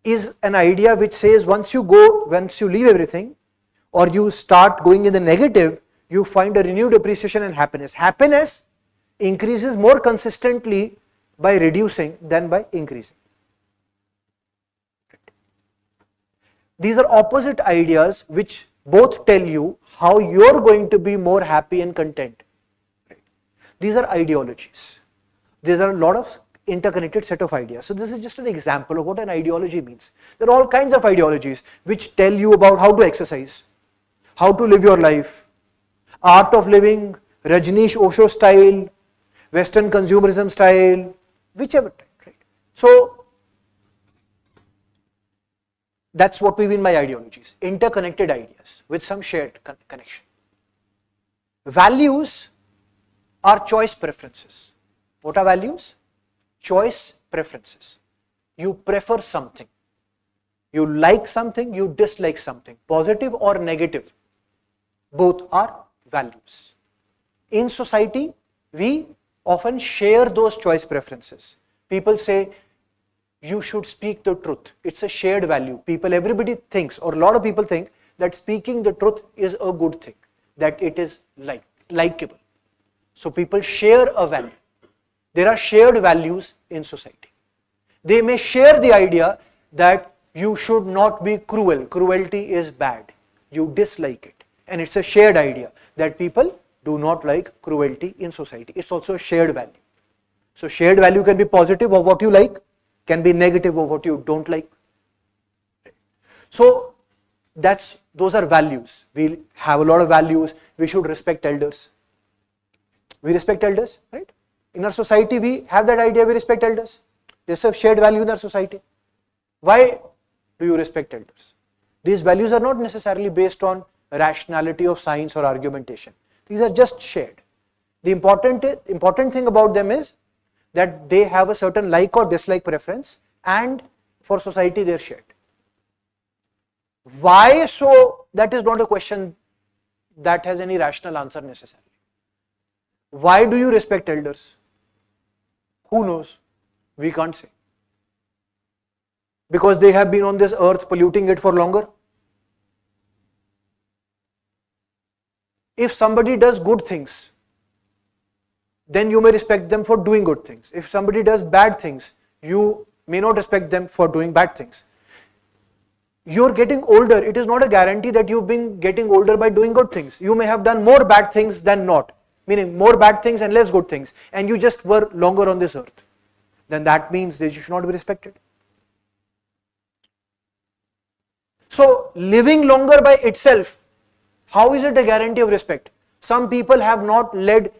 is an idea which says once you leave everything or you start going in the negative, you find a renewed appreciation and happiness. Happiness increases more consistently by reducing than by increasing. These are opposite ideas which both tell you how you're going to be more happy and content. These are ideologies. These are a lot of interconnected set of ideas. So this is just an example of what an ideology means. There are all kinds of ideologies which tell you about how to exercise, how to live your life, art of living, Rajneesh Osho style, Western consumerism style, whichever type, right? So that's what we mean by ideologies, interconnected ideas with some shared connection. Values are choice preferences. What are values? Choice preferences. You prefer something. You like something, you dislike something, positive or negative. Both are values. In society, we often share those choice preferences. People say, you should speak the truth. It's a shared value. Everybody thinks, or a lot of people think, that speaking the truth is a good thing, that it is likable. So people share a value. There are shared values in society. They may share the idea that you should not be cruel. Cruelty is bad. You dislike it. And it's a shared idea that people do not like cruelty in society. It's also a shared value. So shared value can be positive of what you like, can be negative of what you don't like. So those are values. We have a lot of values. We should respect elders. We respect elders, right? In our society, we have that idea, we respect elders. There's a shared value in our society. Why do you respect elders? These values are not necessarily based on rationality of science or argumentation. These are just shared. The important thing about them is that they have a certain like or dislike preference, and for society they are shared. Why so? That is not a question that has any rational answer necessarily. Why do you respect elders? Who knows? We can't say. Because they have been on this earth polluting it for longer? If somebody does good things, then you may respect them for doing good things. If somebody does bad things, you may not respect them for doing bad things. You're getting older. It is not a guarantee that you've been getting older by doing good things. You may have done more bad things than not, meaning more bad things and less good things, and you just were longer on this earth. Then that means that you should not be respected. So living longer by itself, how is it a guarantee of respect? Some people have not led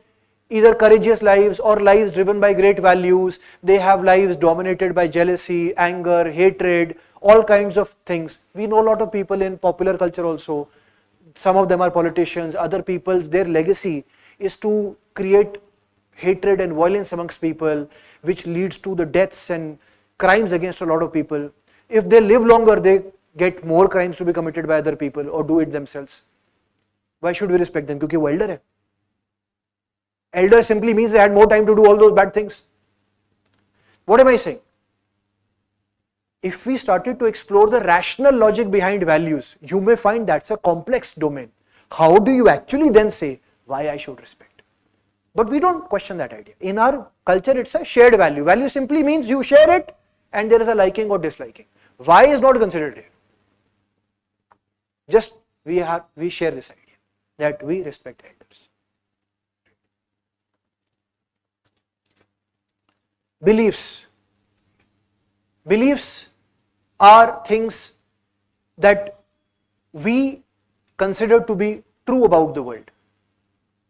either courageous lives or lives driven by great values. They have lives dominated by jealousy, anger, hatred, all kinds of things. We know a lot of people in popular culture also. Some of them are politicians, other people, their legacy is to create hatred and violence amongst people, which leads to the deaths and crimes against a lot of people. If they live longer, they get more crimes to be committed by other people or do it themselves. Why should we respect them? Because they are elder. Elder simply means they had more time to do all those bad things. What am I saying? If we started to explore the rational logic behind values, you may find that's a complex domain. How do you actually then say why I should respect? But we don't question that idea. In our culture, it's a shared value. Value simply means you share it and there is a liking or disliking. Why is not considered here. Just we share this idea that we respect elders. Beliefs. Beliefs are things that we consider to be true about the world.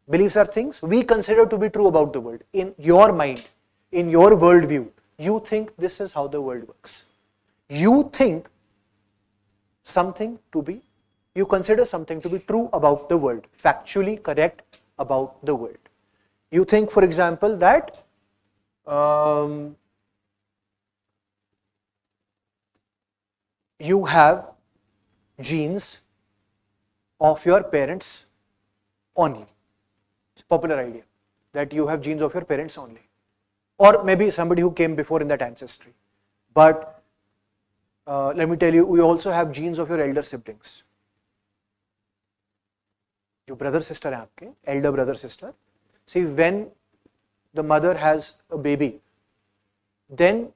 Beliefs are things we consider to be true about the world. In your mind, in your worldview, you think this is how the world works. You think you consider something to be true about the world, factually correct about the world. You think, for example, that you have genes of your parents only. It's a popular idea that you have genes of your parents only, or maybe somebody who came before in that ancestry. But let me tell you, we also have genes of your elder siblings. Your brother sister hai aapke, elder brother sister. See, when the mother has a baby, then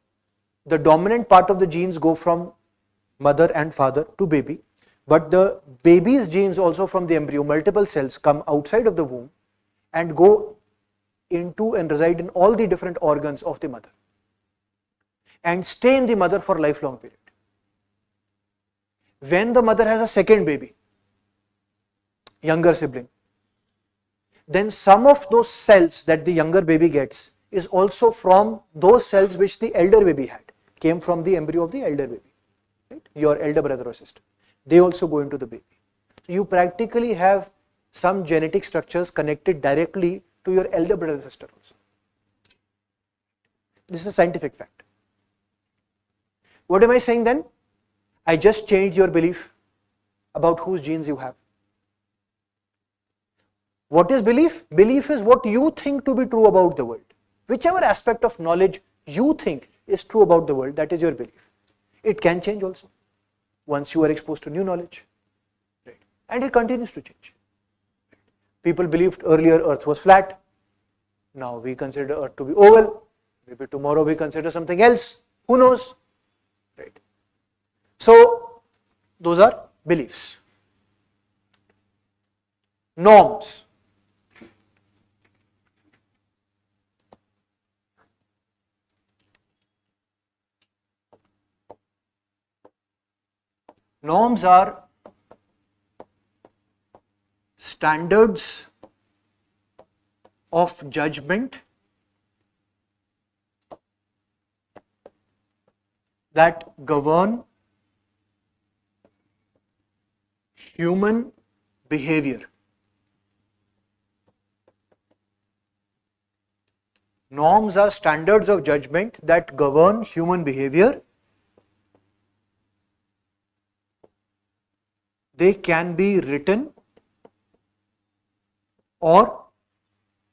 the dominant part of the genes go from mother and father to baby, but the baby's genes also from the embryo, multiple cells come outside of the womb and go into and reside in all the different organs of the mother and stay in the mother for a lifelong period. When the mother has a second baby, younger sibling, then some of those cells that the younger baby gets is also from those cells which the elder baby had, came from the embryo of the elder baby, right? Your elder brother or sister. They also go into the baby. So you practically have some genetic structures connected directly to your elder brother or sister also. This is a scientific fact. What am I saying then? I just changed your belief about whose genes you have. What is belief? Belief is what you think to be true about the world. Whichever aspect of knowledge you think is true about the world, that is your belief. It can change also once you are exposed to new knowledge. Right. And it continues to change. People believed earlier Earth was flat. Now we consider Earth to be oval. Maybe tomorrow we consider something else. Who knows? Right. So those are beliefs. Norms. Norms are standards of judgment that govern human behavior. Norms are standards of judgment that govern human behavior. They can be written or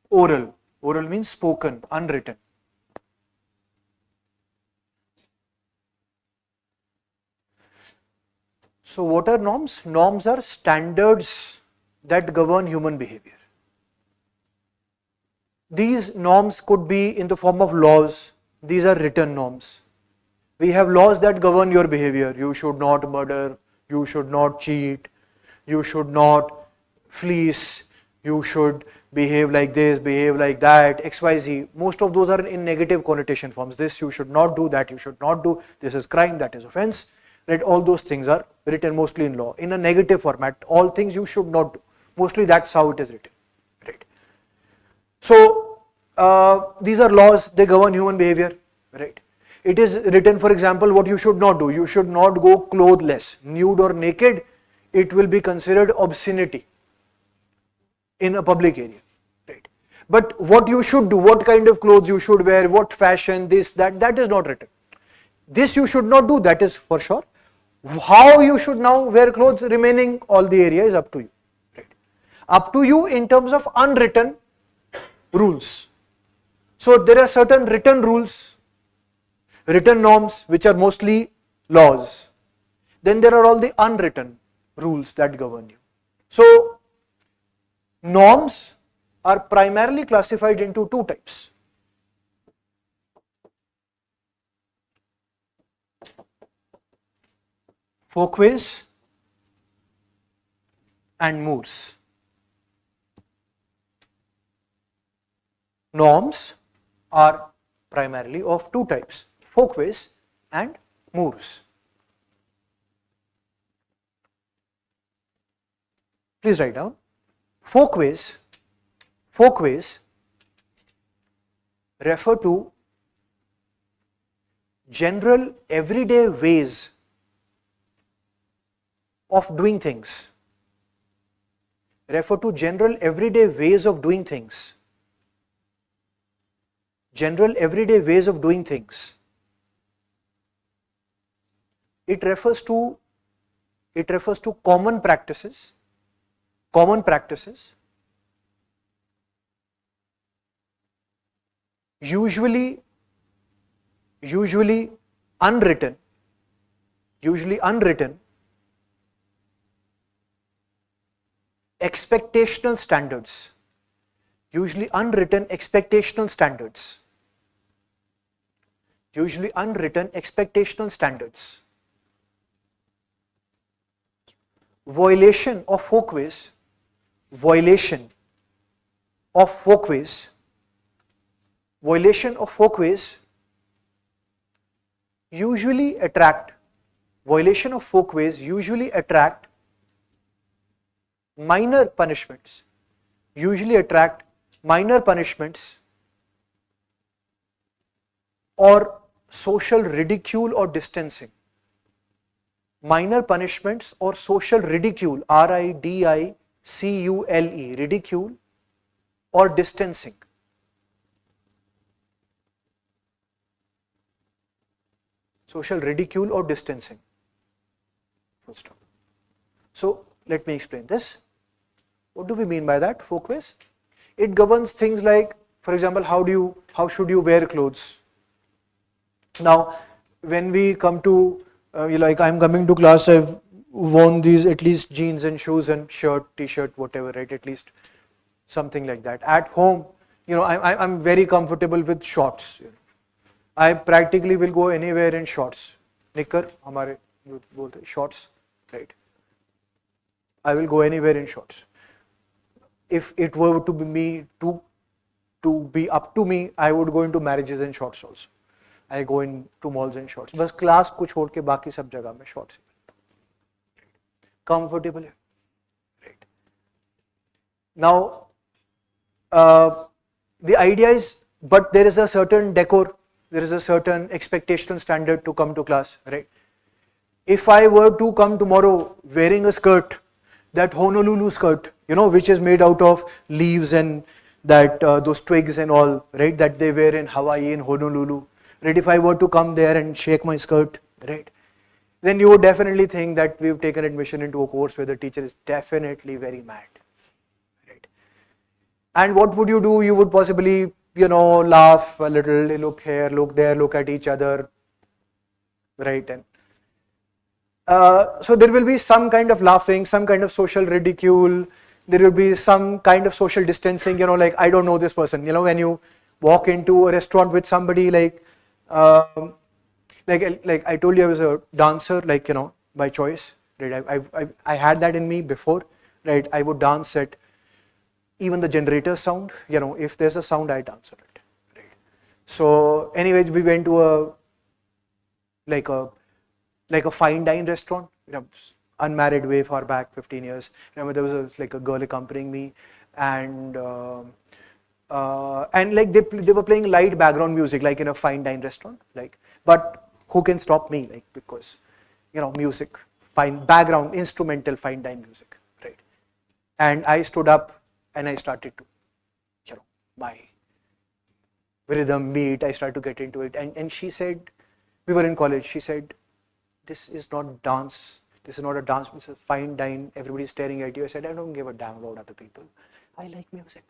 oral. Oral means spoken, unwritten. So what are norms? Norms are standards that govern human behavior. These norms could be in the form of laws. These are written norms. We have laws that govern your behavior. You should not murder, you should not cheat, you should not fleece, you should behave like this, behave like that, XYZ. Most of those are in negative connotation forms. This you should not do, that you should not do, this is crime, that is offense. Right? All those things are written mostly in law. In a negative format, all things you should not do. Mostly that's how it is written. Right? So these are laws, they govern human behavior. Right? It is written, for example, what you should not do. You should not go clothless, nude or naked. It will be considered obscenity in a public area. Right? But what you should do, what kind of clothes you should wear, what fashion, this, that is not written. This you should not do, that is for sure. How you should now wear clothes remaining, all the area is up to you. Right? Up to you in terms of unwritten rules. So there are certain written rules, written norms which are mostly laws. Then there are all the unwritten rules that govern you. So norms are primarily classified into two types. Folkways and moors. Norms are primarily of two types, folkways and moors. Please write down. Folkways refer to general everyday ways of doing things. Refer to general everyday ways of doing things. General everyday ways of doing things. It refers to common practices. Common practices. Usually unwritten. Expectational standards. Usually unwritten expectational standards. Usually unwritten expectational standards. Violation of folkways. Violation of folkways. Violation of folkways usually attract. Violation of folkways usually attract minor punishments. Usually attract minor punishments or social ridicule or distancing. Minor punishments or social ridicule, RIDICULE, ridicule or distancing. social ridicule or distancing. Full stop. So let me explain this. What do we mean by that? Folkways. It governs things like, for example, how should you wear clothes? Now, when we come to, like I'm coming to class, I've worn these at least jeans and shoes and shirt, t-shirt, whatever, right? At least something like that. At home, I'm very comfortable with shorts. I practically will go anywhere in shorts. Knicker, हमारे बोलते हैं shorts, right? I will go anywhere in shorts. If it were to be up to me, I would go into marriages in shorts also. I go into malls in shorts. बस class को छोड़ के बाकी सब जगह में shorts. Comfortable, right? Now, the idea is, but there is a certain decor, there is a certain expectation standard to come to class, right? If I were to come tomorrow wearing a skirt, that Honolulu skirt, which is made out of leaves and that those twigs and all, right, that they wear in Hawaii, in Honolulu, right? If I were to come there and shake my skirt, right, then you would definitely think that we've taken admission into a course where the teacher is definitely very mad, right? And what would you do? You would possibly, laugh a little, look here, look there, look at each other, right? And so there will be some kind of laughing, some kind of social ridicule. There will be some kind of social distancing, like I don't know this person. When you walk into a restaurant with somebody like I told you, I was a dancer, by choice, right? I had that in me before, right? I would dance at even the generator sound, if there's a sound, I dance on it, right? So anyways, we went to a fine dine restaurant, unmarried way far back, 15 years. Remember, there was a girl accompanying me, and they were playing light background music, like in a fine dine restaurant, but who can stop me, because music, fine background, instrumental fine dine music, right? And I stood up and I started to, my rhythm beat, I started to get into it, and she said, we were in college, she said, this is not dance, this is not a dance, this is a fine dine, everybody's staring at you. I said, I don't give a damn about other people, I like music,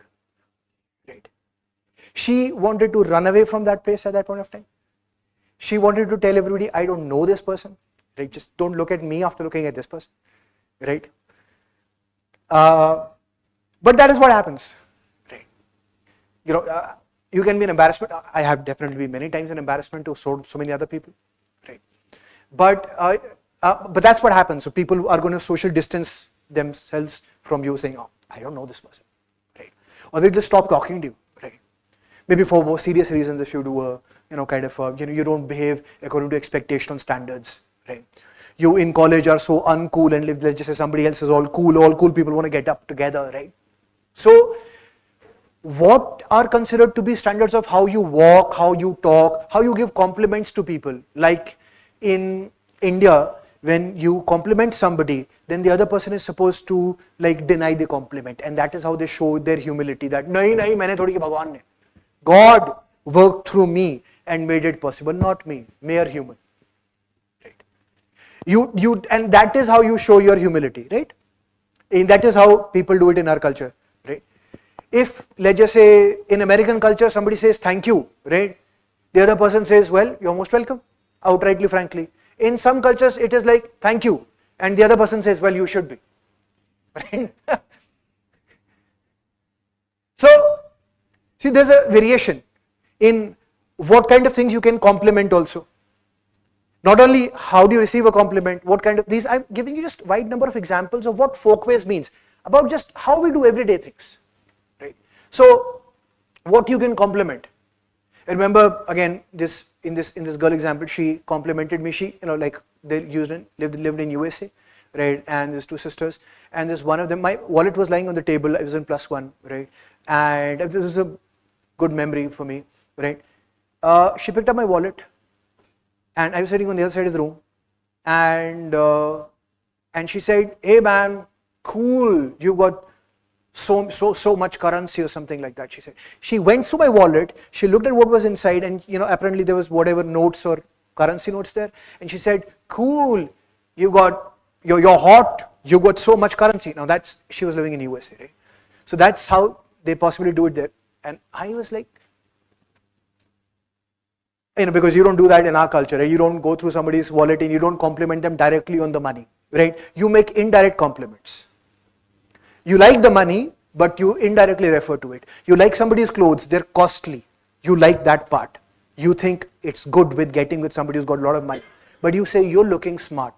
right? She wanted to run away from that place at that point of time. She wanted to tell everybody, I don't know this person, right? Just don't look at me after looking at this person, right? But that is what happens, right? You can be an embarrassment. I have definitely been many times an embarrassment to so many other people, right? But that's what happens. So people are going to social distance themselves from you, saying, oh, I don't know this person, right? Or they just stop talking to you, right? Maybe for more serious reasons, if you do a, you don't behave according to expectation standards, right? You in college are so uncool, and let's just say somebody else is all cool people want to get up together, right? So what are considered to be standards of how you walk, how you talk, how you give compliments to people? Like in India, when you compliment somebody, then the other person is supposed to deny the compliment, and that is how they show their humility, that nahi, maine thodi ki Bhagwan ne. God worked through me and made it possible, not me, mere human. Right? And that is how you show your humility, right? And that is how people do it in our culture, right? If, let's just say, in American culture, somebody says thank you, right? The other person says, well, you're most welcome, outrightly, frankly. In some cultures, it is like thank you, and the other person says, well, you should be, right? So, see, there's a variation in what kind of things you can compliment also. Not only how do you receive a compliment, what kind of these, I'm giving you just a wide number of examples of what folkways means, about just how we do everyday things, right? So, what you can compliment. I remember again in this girl example, she complimented me. She they lived in USA, right? And there's two sisters, and there's one of them. My wallet was lying on the table. I was in +1, right? And this was a good memory for me, right? She picked up my wallet, and I was sitting on the other side of the room, and she said, "Hey man, cool, you got so much currency," or something like that. She said. She went through my wallet. She looked at what was inside, and apparently there was whatever notes or currency notes there. And she said, cool, you're hot, you got so much currency. Now she was living in USA, right? So that's how they possibly do it there. And I was like, because you don't do that in our culture, right? You don't go through somebody's wallet and you don't compliment them directly on the money, right? You make indirect compliments. You like the money, but you indirectly refer to it. You like somebody's clothes, they're costly. You like that part. You think it's good with getting with somebody who's got a lot of money. But you say you're looking smart.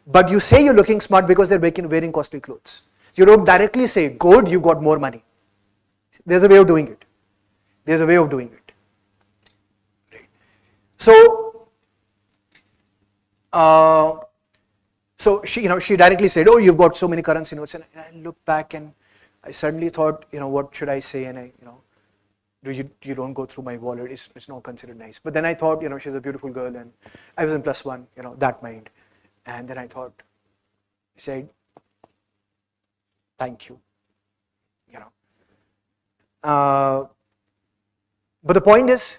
But you say you're looking smart because they're wearing costly clothes. You don't directly say, good, you got more money. There's a way of doing it. There's a way of doing it. Right. So she directly said, oh, you've got so many currency notes. And I looked back and I suddenly thought, what should I say? And you don't go through my wallet. It's not considered nice. But then I thought, she's a beautiful girl and I was in +1, that mind. And then I thought, I said, thank you. But the point is,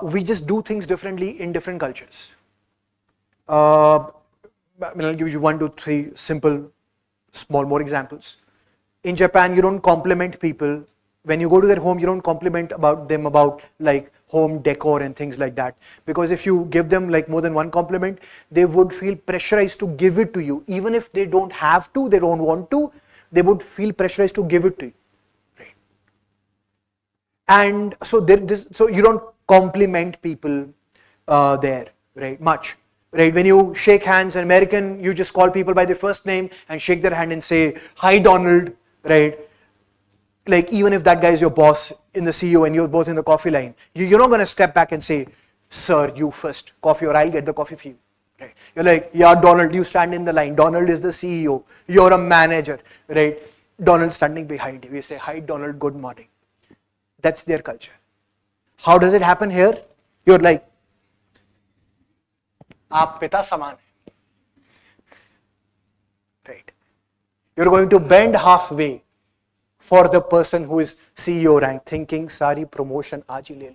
we just do things differently in different cultures. I'll give you 1, 2, 3 simple, small, more examples. In Japan, you don't compliment people. When you go to their home, you don't compliment them about like home decor and things like that. Because if you give them like more than one compliment, they would feel pressurized to give it to you. Even if they don't have to, they don't want to, they would feel pressurized to give it to you. Right? And so you don't compliment people there, right? Much. Right? When you shake hands, in American, you just call people by their first name and shake their hand and say, hi Donald, right? Like even if that guy is your boss in the CEO and you're both in the coffee line, you're not going to step back and say, sir, you first coffee or I'll get the coffee for you. Right? You're like, yeah, Donald, you stand in the line. Donald is the CEO. You're a manager, right? Donald standing behind you. You say, hi Donald, good morning. That's their culture. How does it happen here? You're like, aap pita saman hai. Right. You're going to bend halfway for the person who is CEO rank, thinking, sari promotion aaj hi le lo.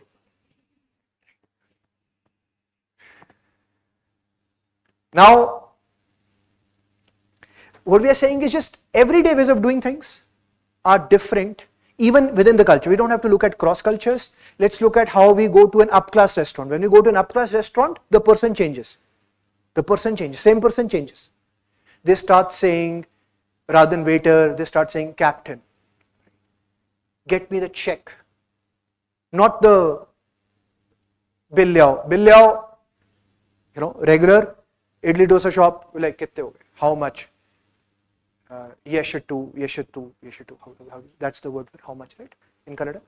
Now, what we are saying is just everyday ways of doing things are different, even within the culture. We don't have to look at cross cultures. Let's look at how we go to an up-class restaurant. When we go to an up-class restaurant, the person changes. The person changes, same person changes. They start saying, rather than waiter, they start saying captain. Get me the check. Not the bill liao. Bill liao, regular idli dosa shop, like, kitte ho gaye? How much? Yeshtu. How, that's the word for how much, right? In Kannada?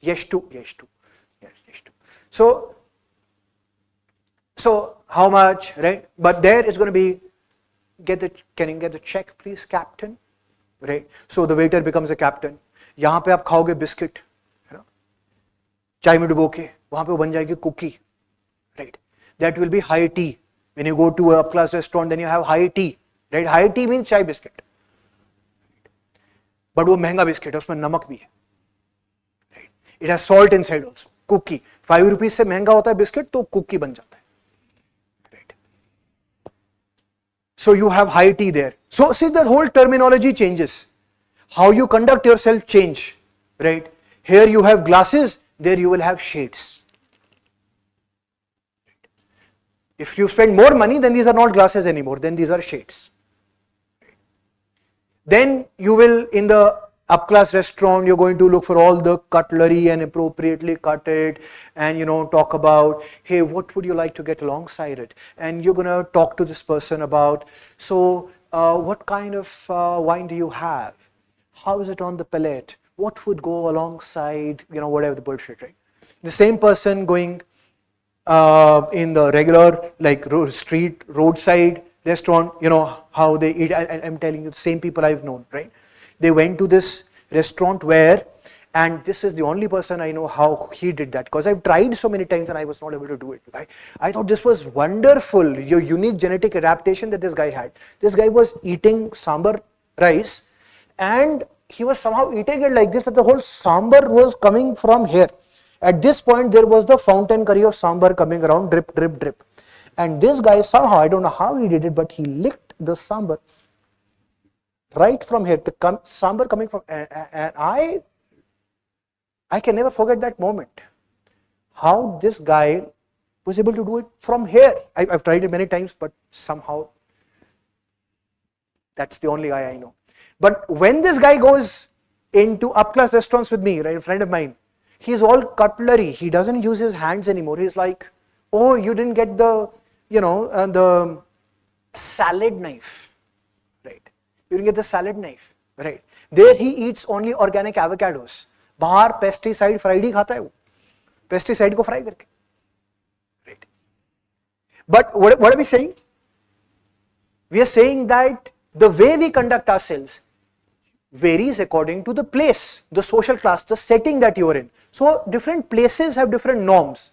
Yeshtu. So how much, right? But there it's going to be, can you get the check, please, captain? Right? So the waiter becomes a captain. यहाँ पे आप खाओगे biscuit, है ना? चाय में डुबो के, वहाँ पे बन जाएगी cookie, right? That will be high tea. When you go to a up-class restaurant, then you have high tea, right? High tea means chai biscuit. But वो महंगा बिस्किट है, उसमें नमक भी है. Right? It has salt inside also. Cookie. 5 rupees से महंगा होता है बिस्किट, तो cookie बन जाता है. Right? So you have high tea there. So see, the whole terminology changes. How you conduct yourself change, right? Here you have glasses, there you will have shades. If you spend more money, then these are not glasses anymore, then these are shades. Then you will, in the up-class restaurant, you're going to look for all the cutlery and appropriately cut it and, talk about, hey, what would you like to get alongside it? And you're going to talk to this person about, so what kind of wine do you have? How is it on the palate? What would go alongside, whatever the bullshit, right? The same person going in the regular, like roadside restaurant, how they eat. I'm telling you, the same people I've known, right? They went to this restaurant where, and this is the only person I know how he did that, because I've tried so many times and I was not able to do it. I thought this was wonderful, your unique genetic adaptation that this guy had. This guy was eating sambar rice, and he was somehow eating it like this, that the whole sambar was coming from here. At this point, there was the fountain curry of sambar coming around, drip, drip, drip. And this guy somehow, I don't know how he did it, but he licked the sambar right from here, the sambar coming from, and I can never forget that moment. How this guy was able to do it from here. I've tried it many times, but somehow that's the only guy I know. But when this guy goes into up-class restaurants with me, right, a friend of mine, he's all cutlery. He doesn't use his hands anymore. He's like, oh, you didn't get the, the salad knife, right? You didn't get the salad knife, right? There he eats only organic avocados. बाहर pesticide fried ही खाता है वो, pesticide को fry करके, right? But what are we saying? We are saying that the way we conduct ourselves varies according to the place, the social class, the setting that you are in. So different places have different norms,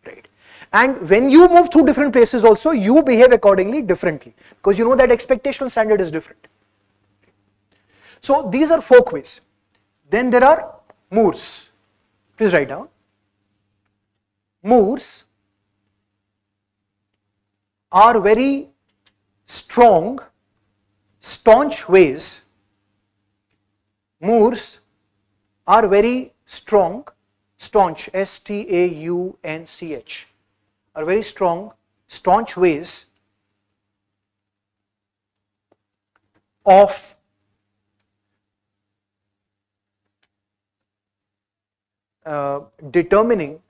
right? And when you move through different places also, you behave accordingly differently, because you know that expectational standard is different. So these are folk ways. Then there are moods. Please write down. Moods are very strong, staunch ways. Moods are very strong, staunch, S-T-A-U-N-C-H, are very strong, staunch ways of determining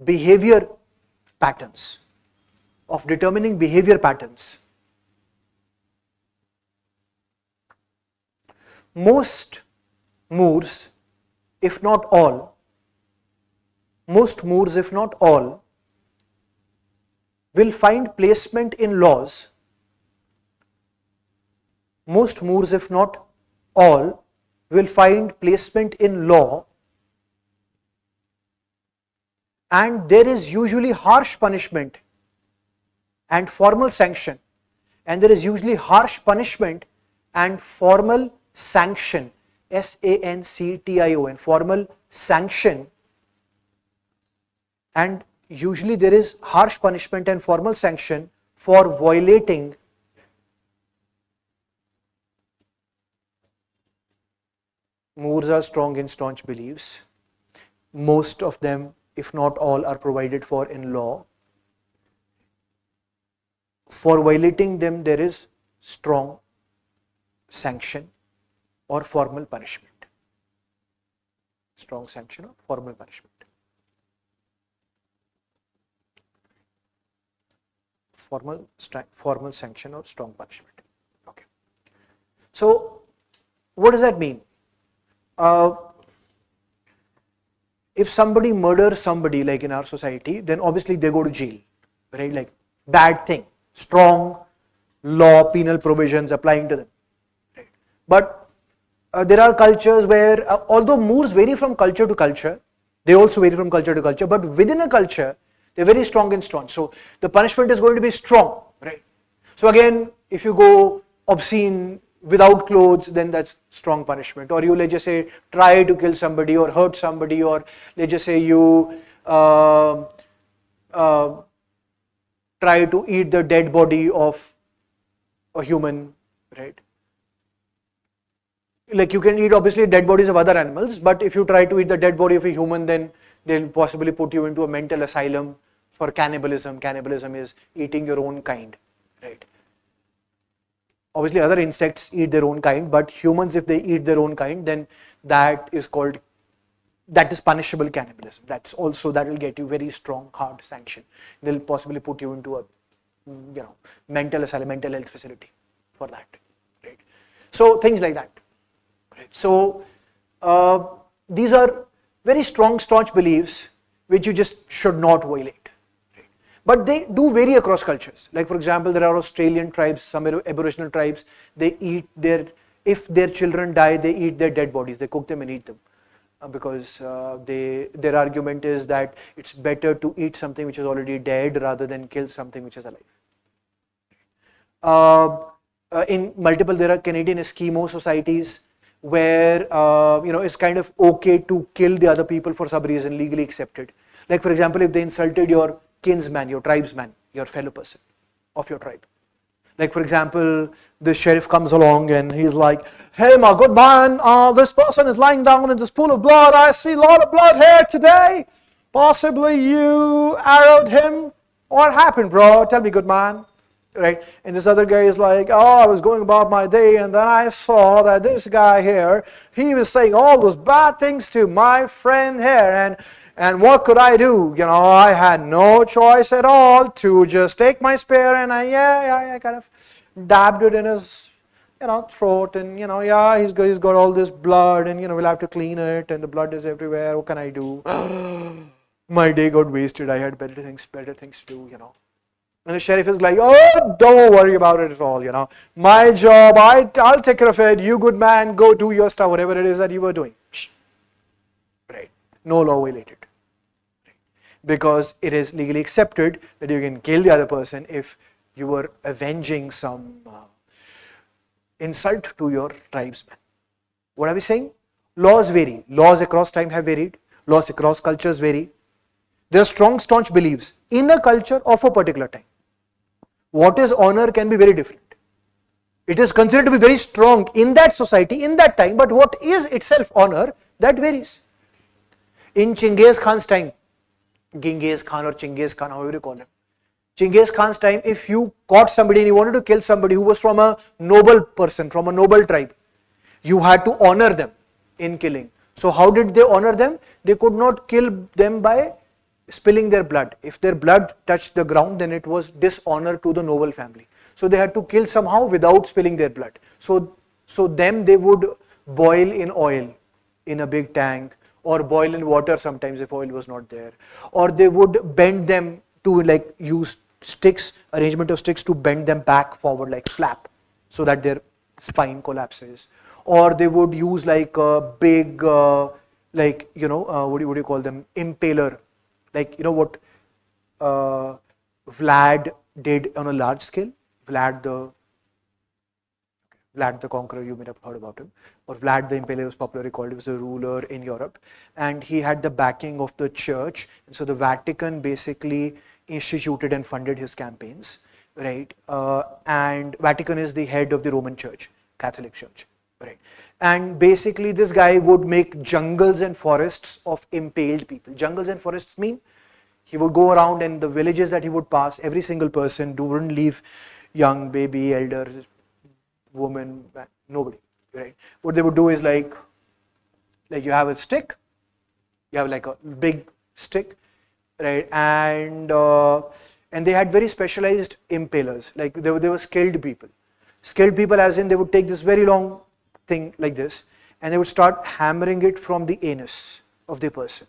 behavior patterns, Most moods, if not all, will find placement in laws. Most moods, if not all, will find placement in law, and there is usually harsh punishment and formal sanction, sanction, S-A-N-C-T-I-O-N, formal sanction, and usually there is harsh punishment and formal sanction for violating moods are strong in staunch beliefs. Most of them, if not all, are provided for in law. For violating them, there is strong sanction or formal punishment. Strong sanction or formal punishment. Formal sanction or strong punishment. Okay. So, what does that mean? If somebody murders somebody, like in our society, then obviously they go to jail, right? Like bad thing, strong law, penal provisions applying to them, right? But there are cultures where, although moods vary from culture to culture, they also vary from culture to culture, but within a culture, they're very strong and staunch. So the punishment is going to be strong, right? So again, if you go obscene, without clothes, then that's strong punishment. Or you, let's just say, try to kill somebody or hurt somebody, or let's just say you try to eat the dead body of a human, right? Like you can eat obviously dead bodies of other animals, but if you try to eat the dead body of a human, then they'll possibly put you into a mental asylum for cannibalism. Cannibalism is eating your own kind, right? Obviously other insects eat their own kind, but humans, if they eat their own kind, then that is punishable cannibalism. That will get you very strong, hard sanction. They'll possibly put you into a mental asylum, mental health facility for that, right? So things like that, right? So these are very strong, staunch beliefs which you just should not violate. But they do vary across cultures. Like for example, there are Australian tribes, some Aboriginal tribes, if their children die, they eat their dead bodies, they cook them and eat them. Because their argument is that it's better to eat something which is already dead rather than kill something which is alive. In multiple, there are Canadian Eskimo societies where it's kind of okay to kill the other people for some reason, legally accepted. Like for example, if they insulted your kinsman, your tribesman, your fellow person of your tribe. Like for example, the sheriff comes along and he's like, "Hey, my good man, this person is lying down in this pool of blood. I see a lot of blood here today. Possibly you arrowed him. What happened, bro? Tell me, good man." Right? And this other guy is like, "Oh, I was going about my day and then I saw that this guy here, he was saying all those bad things to my friend here, and what could I do? I had no choice at all to just take my spear and I kind of dabbed it in his throat, and he's got all this blood, and we'll have to clean it, and the blood is everywhere. What can I do?" My day got wasted. I had better things to do. And the sheriff is like, "Oh, don't worry about it at all. My job, I'll take care of it. You good man, go do your stuff, whatever it is that you were doing." Right? No law violated. Because it is legally accepted that you can kill the other person if you were avenging some insult to your tribesman. What are we saying? Laws vary. Laws across time have varied. Laws across cultures vary. There are strong, staunch beliefs in a culture of a particular time. What is honor can be very different. It is considered to be very strong in that society, in that time, but what is itself honor, that varies. In Genghis Khan's time, Genghis Khan or Chinggis Khan, however you call him. Genghis Khan's time, if you caught somebody and you wanted to kill somebody who was from a noble person, from a noble tribe, you had to honor them in killing. So how did they honor them? They could not kill them by spilling their blood. If their blood touched the ground, then it was dishonor to the noble family. So they had to kill somehow without spilling their blood. So them they would boil in oil in a big tank, or boil in water sometimes if oil was not there, or they would bend them to use sticks, arrangement of sticks to bend them back forward like flap, so that their spine collapses, or they would use a big what do you call them, impaler, what Vlad did on a large scale. Vlad the Conqueror, you may have heard about him, or Vlad the Impaler was popularly called. He was a ruler in Europe, and he had the backing of the church, and so the Vatican basically instituted and funded his campaigns, right? And Vatican is the head of the Roman Church, Catholic Church, right? And basically this guy would make jungles and forests of impaled people. Jungles and forests mean he would go around, and the villages that he would pass, every single person wouldn't leave young, baby, elder, woman, nobody, right? What they would do is like you have a stick, you have a big stick, right? And they had very specialized impalers. They were skilled people. Skilled people as in they would take this very long thing like this, and they would start hammering it from the anus of the person.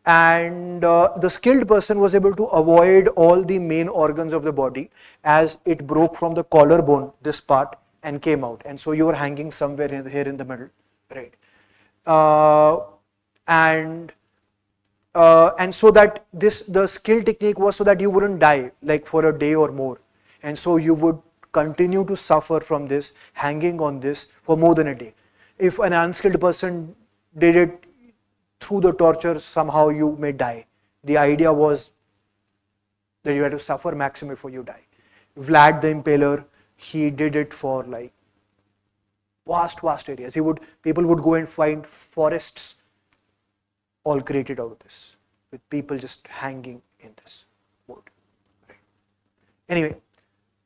And the skilled person was able to avoid all the main organs of the body as it broke from the collarbone, this part, and came out. And so you were hanging somewhere here in the middle, right? And so that the skill technique was so that you wouldn't die for a day or more, and so you would continue to suffer from this, hanging on this for more than a day. If an unskilled person did it through the torture, somehow you may die. The idea was that you had to suffer maximum before you die. Vlad the Impaler, he did it for vast areas. People would go and find forests all created out of this, with people just hanging in this wood. Right. Anyway,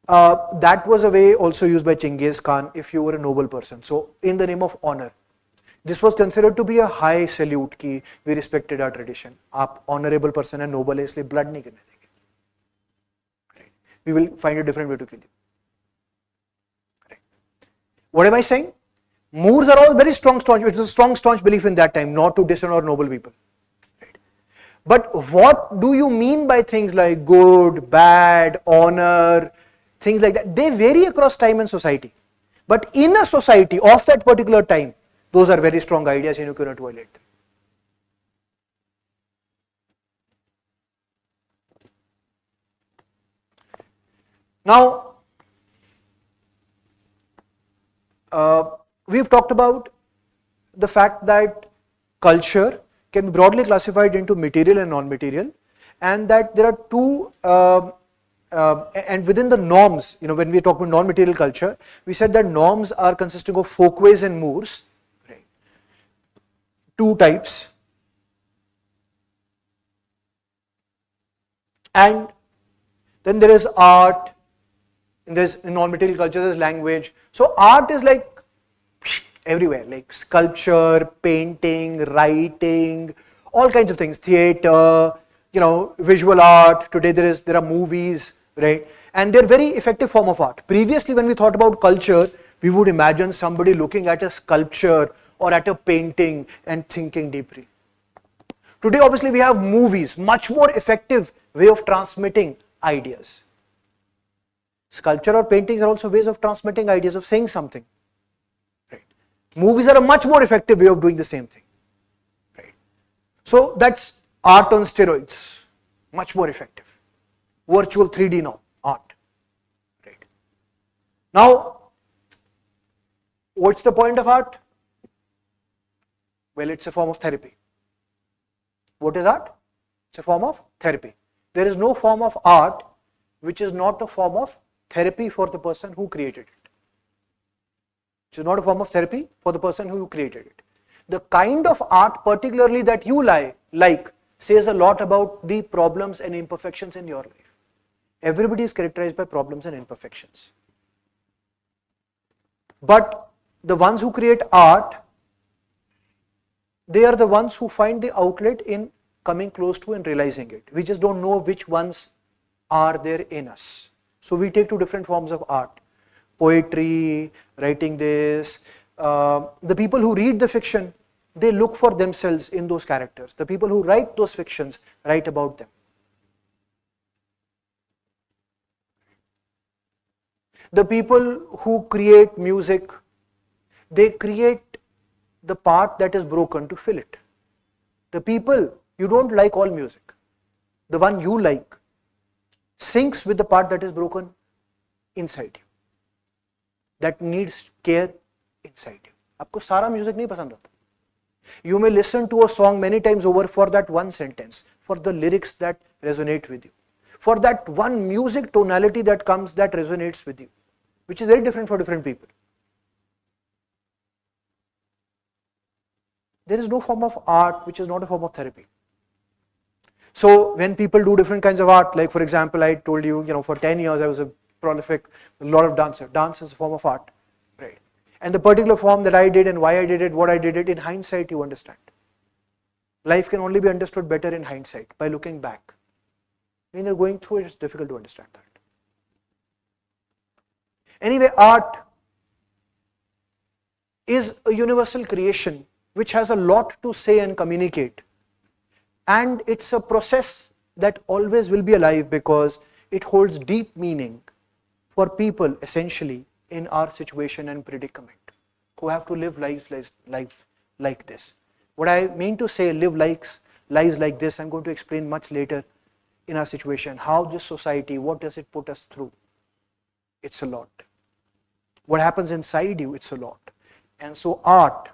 that was a way also used by Genghis Khan if you were a noble person. So in the name of honor, this was considered to be a high salute कि we respected our tradition. आप honorable person है, noble है, इसलिए blood नहीं करने देंगे. Right. We will find a different way to kill you. Right. What am I saying? Moors are all very strong, staunch. It was a strong, staunch belief in that time not to dishonor noble people. Right. But what do you mean by things like good, bad, honor, things like that? They vary across time and society. But in a society of that particular time, those are very strong ideas and you cannot violate them. Now, we've talked about the fact that culture can be broadly classified into material and non-material, and that there are two and within the norms, when we talk about non-material culture, we said that norms are consisting of folkways and mores, right? Two types. And then there is art, and there's in non-material culture, there's language. So art is like everywhere, like sculpture, painting, writing, all kinds of things, theater, visual art. Today there are movies, right? And they're very effective form of art. Previously, when we thought about culture, we would imagine somebody looking at a sculpture or at a painting and thinking deeply. Today, obviously, we have movies, much more effective way of transmitting ideas. Sculpture or paintings are also ways of transmitting ideas, of saying something. Right? Movies are a much more effective way of doing the same thing. Right? So that's art on steroids, much more effective. Virtual 3D now, art. Right? Now, what's the point of art? Well, it's a form of therapy. What is art? It's a form of therapy. There is no form of art which is not a form of therapy for the person who created it. It is not a form of therapy for the person who created it. The kind of art particularly that you like says a lot about the problems and imperfections in your life. Everybody is characterized by problems and imperfections. But the ones who create art, they are the ones who find the outlet in coming close to and realizing it. We just don't know which ones are there in us. So we take two different forms of art. Poetry, writing this. The people who read the fiction, they look for themselves in those characters. The people who write those fictions write about them. The people who create music, they create the part that is broken to fill it. The people, you don't like all music. The one you like syncs with the part that is broken inside you, that needs care inside you. आपको सारा music नहीं पसंद होता. You may listen to a song many times over for that one sentence, for the lyrics that resonate with you, for that one music tonality that comes that resonates with you, which is very different for different people. There is no form of art which is not a form of therapy. So when people do different kinds of art, like for example, I told you, for 10 years I was a prolific, a lot of dancer. Dance is a form of art, right? And the particular form that I did and why I did it, what I did it, in hindsight you understand. Life can only be understood better in hindsight, by looking back. When you're going through it, it's difficult to understand that. Anyway, art is a universal creation which has a lot to say and communicate. And it's a process that always will be alive because it holds deep meaning for people essentially in our situation and predicament who have to live life like this. What I mean to say live lives like this, I'm going to explain much later in our situation. How this society, what does it put us through? It's a lot. What happens inside you, it's a lot. And so art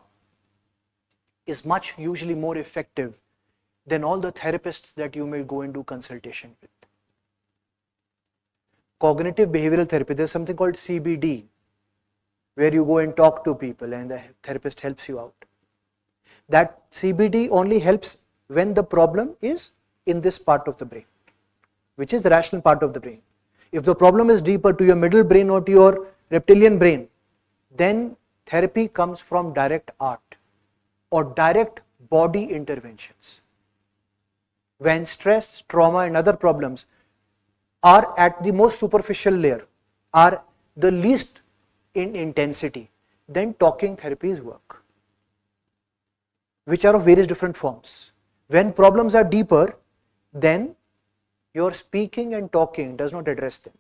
is much usually more effective than all the therapists that you may go and do consultation with. Cognitive behavioral therapy, there's something called CBD, where you go and talk to people and the therapist helps you out. That CBD only helps when the problem is in this part of the brain, which is the rational part of the brain. If the problem is deeper to your middle brain or to your reptilian brain, then therapy comes from direct art or direct body interventions. When stress, trauma and other problems are at the most superficial layer, are the least in intensity, then talking therapies work, which are of various different forms. When problems are deeper, then your speaking and talking does not address them.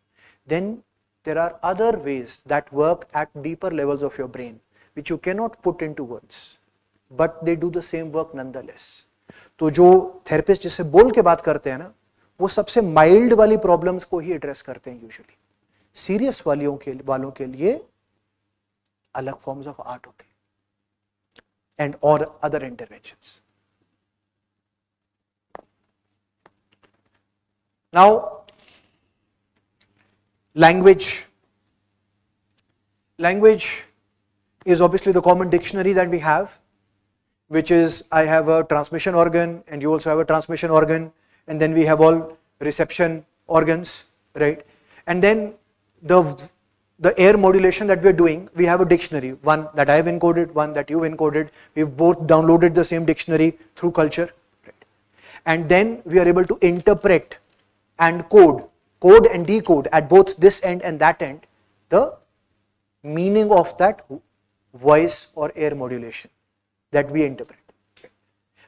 Then there are other ways that work at deeper levels of your brain, which you cannot put into words, but they do the same work nonetheless. तो जो therapist जिससे बोल के बात करते हैं ना, वो सबसे माइल्ड वाली प्रॉब्लम्स को ही एड्रेस करते हैं यूजुअली. सीरियस वालों के लिए अलग फॉर्म्स ऑफ आर्ट होते हैं. and or other interventions. Now, language. Language is obviously the common dictionary that we have, which is I have a transmission organ and you also have a transmission organ, and then we have all reception organs, right? And then the air modulation that we are doing, we have a dictionary, one that I have encoded, one that you encoded. We've both downloaded the same dictionary through culture, right? And then we are able to interpret and code and decode at both this end and that end the meaning of that voice or air modulation that we interpret.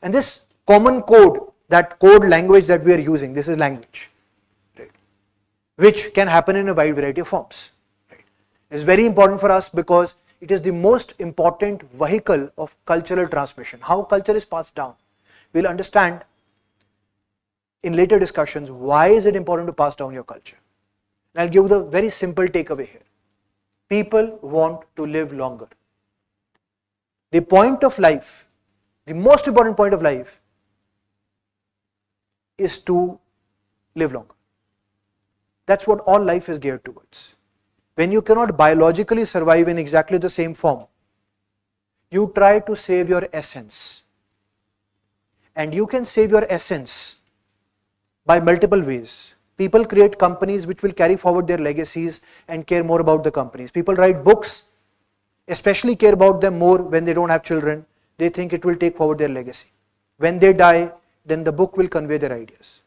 And this common code, that code language that we are using, this is language, right, which can happen in a wide variety of forms. Right. It's very important for us because it is the most important vehicle of cultural transmission. How culture is passed down. We'll understand in later discussions why is it important to pass down your culture. And I'll give you the very simple takeaway here. People want to live longer. The point of life, the most important point of life is to live longer. That's what all life is geared towards. When you cannot biologically survive in exactly the same form, you try to save your essence. And you can save your essence by multiple ways. People create companies which will carry forward their legacies and care more about the companies. People write books, especially care about them more when they don't have children. They think it will take forward their legacy. When they die, then the book will convey their ideas.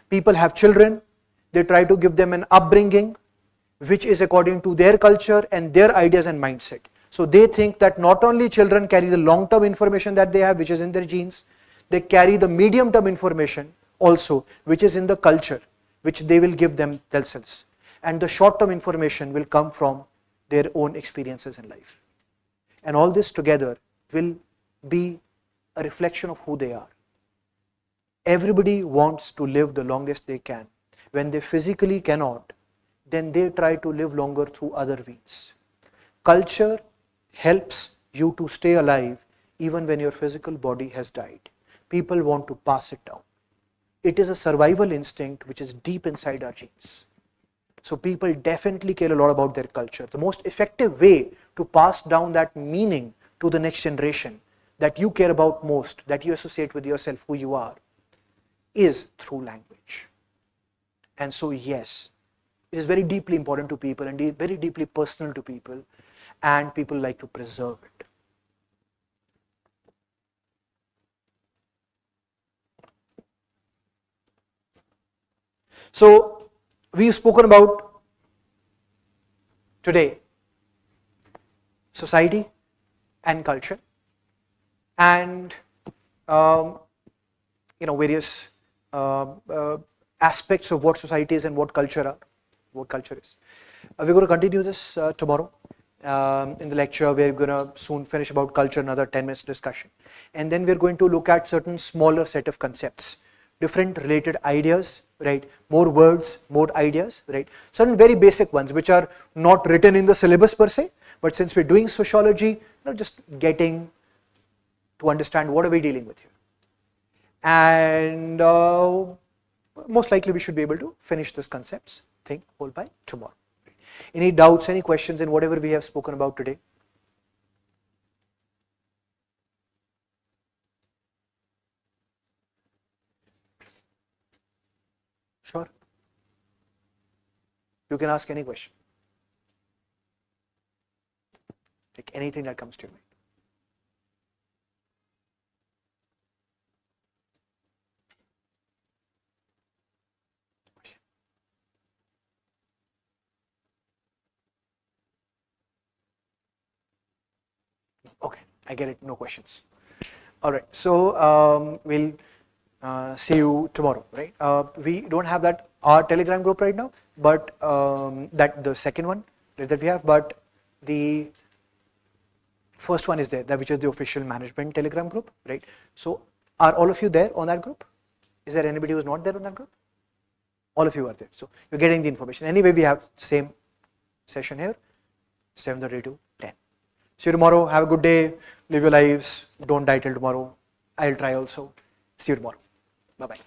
People have children, they try to give them an upbringing which is according to their culture and their ideas and mindset. So they think that not only children carry the long-term information that they have, which is in their genes, they carry the medium-term information also, which is in the culture, which they will give them themselves. And the short-term information will come from their own experiences in life. And all this together will be a reflection of who they are. Everybody wants to live the longest they can. When they physically cannot, then they try to live longer through other means. Culture helps you to stay alive even when your physical body has died. People want to pass it down. It is a survival instinct which is deep inside our genes. So people definitely care a lot about their culture. The most effective way to pass down that meaning to the next generation that you care about most, that you associate with yourself, who you are, is through language. And so yes, it is very deeply important to people and very deeply personal to people, and people like to preserve it. So we've spoken about today society and culture, and various aspects of what society is and what culture is. We're going to continue this tomorrow. In the lecture, we're going to soon finish about culture, another 10 minutes discussion, and then we're going to look at certain smaller set of concepts, different related ideas, right? More words, more ideas, right? Certain very basic ones which are not written in the syllabus per se, but since we're doing sociology, just getting to understand what are we dealing with here. And most likely we should be able to finish this concepts thing whole by tomorrow. Any doubts, any questions in whatever we have spoken about today? Sure. You can ask any question. Like anything that comes to your mind. Okay, I get it. No questions. All right. So we'll see you tomorrow, right? We don't have our Telegram group right now, but that the second one that we have, but the first one is there, which is the official management Telegram group, right? So are all of you there on that group? Is there anybody who's not there on that group? All of you are there. So you're getting the information. Anyway, we have same session here, 7:30 to 10. See you tomorrow. Have a good day. Live your lives. Don't die till tomorrow. I'll try also. See you tomorrow. Bye-bye.